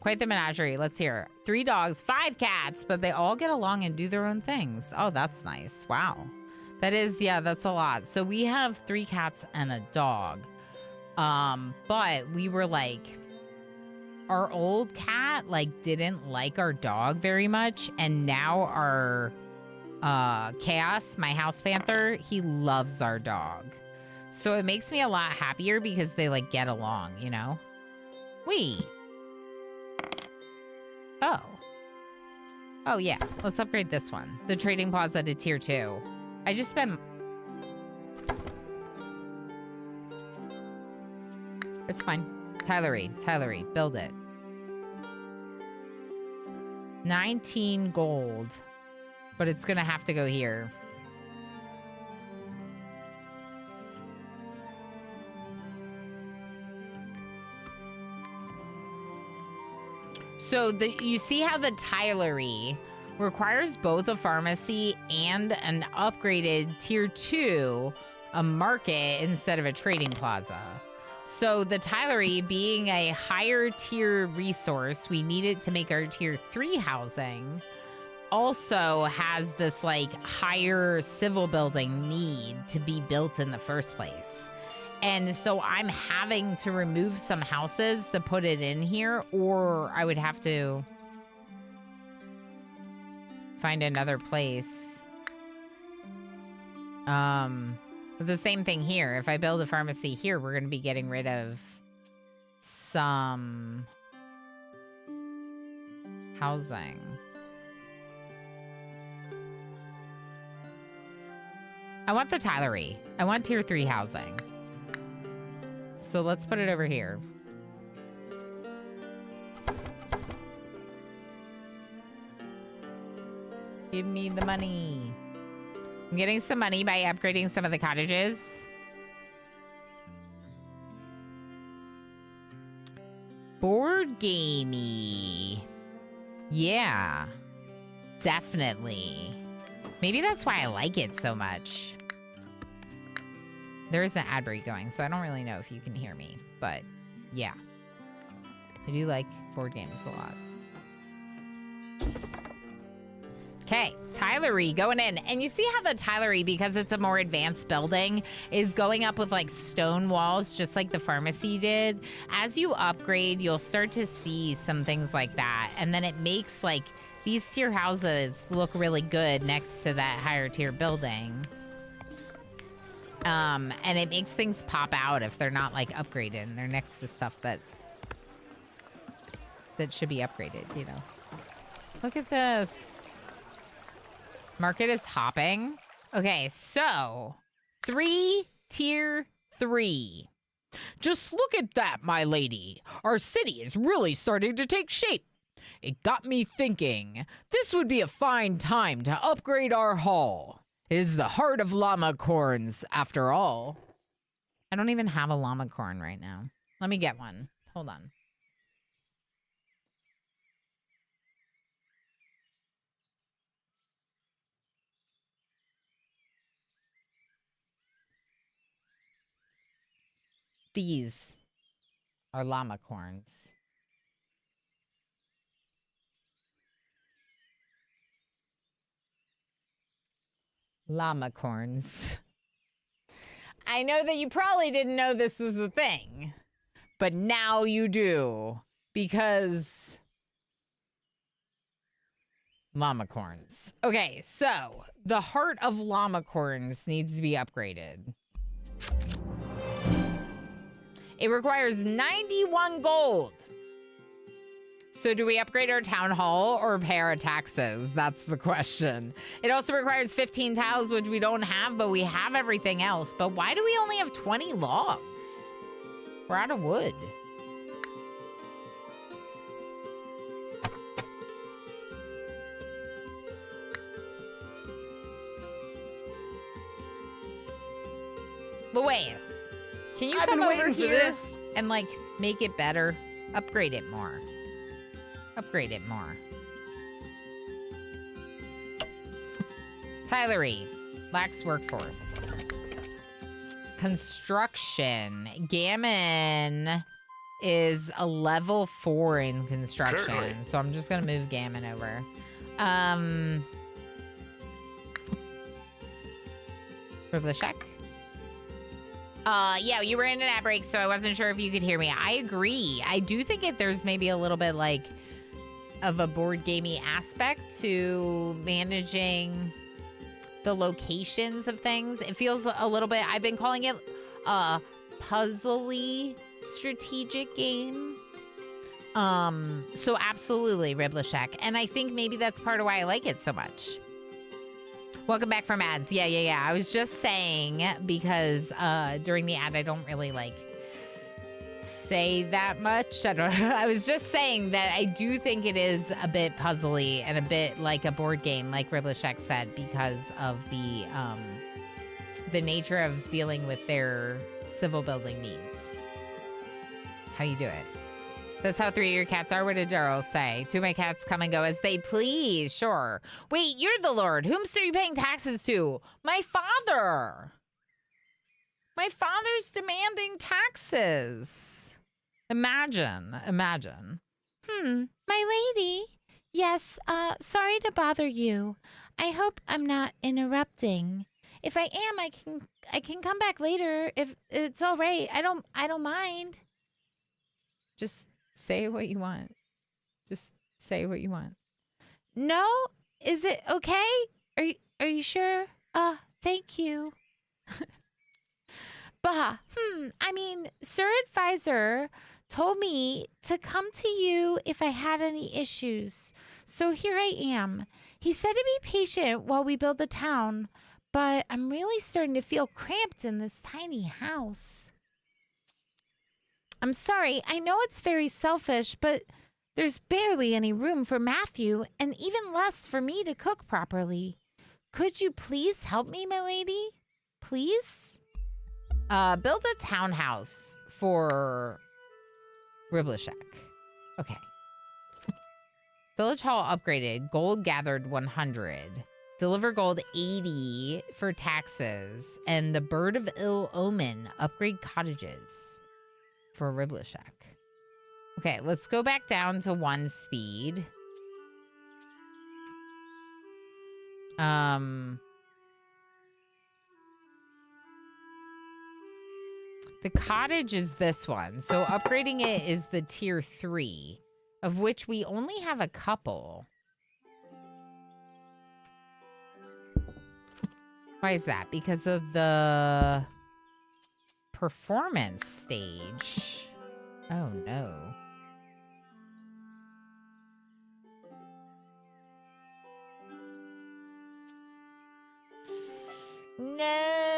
Quite the menagerie. Let's hear. 3 dogs, 5 cats, but they all get along and do their own things. Oh, that's nice. Wow. That is, yeah, that's a lot. So we have 3 cats and a dog. But we were like, our old cat, like, didn't like our dog very much. And now our Chaos, my house panther, he loves our dog. So it makes me a lot happier because they, like, get along, you know? Wait. Oh. Oh, yeah. Let's upgrade this one. The Trading Plaza to tier 2. I just spent... It's fine. Tylery, build it. 19 gold. But it's gonna have to go here. So you see how the Tylery requires both a pharmacy and an upgraded tier 2, a market instead of a trading plaza. So the Tylery being a higher tier resource, we need it to make our tier 3 housing, also has this like higher civil building need to be built in the first place. And so I'm having to remove some houses to put it in here, or I would have to find another place. The same thing here. If I build a pharmacy here, we're going to be getting rid of some housing. I want the Tylery. I want tier 3 housing. So let's put it over here. Give me the money. I'm getting some money by upgrading some of the cottages. Board gamey. Yeah. Definitely. Maybe that's why I like it so much. There is an ad break going, so I don't really know if you can hear me. But, yeah. I do like board games a lot. Okay, Tylery going in. And you see how the Tylery, because it's a more advanced building, is going up with like stone walls, just like the pharmacy did. As you upgrade, you'll start to see some things like that. And then it makes like these tier houses look really good next to that higher tier building. And it makes things pop out if they're not like upgraded and they're next to stuff that should be upgraded, you know. Look at this. Market is hopping. Okay, so 3 tier 3. Just look at that, my lady. Our city is really starting to take shape. It got me thinking, this would be a fine time to upgrade our hall. It is the heart of Llamacorns, after all. I don't even have a llama corn right now. Let me get one. Hold on. These are llama corns. Llama corns. I know that you probably didn't know this was a thing, but now you do, because llama corns. Okay, so the heart of llama corns needs to be upgraded. It requires 91 gold. So do we upgrade our town hall or pay our taxes? That's the question. It also requires 15 tiles, which we don't have, but we have everything else. But why do we only have 20 logs? We're out of wood. Louise, can you come over here and like make it better? Upgrade it more. Upgrade it more. Tylery lacks workforce. Construction. Gammon is a level 4 in construction. Certainly. So I'm just gonna move Gammon over. Riblishek. Yeah, you were in an ad break, so I wasn't sure if you could hear me. I agree. I do think there's maybe a little bit like of a board gamey aspect to managing the locations of things. It feels a little bit, I've been calling it a puzzly strategic game. So absolutely, Riblishek. And I think maybe that's part of why I like it so much. Welcome back from ads. Yeah. I was just saying, because during the ad, I don't really like say that much. I was just saying that I do think it is a bit puzzly and a bit like a board game, like Riblishek said, because of the nature of dealing with their civil building needs. How you do it? That's how 3 of your cats are. What did Daryl say? 2 of my cats come and go as they please. Sure. Wait, you're the Lord. Whomst are you paying taxes to? My father. My father's demanding taxes. Imagine. My lady. Yes, sorry to bother you. I hope I'm not interrupting. If I am, I can come back later if it's all right. I don't mind. Just say what you want. Just say what you want. No? Is it okay? Are you sure? Thank you. Bah. I mean, Sir Advisor told me to come to you if I had any issues. So here I am. He said to be patient while we build the town, but I'm really starting to feel cramped in this tiny house. I'm sorry, I know it's very selfish, but there's barely any room for Matthew and even less for me to cook properly. Could you please help me, my lady? Please? Build a townhouse for Riblishek. Okay. Village hall upgraded. Gold gathered 100. Deliver gold 80 for taxes. And the bird of ill omen. Upgrade cottages for Riblishek. Okay, let's go back down to 1 speed. The cottage is this one. So upgrading it is the tier 3, of which we only have a couple. Why is that? Because of the performance stage. Oh, no. No.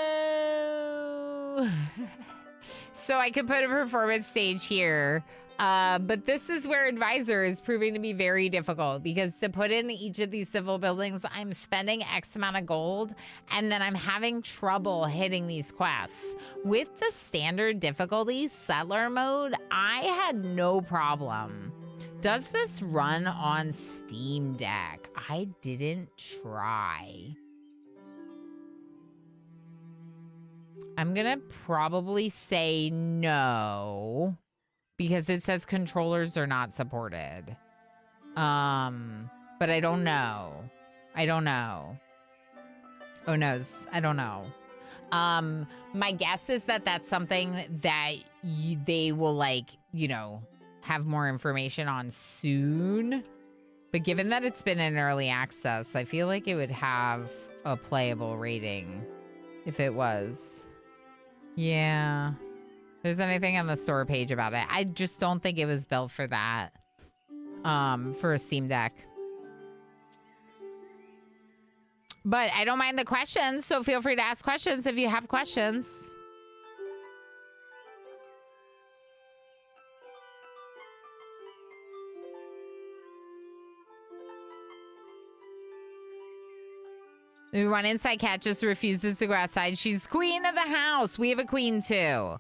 So I could put a performance stage here. But this is where advisor is proving to be very difficult, because to put in each of these civil buildings, I'm spending X amount of gold, and then I'm having trouble hitting these quests. With the standard difficulty settler mode, I had no problem. Does this run on Steam Deck? I didn't try. I'm gonna probably say no, because it says controllers are not supported. But I don't know. I don't know. Oh noes, I don't know. My guess is that that's something that they will, like, you know, have more information on soon. But given that it's been in early access, I feel like it would have a playable rating if it was. Yeah. There's anything on the store page about it. I just don't think it was built for that. For a Steam Deck. But I don't mind the questions, so feel free to ask questions if you have questions. We run inside. Cat just refuses to go outside. She's queen of the house. We have a queen too.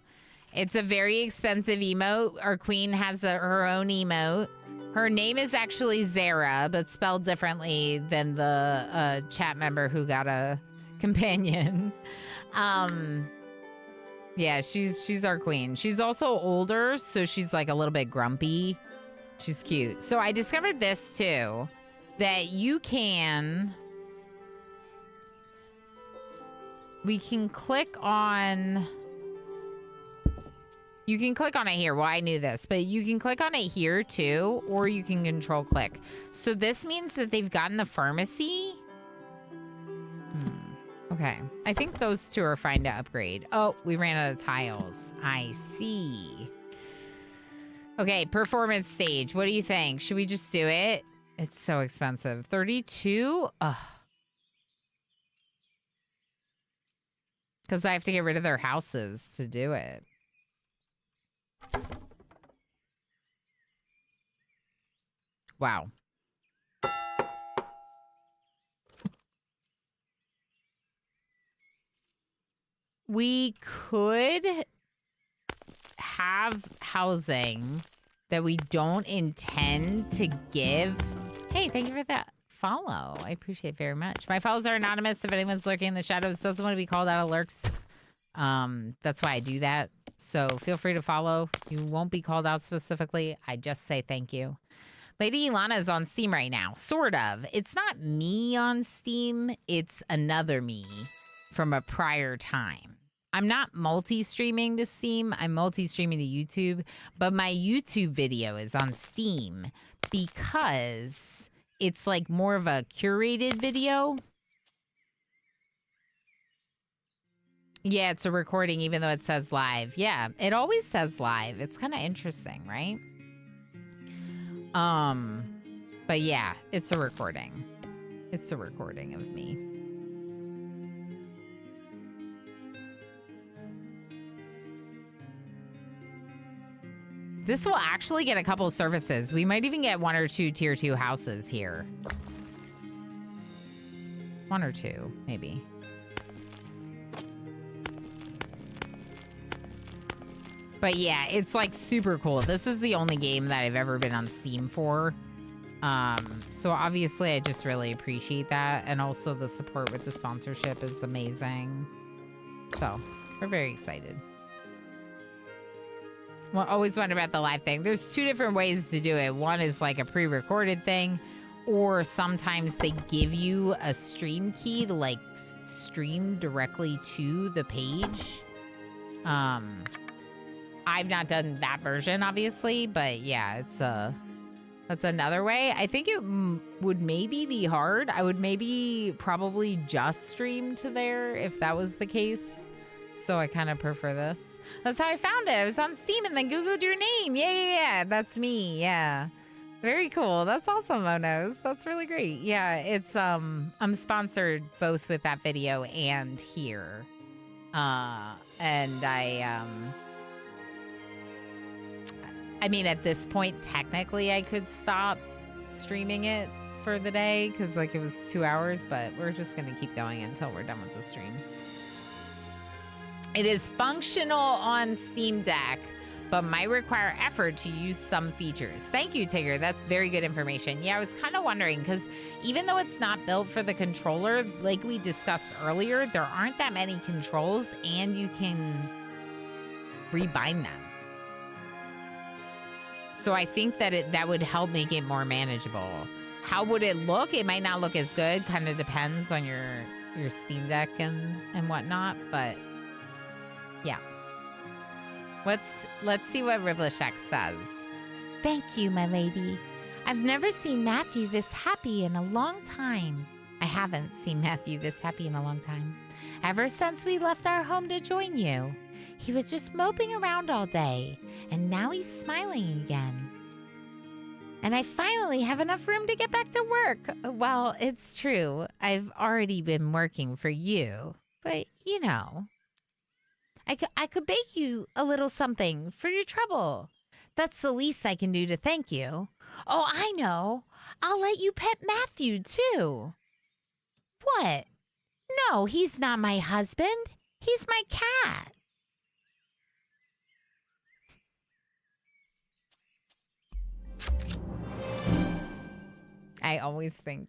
It's a very expensive emote. Our queen has her own emote. Her name is actually Zara, but spelled differently than the chat member who got a companion. Yeah, she's our queen. She's also older, so she's like a little bit grumpy. She's cute. So I discovered this too, that you can... We can click on... You can click on it here. Well, I knew this, but you can click on it here too, or you can control click. So this means that they've gotten the pharmacy. Okay. I think those two are fine to upgrade. Oh, we ran out of tiles. I see. Okay, performance stage. What do you think? Should we just do it? It's so expensive. 32? Ugh. Because I have to get rid of their houses to do it. Wow. We could have housing that we don't intend to give. Hey, thank you for that follow. I appreciate it very much. My follows are anonymous. If anyone's lurking in the shadows, doesn't want to be called out of lurks. That's why I do that. So feel free to follow. You won't be called out specifically. I just say thank you. Lady Ilana is on Steam right now. Sort of. It's not me on Steam. It's another me from a prior time. I'm not multi-streaming to Steam. I'm multi-streaming to YouTube. But my YouTube video is on Steam because it's like more of a curated video. Yeah, it's a recording even though it says live. Yeah, it always says live. It's kind of interesting, right? But yeah, it's a recording. It's a recording of me. This will actually get a couple services. We might even get 1 or 2 tier 2 houses here. 1 or 2, maybe. But yeah, it's like super cool. This is the only game that I've ever been on Steam for. So obviously I just really appreciate that. And also the support with the sponsorship is amazing. So we're very excited. Well, always wonder about the live thing. There's 2 different ways to do it. One is like a pre-recorded thing, or sometimes they give you a stream key to like stream directly to the page. I've not done that version, obviously, but yeah, that's another way. I think it would maybe be hard. I would maybe probably just stream to there if that was the case. So I kind of prefer this. That's how I found it. I was on Steam and then Googled your name. Yeah. That's me. Yeah. Very cool. That's awesome, Monos. That's really great. Yeah, it's I'm sponsored both with that video and here. And I mean, at this point, technically, I could stop streaming it for the day because, like, it was 2 hours, but we're just going to keep going until we're done with the stream. It is functional on Steam Deck, but might require effort to use some features. Thank you, Tigger. That's very good information. Yeah, I was kind of wondering because even though it's not built for the controller, like we discussed earlier, there aren't that many controls and you can rebind them. So I think that that would help make it more manageable. How would it look? It might not look as good. Kind of depends on your Steam Deck and whatnot. But yeah. Let's see what Riblishek says. Thank you, my lady. I've never seen Matthew this happy in a long time. I haven't seen Matthew this happy in a long time. Ever since we left our home to join you. He was just moping around all day, and now he's smiling again. And I finally have enough room to get back to work. Well, it's true. I've already been working for you. But, you know, I could bake you a little something for your trouble. That's the least I can do to thank you. Oh, I know. I'll let you pet Matthew, too. What? No, he's not my husband. He's my cat. I always think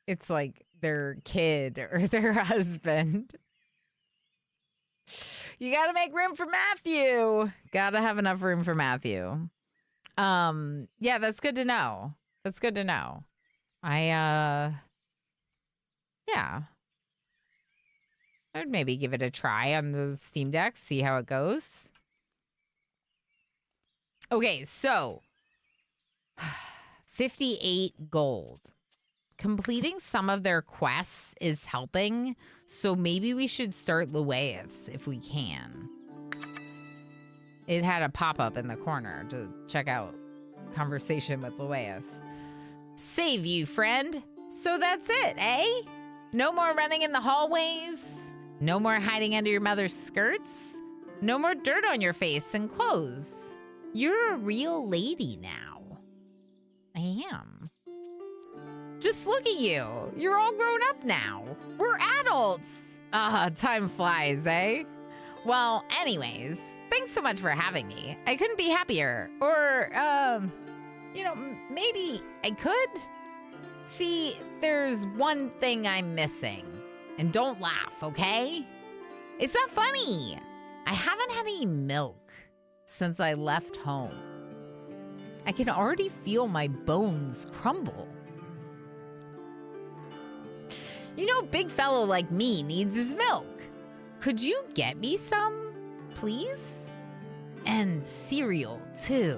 it's like their kid or their husband. You gotta make room for Matthew. Gotta have enough room for Matthew. Yeah, that's good to know. That's good to know. Yeah. I would maybe give it a try on the Steam Deck, see how it goes. Okay, so 58 gold. Completing some of their quests is helping, so maybe we should start Lueath's if we can. It had a pop-up in the corner to check out conversation with Lueath. Save you, friend. So that's it, eh? No more running in the hallways. No more hiding under your mother's skirts. No more dirt on your face and clothes. You're a real lady now. I am. Just look at you. You're all grown up now. We're adults. Time flies, eh? Well, anyways, thanks so much for having me. I couldn't be happier. Or, you know, maybe I could. See, there's one thing I'm missing. And don't laugh, okay? It's not funny. I haven't had any milk since I left home. I can already feel my bones crumble. You know, a big fellow like me needs his milk. Could you get me some, please? And cereal, too.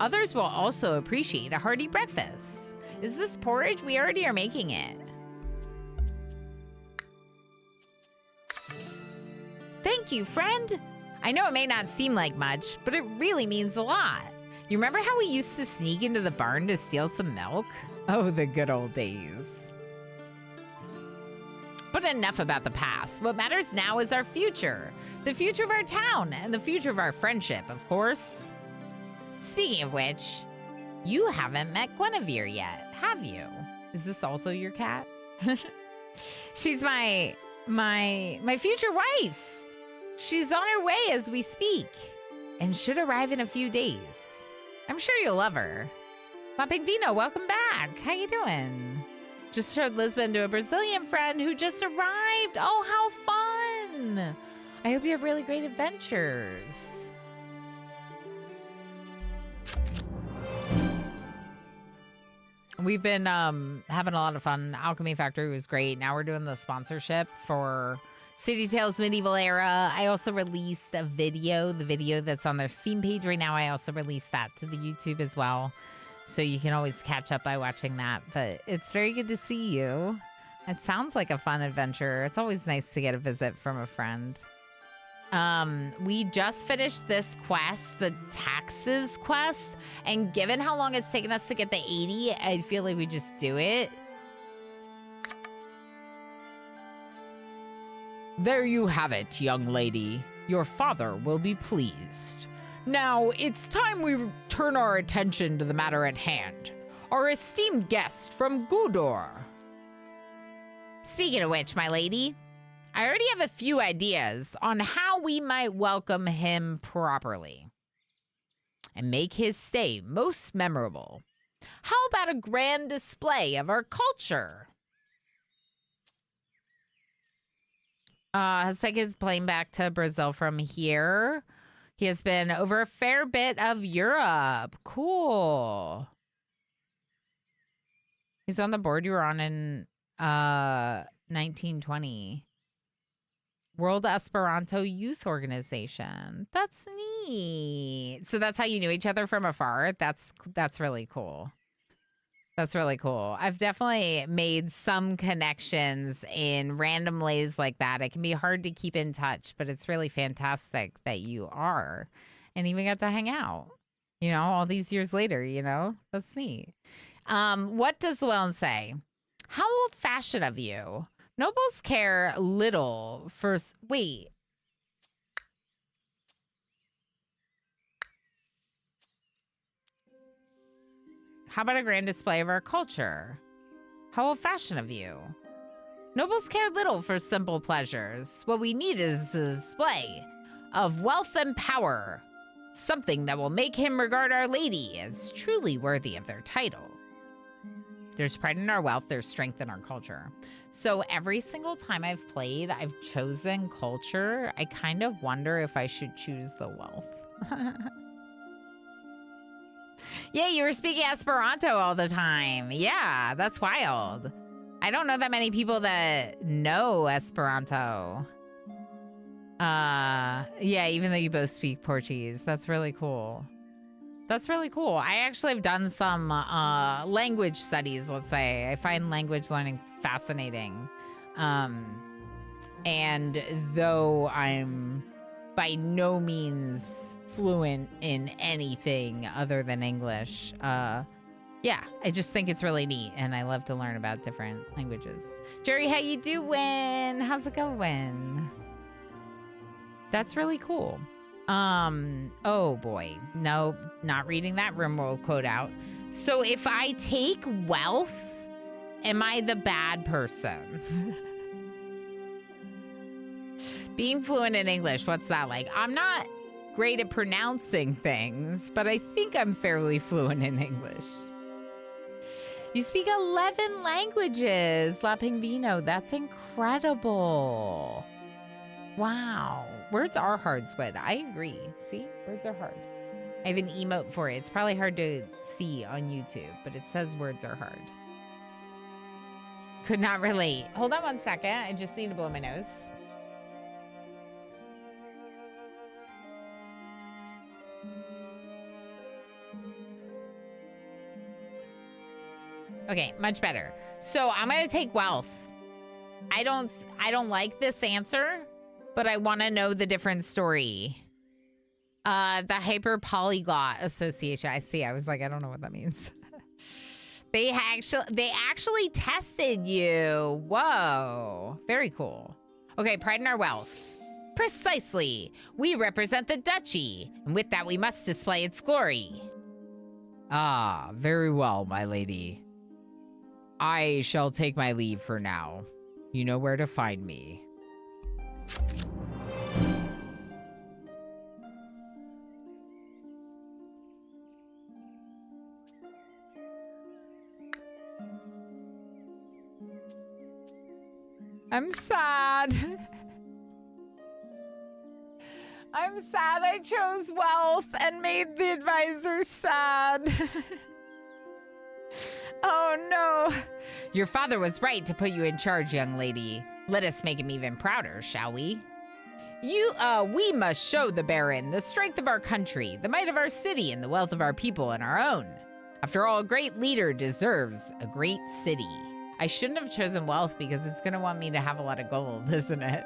Others will also appreciate a hearty breakfast. Is this porridge? We already are making it. Thank you, friend. I know it may not seem like much, but it really means a lot. You remember how we used to sneak into the barn to steal some milk? Oh, the good old days. But But enough about the past. What matters now is our future. The future of our town and the future of our friendship, of course. Speaking of which, you haven't met Guinevere yet, have you? Is this also your cat? She's my future wife. She's on her way as we speak and should arrive in a few days. I'm sure you'll love her. La Pingvino, welcome back. How you doing? Just showed Lisbon to a Brazilian friend who just arrived. Oh, how fun. I hope you have really great adventures. We've been having a lot of fun. Alchemy Factory was great. Now we're doing the sponsorship for City Tales Medieval Era. I also released a video, the video that's on their Steam page right now. I also released that to the YouTube as well. So you can always catch up by watching that. But it's very good to see you. It sounds like a fun adventure. It's always nice to get a visit from a friend. We just finished this quest, the taxes quest. And given how long it's taken us to get the 80, I feel like we just do it. There you have it, young lady. Your father will be pleased. Now, it's time we turn our attention to the matter at hand. Our esteemed guest from Gudor. Speaking of which, my lady, I already have a few ideas on how we might welcome him properly and make his stay most memorable. How about a grand display of our culture? Hasek is playing back to Brazil from here. He has been over a fair bit of Europe. Cool. He's on the board you were on in 1920. World Esperanto Youth Organization. That's neat. So that's how you knew each other from afar. That's really cool. That's really cool. I've definitely made some connections in random ways like that. It can be hard to keep in touch, but it's really fantastic that you are and even got to hang out, you know, all these years later, you know, that's neat. What does Llewellyn say? How old-fashioned of you. Nobles care little for... Wait. How about a grand display of our culture? How old-fashioned of you. Nobles care little for simple pleasures. What we need is a display of wealth and power. Something that will make him regard Our Lady as truly worthy of their title. There's pride in our wealth, there's strength in our culture. So every single time I've played, I've chosen culture. I kind of wonder if I should choose the wealth. Yeah, you were speaking Esperanto all the time. Yeah, that's wild. I don't know that many people that know Esperanto. Yeah, even though you both speak Portuguese. That's really cool. That's really cool. I actually have done some language studies, let's say. I find language learning fascinating. And though I'm by no means fluent in anything other than English, yeah, I just think it's really neat, and I love to learn about different languages. Jerry, how you doing? How's it going? That's really cool. Oh boy. No, not reading that RimWorld quote out. So if I take wealth, am I the bad person? Being fluent in English, what's that like? I'm not great at pronouncing things, but I think I'm fairly fluent in English. You speak 11 languages, La Pingvino. That's incredible. Wow. Words are hard, Squid. I agree. See? Words are hard. I have an emote for it. It's probably hard to see on YouTube, but it says words are hard. Could not relate. Hold on one second. I just need to blow my nose. Okay, much better. So I'm going to take wealth. I don't like this answer, but I want to know the different story. The Hyper Polyglot Association. I see. I was like, I don't know what that means. They actually tested you. Whoa. Very cool. Okay, pride in our wealth. Precisely. We represent the duchy, and with that we must display its glory. Ah, very well, my lady. I shall take my leave for now. You know where to find me. I'm sad. I'm sad I chose wealth and made the advisor sad. Oh no. Your father was right to put you in charge, young lady. Let us make him even prouder, shall we? We must show the Baron the strength of our country, the might of our city, and the wealth of our people and our own. After all, a great leader deserves a great city. I shouldn't have chosen wealth because it's gonna want me to have a lot of gold, isn't it?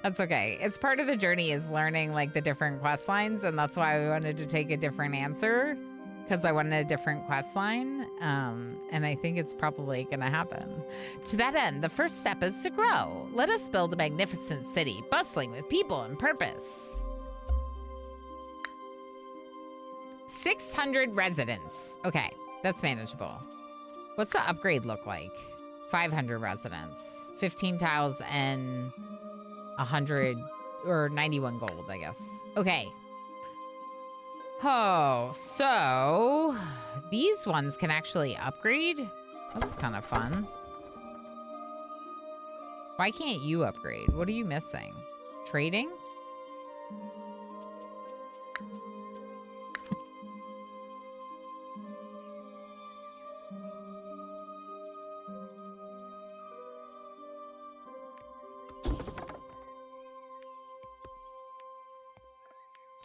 That's okay. It's part of the journey is learning like the different quest lines, and that's why I wanted to take a different answer, because I wanted a different quest line, and I think it's probably gonna happen. To that end, the first step is to grow. Let us build a magnificent city, bustling with people and purpose. 600 residents. Okay, that's manageable. What's the upgrade look like? 500 residents, 15 tiles, and 100 or 91 gold, I guess. Okay. Oh, so these ones can actually upgrade? That's kind of fun. Why can't you upgrade? What are you missing? Trading?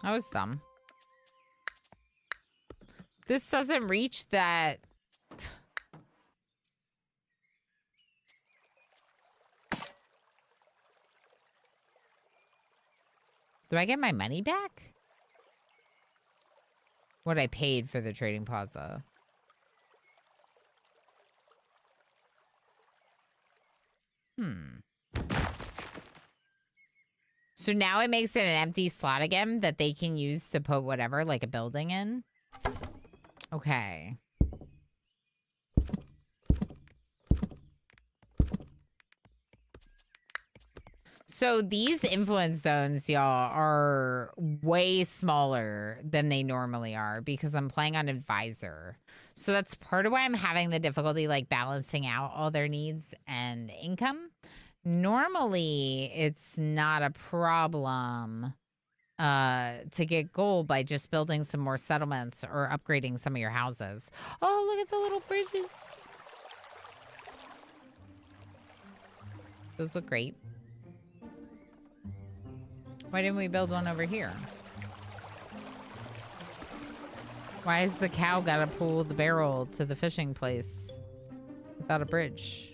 That was dumb. This doesn't reach that. Do I get my money back? What I paid for the trading plaza. So now it makes it an empty slot again that they can use to put whatever, like a building in. Okay. So these influence zones, y'all, are way smaller than they normally are because I'm playing on advisor. So that's part of why I'm having the difficulty like balancing out all their needs and income. Normally, it's not a problem to get gold by just building some more settlements or upgrading some of your houses. Oh, look at the little bridges. Those look great. Why didn't we build one over here? Why has the cow got to pull the barrel to the fishing place without a bridge?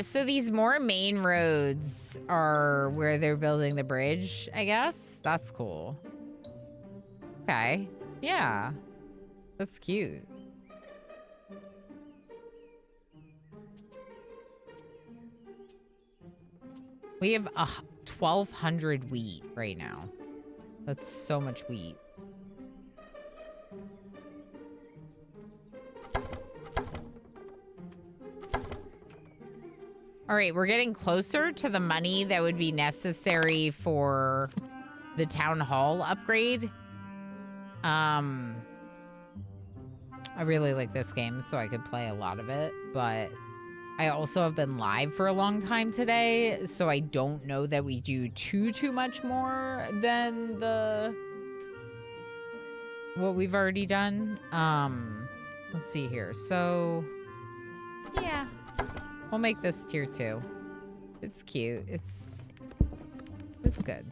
So these more main roads are where they're building the bridge, I guess. That's cool. Okay. Yeah. That's cute. We have 1,200 wheat right now. That's so much wheat. All right, we're getting closer to the money that would be necessary for the town hall upgrade. I really like this game, so I could play a lot of it, but I also have been live for a long time today, so I don't know that we do too much more than what we've already done. Let's see here. So, yeah. We'll make this tier 2. It's cute. It's good.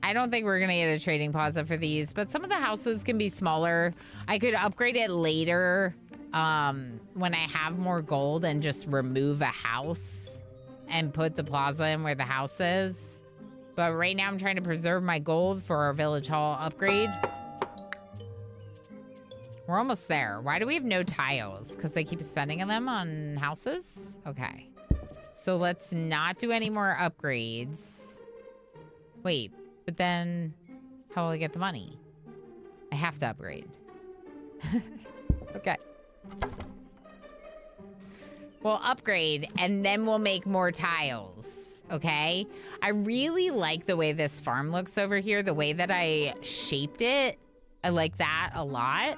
I don't think we're gonna get a trading plaza for these, but some of the houses can be smaller. I could upgrade it later when I have more gold and just remove a house and put the plaza in where the house is. But right now I'm trying to preserve my gold for our village hall upgrade. We're almost there. Why do we have no tiles? Because I keep spending them on houses? Okay. So let's not do any more upgrades. Wait, but then how will I get the money? I have to upgrade. Okay. We'll upgrade and then we'll make more tiles. Okay? I really like the way this farm looks over here. The way that I shaped it. I like that a lot.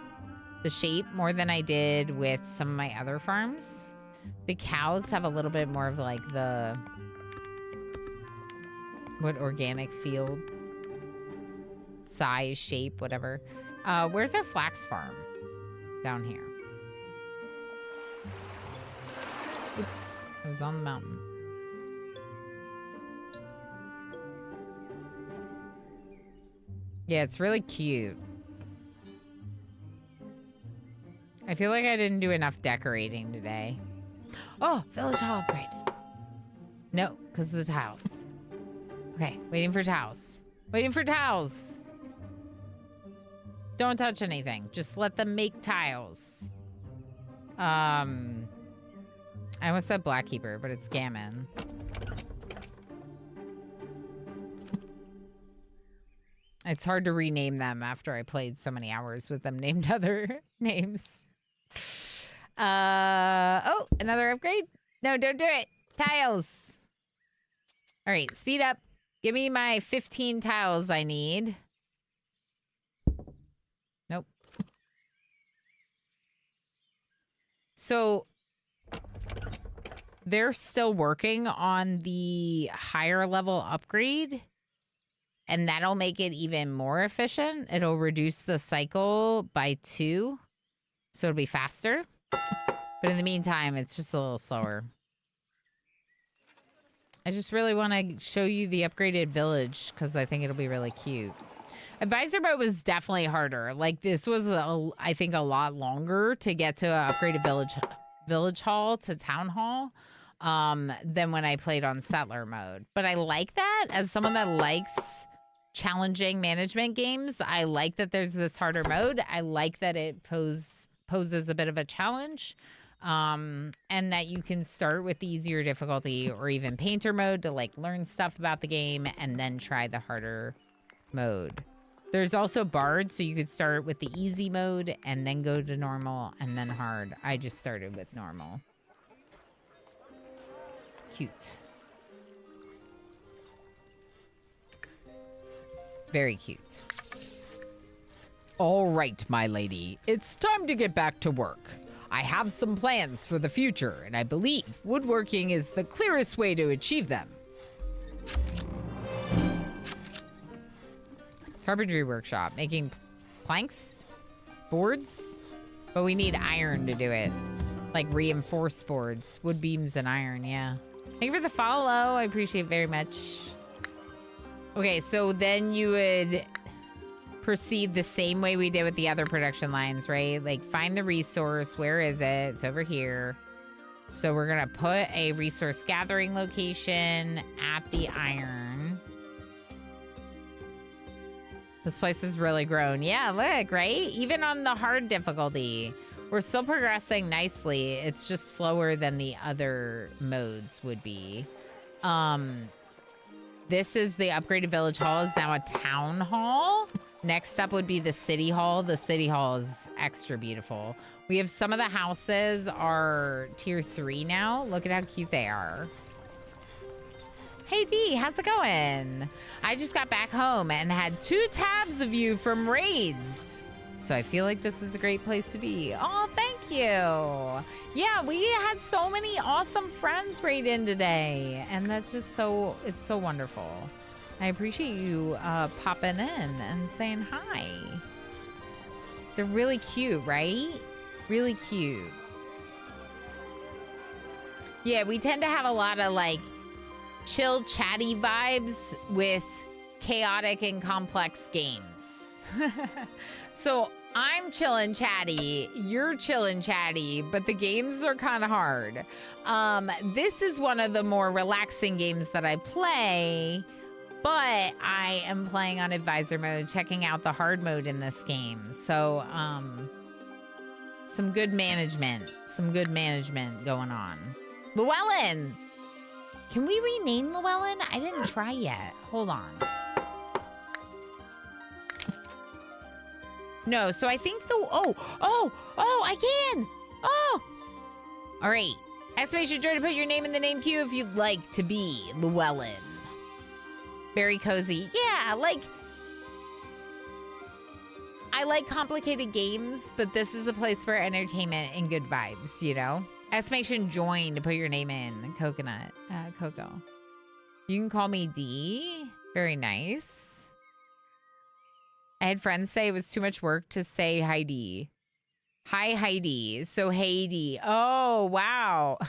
The shape more than I did with some of my other farms. The cows have a little bit more of like the organic field size, shape, whatever. Where's our flax farm? Down here. Oops, I was on the mountain. Yeah, it's really cute. I feel like I didn't do enough decorating today. Oh, village hall upgrade. No, because of the tiles. Okay, waiting for tiles. Waiting for tiles. Don't touch anything. Just let them make tiles. I almost said Blackkeeper, but it's Gammon. It's hard to rename them after I played so many hours with them named other names. Oh, another upgrade? No, don't do it. Tiles. All right, speed up. Give me my 15 tiles I need. Nope. So they're still working on the higher level upgrade, and that'll make it even more efficient. It'll reduce the cycle by 2, so it'll be faster. But in the meantime, it's just a little slower. I just really want to show you the upgraded village because I think it'll be really cute. Advisor mode was definitely harder. Like, this was, I think, a lot longer to get to an upgraded village hall to town hall than when I played on settler mode. But I like that. As someone that likes challenging management games, I like that there's this harder mode. I like that it poses a bit of a challenge. And that you can start with the easier difficulty or even painter mode to like learn stuff about the game and then try the harder mode. There's also bard, so you could start with the easy mode and then go to normal and then hard. I just started with normal. Cute. Very cute. All right, my lady. It's time to get back to work. I have some plans for the future, and I believe woodworking is the clearest way to achieve them. Carpentry workshop. Making planks? Boards? But we need iron to do it. Like reinforced boards. Wood beams and iron, yeah. Thank you for the follow. I appreciate it very much. Okay, so then you would proceed the same way we did with the other production lines, right? Like, find the resource. Where is it? It's over here. So we're going to put a resource gathering location at the iron. This place has really grown. Yeah, look, right? Even on the hard difficulty, we're still progressing nicely. It's just slower than the other modes would be. This is the upgraded village hall is now a town hall. Next up would be the city hall. The city hall is extra beautiful. We have some of the houses are tier 3 now. Look at how cute they are. Hey D, how's it going? I just got back home and had 2 tabs of you from raids. So I feel like this is a great place to be. Oh, thank you. Yeah, we had so many awesome friends raid in today. And that's just it's so wonderful. I appreciate you popping in and saying hi. They're really cute, right? Really cute. Yeah, we tend to have a lot of like chill, chatty vibes with chaotic and complex games. So I'm chill and chatty, you're chill and chatty, but the games are kind of hard. This is one of the more relaxing games that I play. But I am playing on advisor mode, checking out the hard mode in this game. So, Some good management. Some good management going on. Llewellyn! Can we rename Llewellyn? I didn't try yet. Hold on. No, so I think I can! Oh! All right. Exclamation joy to put your name in the name queue if you'd like to be Llewellyn. Very cozy. Yeah, like... I like complicated games, but this is a place for entertainment and good vibes, you know? Exclamation join to put your name in. Coconut. Coco. You can call me D. Very nice. I had friends say it was too much work to say Heidi. Hi, Heidi. So Heidi. Oh, wow.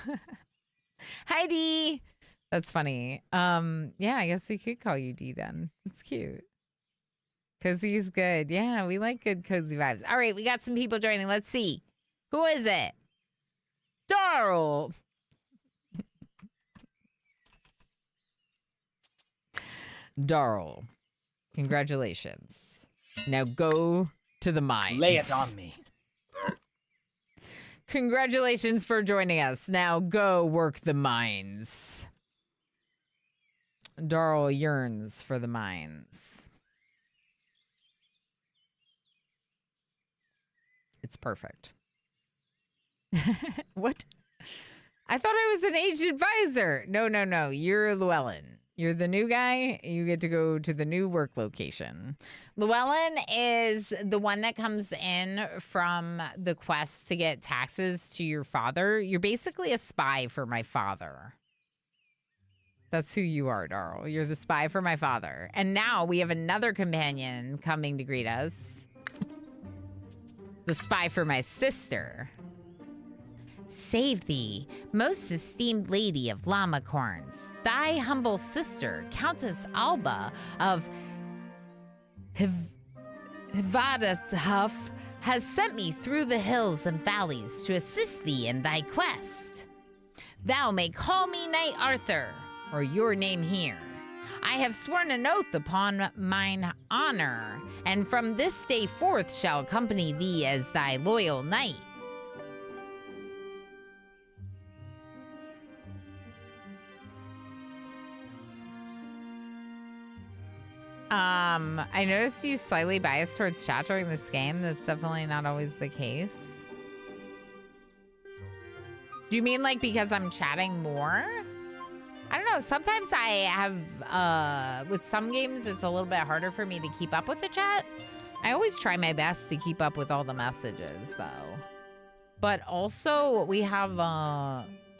Heidi. That's funny. Yeah, I guess we could call you D then. It's cute. Cozy's good. Yeah, we like good cozy vibes. All right, we got some people joining. Let's see. Who is it? Darl. Darl. Congratulations. Now go to the mines. Lay it on me. Congratulations for joining us. Now go work the mines. Darl yearns for the mines. It's perfect. What? I thought I was an aged advisor. No. You're Llewellyn. You're the new guy. You get to go to the new work location. Llewellyn is the one that comes in from the quest to get taxes to your father. You're basically a spy for my father. That's who you are, Darl. You're the spy for my father. And now we have another companion coming to greet us. The spy for my sister. Save thee, most esteemed lady of Llamacorns, thy humble sister, Countess Alba of Hivadahuff, has sent me through the hills and valleys to assist thee in thy quest. Thou may call me Knight Arthur, or your name here. I have sworn an oath upon mine honor, and from this day forth shall accompany thee as thy loyal knight. I noticed you slightly biased towards chat during this game. That's definitely not always the case. Do you mean like because I'm chatting more? I don't know. Sometimes I have, with some games, it's a little bit harder for me to keep up with the chat. I always try my best to keep up with all the messages, though. But also, we have,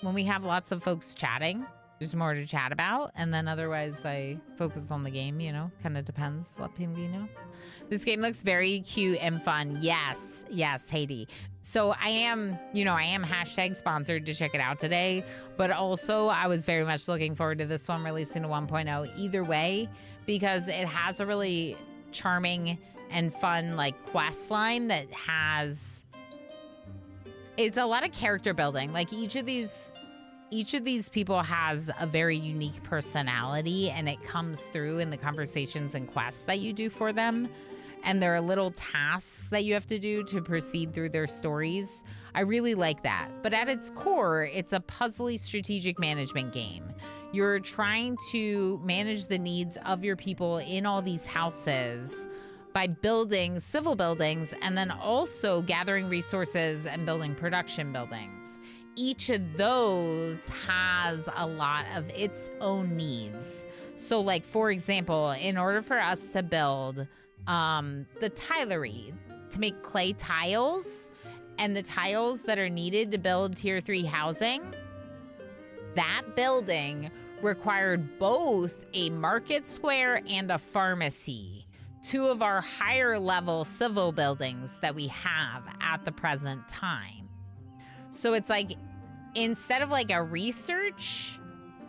when we have lots of folks chatting, there's more to chat about. And then otherwise, I focus on the game, you know? Kind of depends. Let Pingvino. This game looks very cute and fun. Yes, Haiti. So I am hashtag sponsored to check it out today. But also, I was very much looking forward to this one releasing to 1.0 either way, because it has a really charming and fun like quest line that has... It's a lot of character building. Like each of these people has a very unique personality, and it comes through in the conversations and quests that you do for them. And there are little tasks that you have to do to proceed through their stories. I really like that. But at its core, it's a puzzly strategic management game. You're trying to manage the needs of your people in all these houses by building civil buildings and then also gathering resources and building production buildings. Each of those has a lot of its own needs. So like, for example, in order for us to build the tilery, to make clay tiles and the tiles that are needed to build tier 3 housing, that building required both a market square and a pharmacy, two of our higher level civil buildings that we have at the present time. So it's like, instead of like a research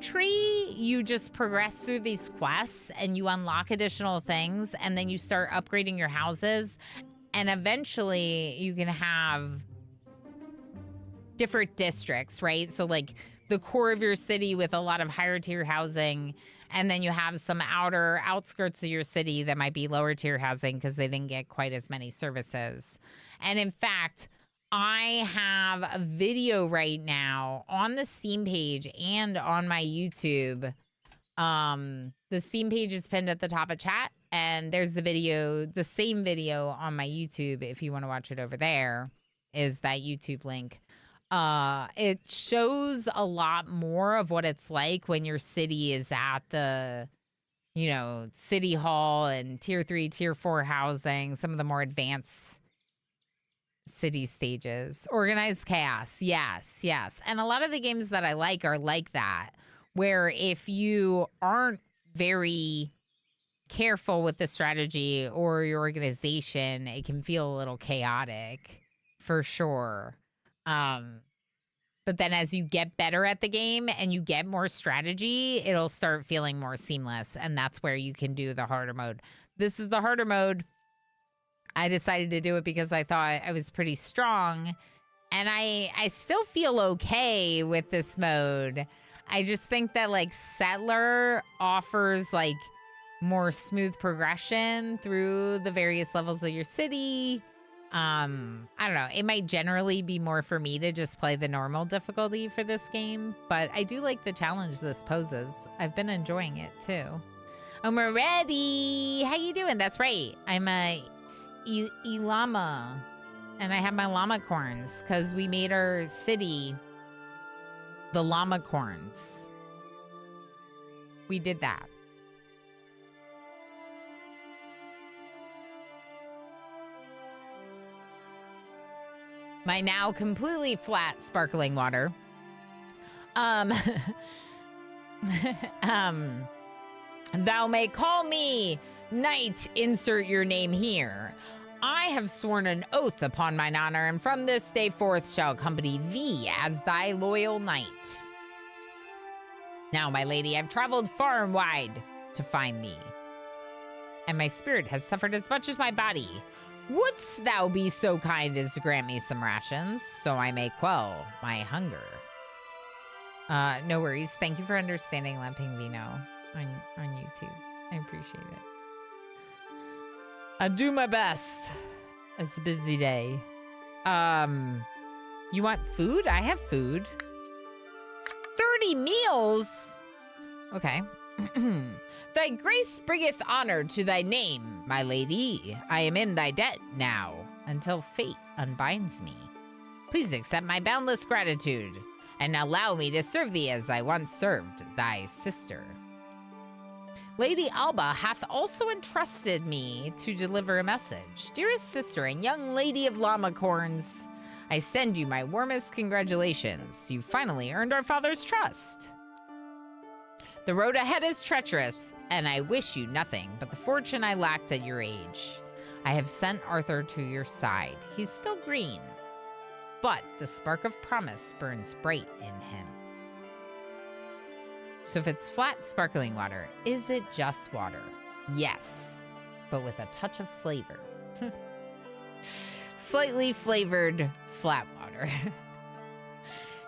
tree, you just progress through these quests and you unlock additional things, and then you start upgrading your houses, and eventually you can have different districts, right? So like the core of your city with a lot of higher tier housing, and then you have some outer outskirts of your city that might be lower tier housing because they didn't get quite as many services. And in fact, I have a video right now on the Steam page and on my YouTube. The Steam page is pinned at the top of chat, and there's the video, the same video on my YouTube. If you want to watch it over there, is that YouTube link. It shows a lot more of what it's like when your city is at the, city hall and tier 3, tier 4 housing, some of the more advanced city stages. Organized chaos. Yes, yes. And a lot of the games that I like are like that, where if you aren't very careful with the strategy or your organization, it can feel a little chaotic for sure. But then as you get better at the game and you get more strategy, it'll start feeling more seamless. And that's where you can do the harder mode. This is the harder mode. I decided to do it because I thought I was pretty strong. And I still feel okay with this mode. I just think that like Settler offers like more smooth progression through the various levels of your city. I don't know. It might generally be more for me to just play the normal difficulty for this game, but I do like the challenge this poses. I've been enjoying it too. We're ready. How you doing? That's right. I'm a llama, and I have my llama corns because we made our city the llama corns. We did that. My now completely flat sparkling water. Thou may call me Knight, insert your name here. I have sworn an oath upon mine honor, and from this day forth shall accompany thee as thy loyal knight. Now, my lady, I've traveled far and wide to find thee, and my spirit has suffered as much as my body. Wouldst thou be so kind as to grant me some rations, so I may quell my hunger? No worries. Thank you for understanding Lamping Vino on YouTube. I appreciate it. I do my best. It's a busy day. You want food? I have food. 30 meals? Okay. Thy grace bringeth honor to thy name, my lady. I am in thy debt now, until fate unbinds me. Please accept my boundless gratitude, and allow me to serve thee as I once served thy sister. Lady Alba hath also entrusted me to deliver a message. Dearest sister and young lady of llama corns, I send you my warmest congratulations. You finally earned our father's trust. The road ahead is treacherous, and I wish you nothing but the fortune I lacked at your age. I have sent Arthur to your side. He's still green, but the spark of promise burns bright in him. So if it's flat sparkling water, is it just water? Yes, but with a touch of flavor. Slightly flavored flat water.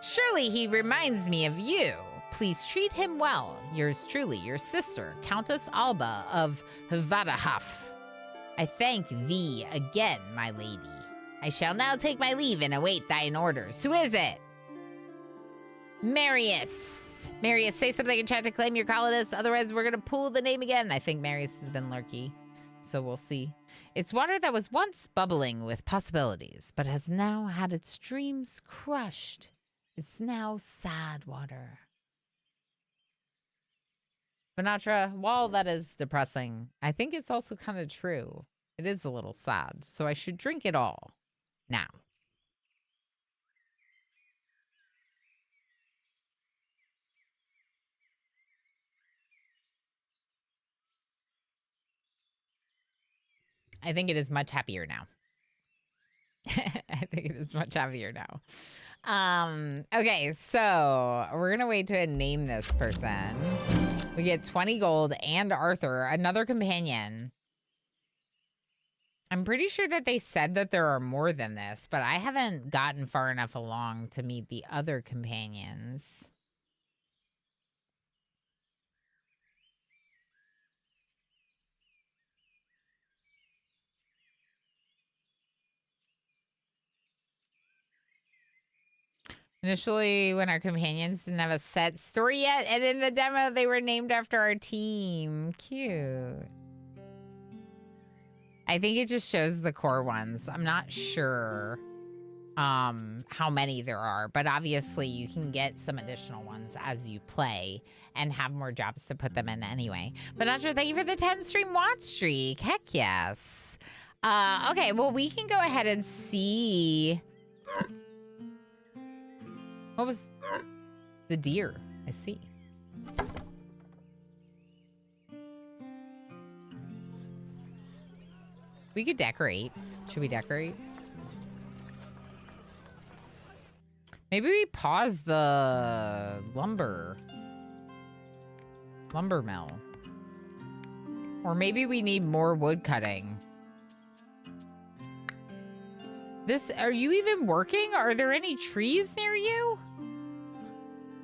Surely he reminds me of you. Please treat him well. Yours truly, your sister, Countess Alba of Vadahaf. I thank thee again, my lady. I shall now take my leave and await thine orders. Who is it? Marius. Marius, say something in chat to claim your colonists. Otherwise, we're going to pull the name again. I think Marius has been lurky, so we'll see. It's water that was once bubbling with possibilities, but has now had its dreams crushed. It's now sad water. Vanatra, while that is depressing, I think it's also kind of true. It is a little sad, so I should drink it all now. I think it is much happier now. I think it is much happier now. Okay, so we're gonna wait to name this person. We get 20 gold and Arthur, another companion. I'm pretty sure that they said that there are more than this, but I haven't gotten far enough along to meet the other companions. Initially, when our companions didn't have a set story yet, and in the demo, they were named after our team. Cute. I think it just shows the core ones. I'm not sure how many there are, but obviously you can get some additional ones as you play and have more jobs to put them in anyway. But Nacho, thank you for the 10 stream watch streak. Heck yes. Okay, well, we can go ahead and see. What was the deer? I see. We could decorate. Should we decorate? Maybe we pause the lumber mill. Or maybe we need more wood cutting. Are you even working? Are there any trees near you?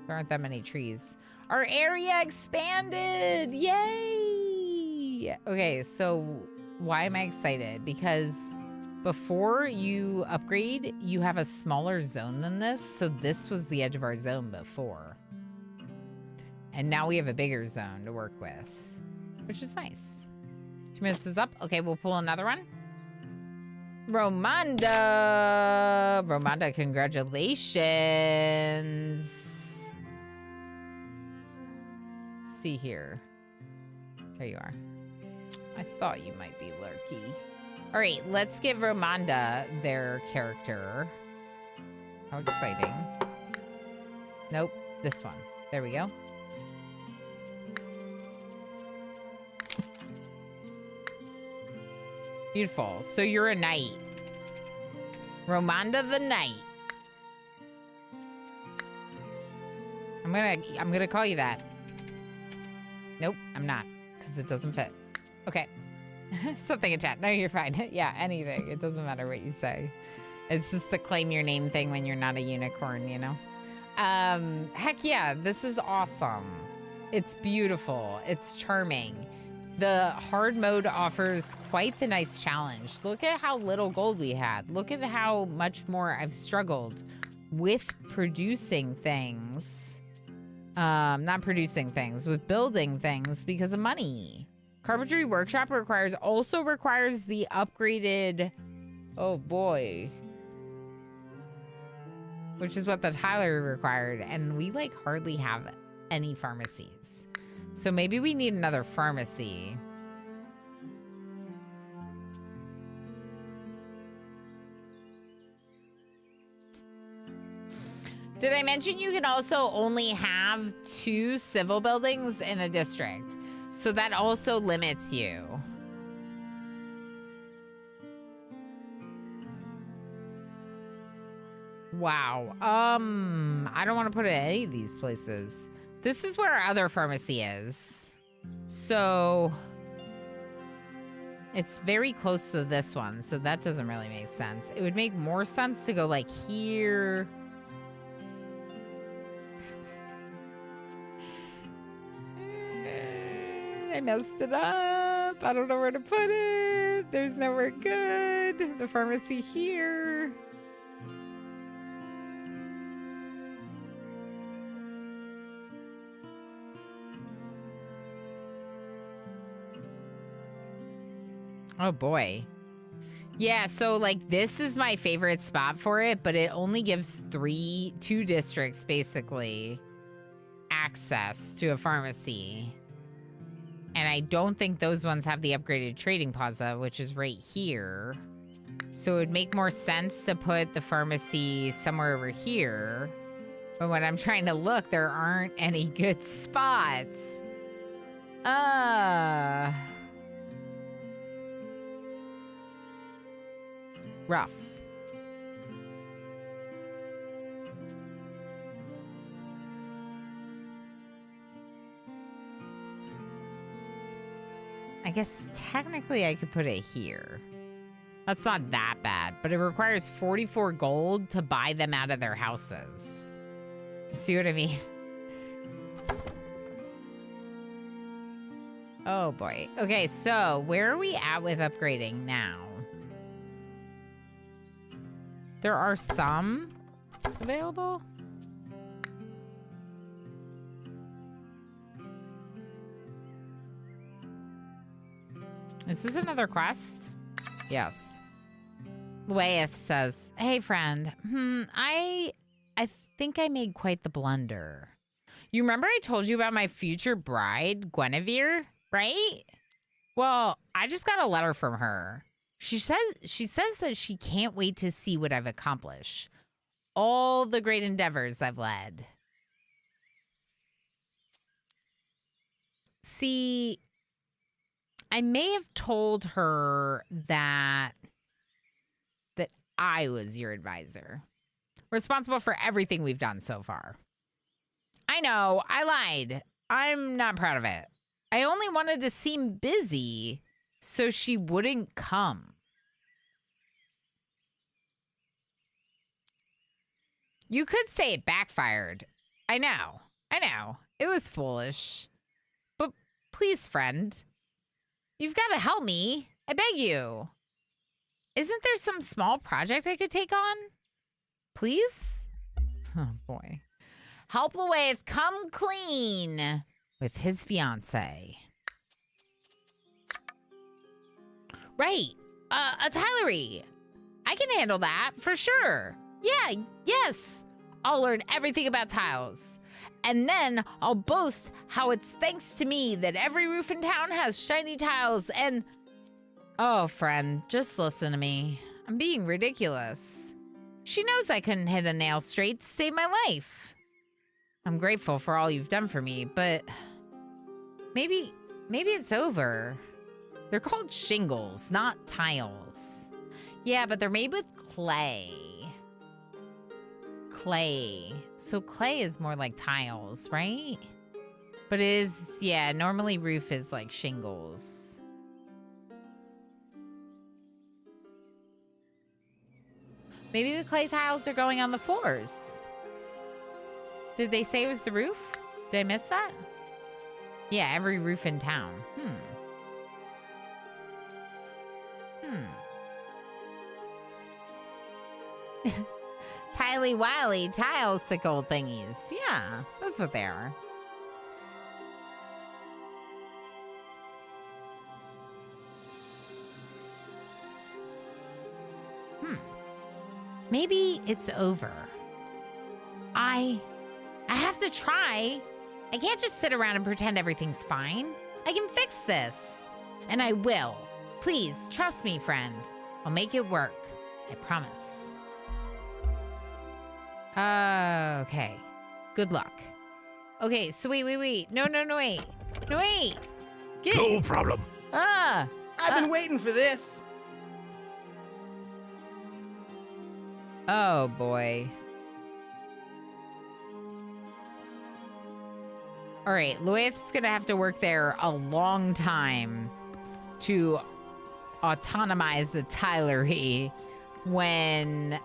There aren't that many trees. Our area expanded! Yay! Okay, so why am I excited? Because before you upgrade, you have a smaller zone than this. So this was the edge of our zone before. And now we have a bigger zone to work with, which is nice. 2 minutes is up. Okay, we'll pull another one. Romanda! Romanda, congratulations. Let's see here. There you are. I thought you might be lurky. All right, let's give Romanda their character. How exciting. Nope, this one. There we go. Beautiful. So you're a knight. Romanda the Knight. I'm gonna call you that. Nope, I'm not, because it doesn't fit. Okay. Something in chat. No, you're fine. Yeah, anything. It doesn't matter what you say. It's just the claim your name thing when you're not a unicorn, you know? Heck yeah, this is awesome. It's beautiful. It's charming. The hard mode offers quite the nice challenge. Look at how little gold we had. Look at how much more I've struggled with producing things. Not producing things, with building things because of money. Carpentry Workshop also requires the upgraded, oh boy, which is what the Tyler required. And we like hardly have any pharmacies. So maybe we need another pharmacy. Did I mention you can also only have 2 civil buildings in a district? So that also limits you. Wow. I don't want to put it at any of these places. This is where our other pharmacy is. So it's very close to this one, so that doesn't really make sense. It would make more sense to go like here. I messed it up. I don't know where to put it. There's nowhere good. The pharmacy here. Oh boy. Yeah, so like this is my favorite spot for it, but it only gives 2 districts basically access to a pharmacy. And I don't think those ones have the upgraded trading plaza, which is right here. So it would make more sense to put the pharmacy somewhere over here. But when I'm trying to look, there aren't any good spots. Rough. I guess technically I could put it here. That's not that bad, but it requires 44 gold to buy them out of their houses. See what I mean? Oh boy. Okay, so where are we at with upgrading now? There are some available. Is this another quest? Yes. Lueth says, "Hey, friend. I think I made quite the blunder. You remember I told you about my future bride, Guinevere, right? Well, I just got a letter from her. She says that she can't wait to see what I've accomplished. All the great endeavors I've led. See, I may have told her that I was your advisor, responsible for everything we've done so far. I know, I lied. I'm not proud of it. I only wanted to seem busy so she wouldn't come. You could say it backfired. I know. It was foolish. But please, friend, you've got to help me. I beg you. Isn't there some small project I could take on? Please? Oh, boy. Help Lueth come clean with his fiancé. Right. A tilery. I can handle that for sure. Yeah, yes. I'll learn everything about tiles. And then I'll boast how it's thanks to me that every roof in town has shiny tiles and... Oh, friend, just listen to me. I'm being ridiculous. She knows I couldn't hit a nail straight to save my life. I'm grateful for all you've done for me, but maybe it's over. They're called shingles, not tiles. Yeah, but they're made with clay. Clay. So clay is more like tiles, right? But it is, yeah, normally roof is like shingles. Maybe the clay tiles are going on the floors. Did they say it was the roof? Did I miss that? Yeah, every roof in town. Tiley-wiley tile-sickle thingies. Yeah, that's what they are. Maybe it's over. I have to try. I can't just sit around and pretend everything's fine. I can fix this. And I will. Please, trust me, friend. I'll make it work. I promise. Okay. Good luck. Okay, so wait. No, wait. No, wait. No problem. I've been waiting for this. Oh, boy. All right, Lueth's gonna have to work there a long time to autonomize the tilery when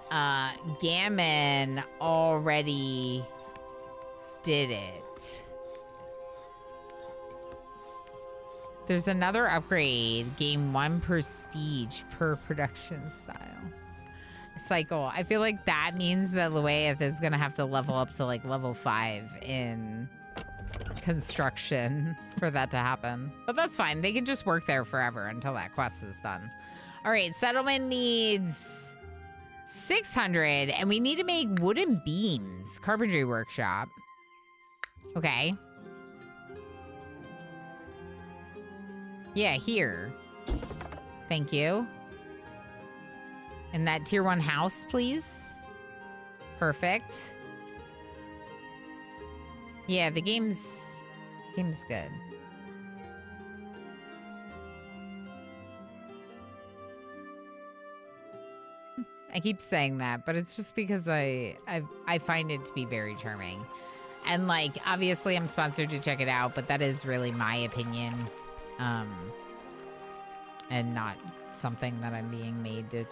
Gammon already did it. There's another upgrade. Gain 1 prestige per production style. Cycle. I feel like that means that Lueth is gonna have to level up to like level 5 in construction for that to happen. But that's fine. They can just work there forever until that quest is done. All right, settlement needs 600 and we need to make wooden beams. Carpentry workshop. Okay. Yeah, here. Thank you. In that tier 1 house, please. Perfect. Yeah, the game's good. I keep saying that, but it's just because I find it to be very charming. And like, obviously I'm sponsored to check it out, but that is really my opinion. And not something that I'm being made to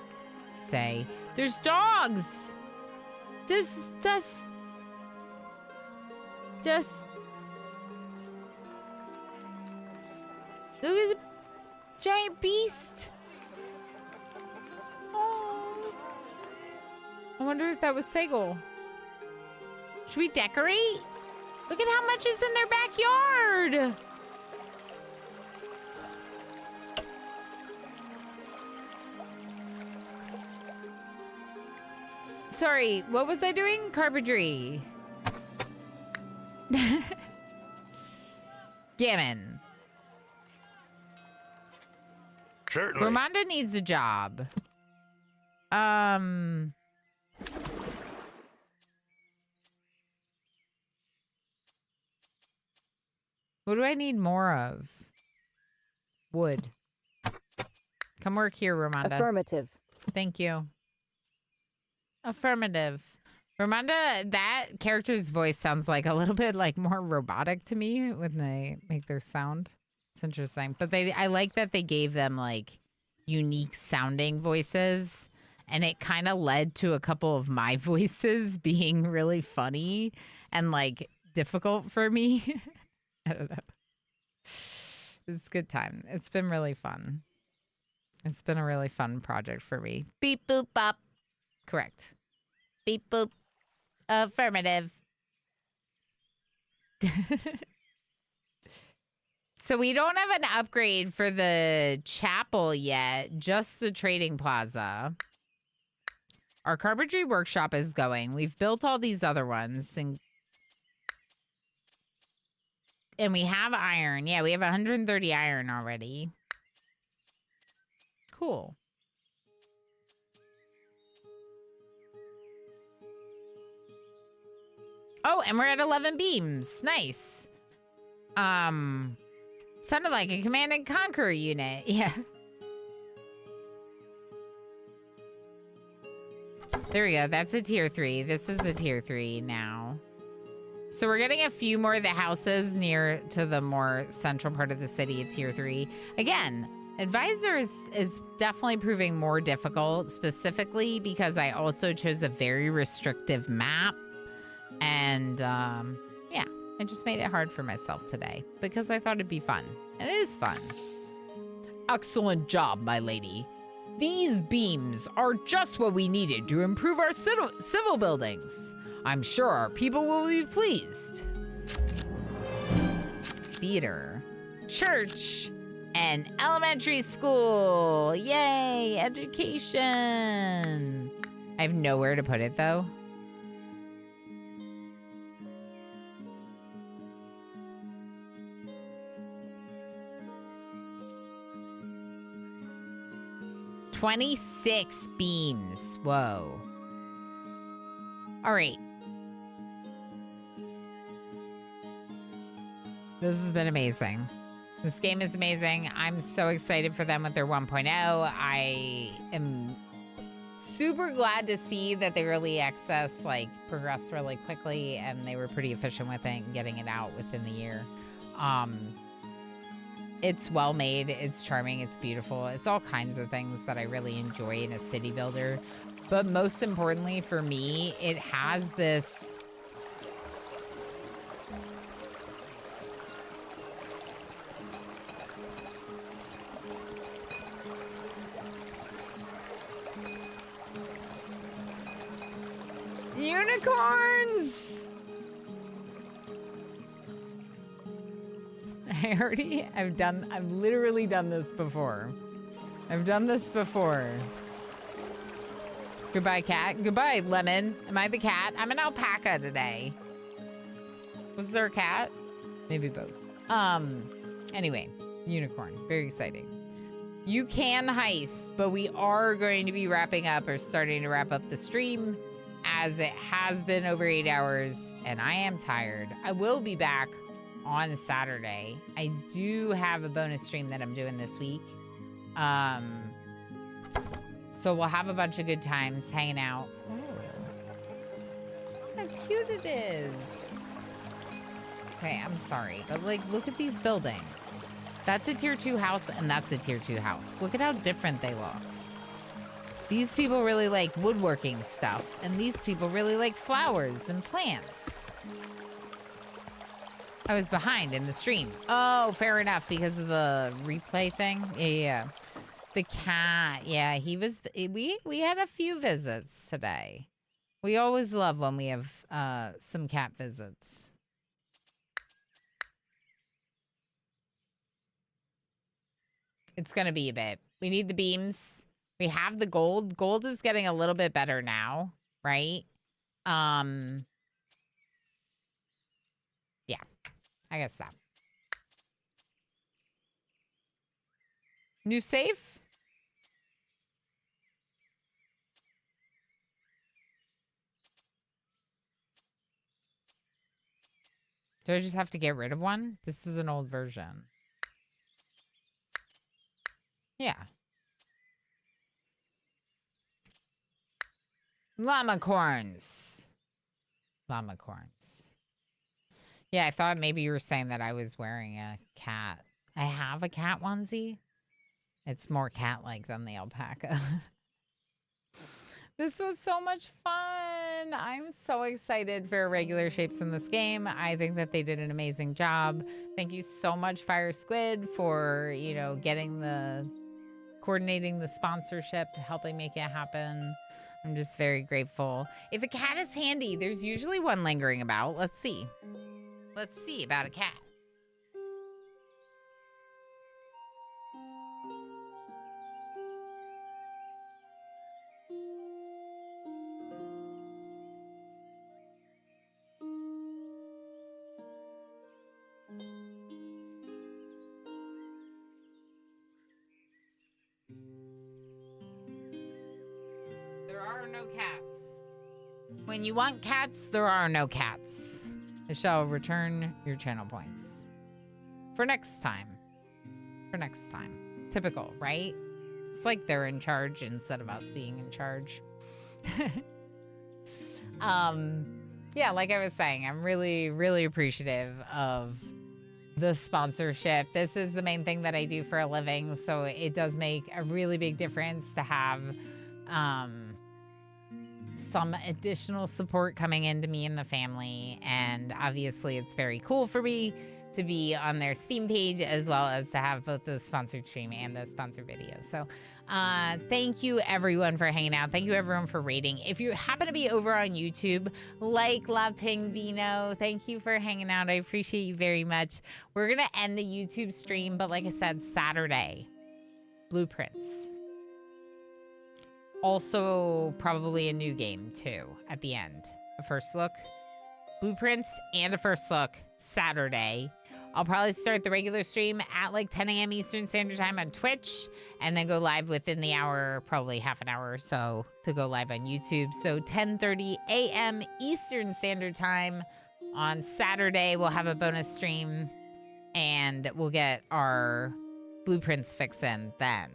say. There's dogs! Just look at the giant beast. Oh. I wonder if that was Segel. Should we decorate? Look at how much is in their backyard. sorry. What was I doing? Carpentry. Gammon. Certainly. Ramonda needs a job. What do I need more of? Wood. Come work here, Ramonda. Affirmative. Thank you. Affirmative. Ramonda, that character's voice sounds like a little bit like more robotic to me when they make their sound. It's interesting. But I like that they gave them like unique sounding voices. And it kind of led to a couple of my voices being really funny and like difficult for me. I don't know. It's a good time. It's been really fun. It's been a really fun project for me. Beep, boop, bop. Correct. Beep, boop. Affirmative. So we don't have an upgrade for the chapel yet, just the trading plaza. Our carpentry workshop is going. We've built all these other ones, and we have iron. Yeah, we have 130 iron already. Cool. Oh, and we're at 11 beams. Nice. Sounded like a Command and Conquer unit. Yeah. There we go. That's a tier 3. This is a tier 3 now. So we're getting a few more of the houses near to the more central part of the city at tier 3. Again, Advisor is definitely proving more difficult, specifically because I also chose a very restrictive map. And yeah, I just made it hard for myself today because I thought it'd be fun. And it is fun. Excellent job, my lady. These beams are just what we needed to improve our civil buildings. I'm sure our people will be pleased. Theater, church, and elementary school. Yay, education. I have nowhere to put it, though. $26 beams. Whoa. All right. This has been amazing. This game is amazing. I'm so excited for them with their 1.0. I am super glad to see that the early access like progressed really quickly and they were pretty efficient with it and getting it out within the year. It's well made, it's charming, it's beautiful. It's all kinds of things that I really enjoy in a city builder. But most importantly for me, it has this unicorns! I've literally done this before. I've done this before. Goodbye, cat. Goodbye, lemon. Am I the cat? I'm an alpaca today. Was there a cat? Maybe both. Anyway, unicorn. Very exciting. You can heist, but we are going to be wrapping up or starting to wrap up the stream as it has been over 8 hours and I am tired. I will be back on Saturday. I do have a bonus stream that I'm doing this week. So we'll have a bunch of good times hanging out. Oh, how cute it is. Okay, I'm sorry, but like, look at these buildings. That's a tier 2 house and that's a tier 2 house. Look at how different they look. These people really like woodworking stuff and these people really like flowers and plants. I was behind in the stream. Oh, fair enough, because of the replay thing. Yeah. The cat. Yeah, he was. We had a few visits today. We always love when we have some cat visits. It's gonna be a bit. We need the beams. We have the gold. Gold is getting a little bit better now. right? Yeah, I guess so. New save? Do I just have to get rid of one? This is an old version. Yeah. Llama corns. Llama corns. Yeah, I thought maybe you were saying that I was wearing a cat. I have a cat onesie. It's more cat-like than the alpaca. This was so much fun. I'm so excited for regular shapes in this game. I think that they did an amazing job. Thank you so much, Fire Squid, for, you know, coordinating the sponsorship, helping make it happen. I'm just very grateful. If a cat is handy, there's usually one lingering about. Let's see. Let's see about a cat. There are no cats. When you want cats, there are no cats. I shall return your channel points. For next time. For next time. Typical, right? It's like they're in charge instead of us being in charge. Yeah, like I was saying, I'm really, really appreciative of the sponsorship. This is the main thing that I do for a living, so it does make a really big difference to have some additional support coming into me and the family. And obviously it's very cool for me to be on their Steam page, as well as to have both the sponsored stream and the sponsored video. So thank you everyone for hanging out. Thank you everyone for rating. If you happen to be over on YouTube, like La Pingvino, thank you for hanging out. I appreciate you very much. We're gonna end the YouTube stream, but like I said, Saturday, Blueprints. Also, probably a new game, too, at the end. A first look. Blueprints and a first look Saturday. I'll probably start the regular stream at like 10 a.m. Eastern Standard Time on Twitch, and then go live within the hour, probably half an hour or so, to go live on YouTube. So 10:30 a.m. Eastern Standard Time on Saturday, we'll have a bonus stream, and we'll get our Blueprints fix in then.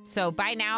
So bye now.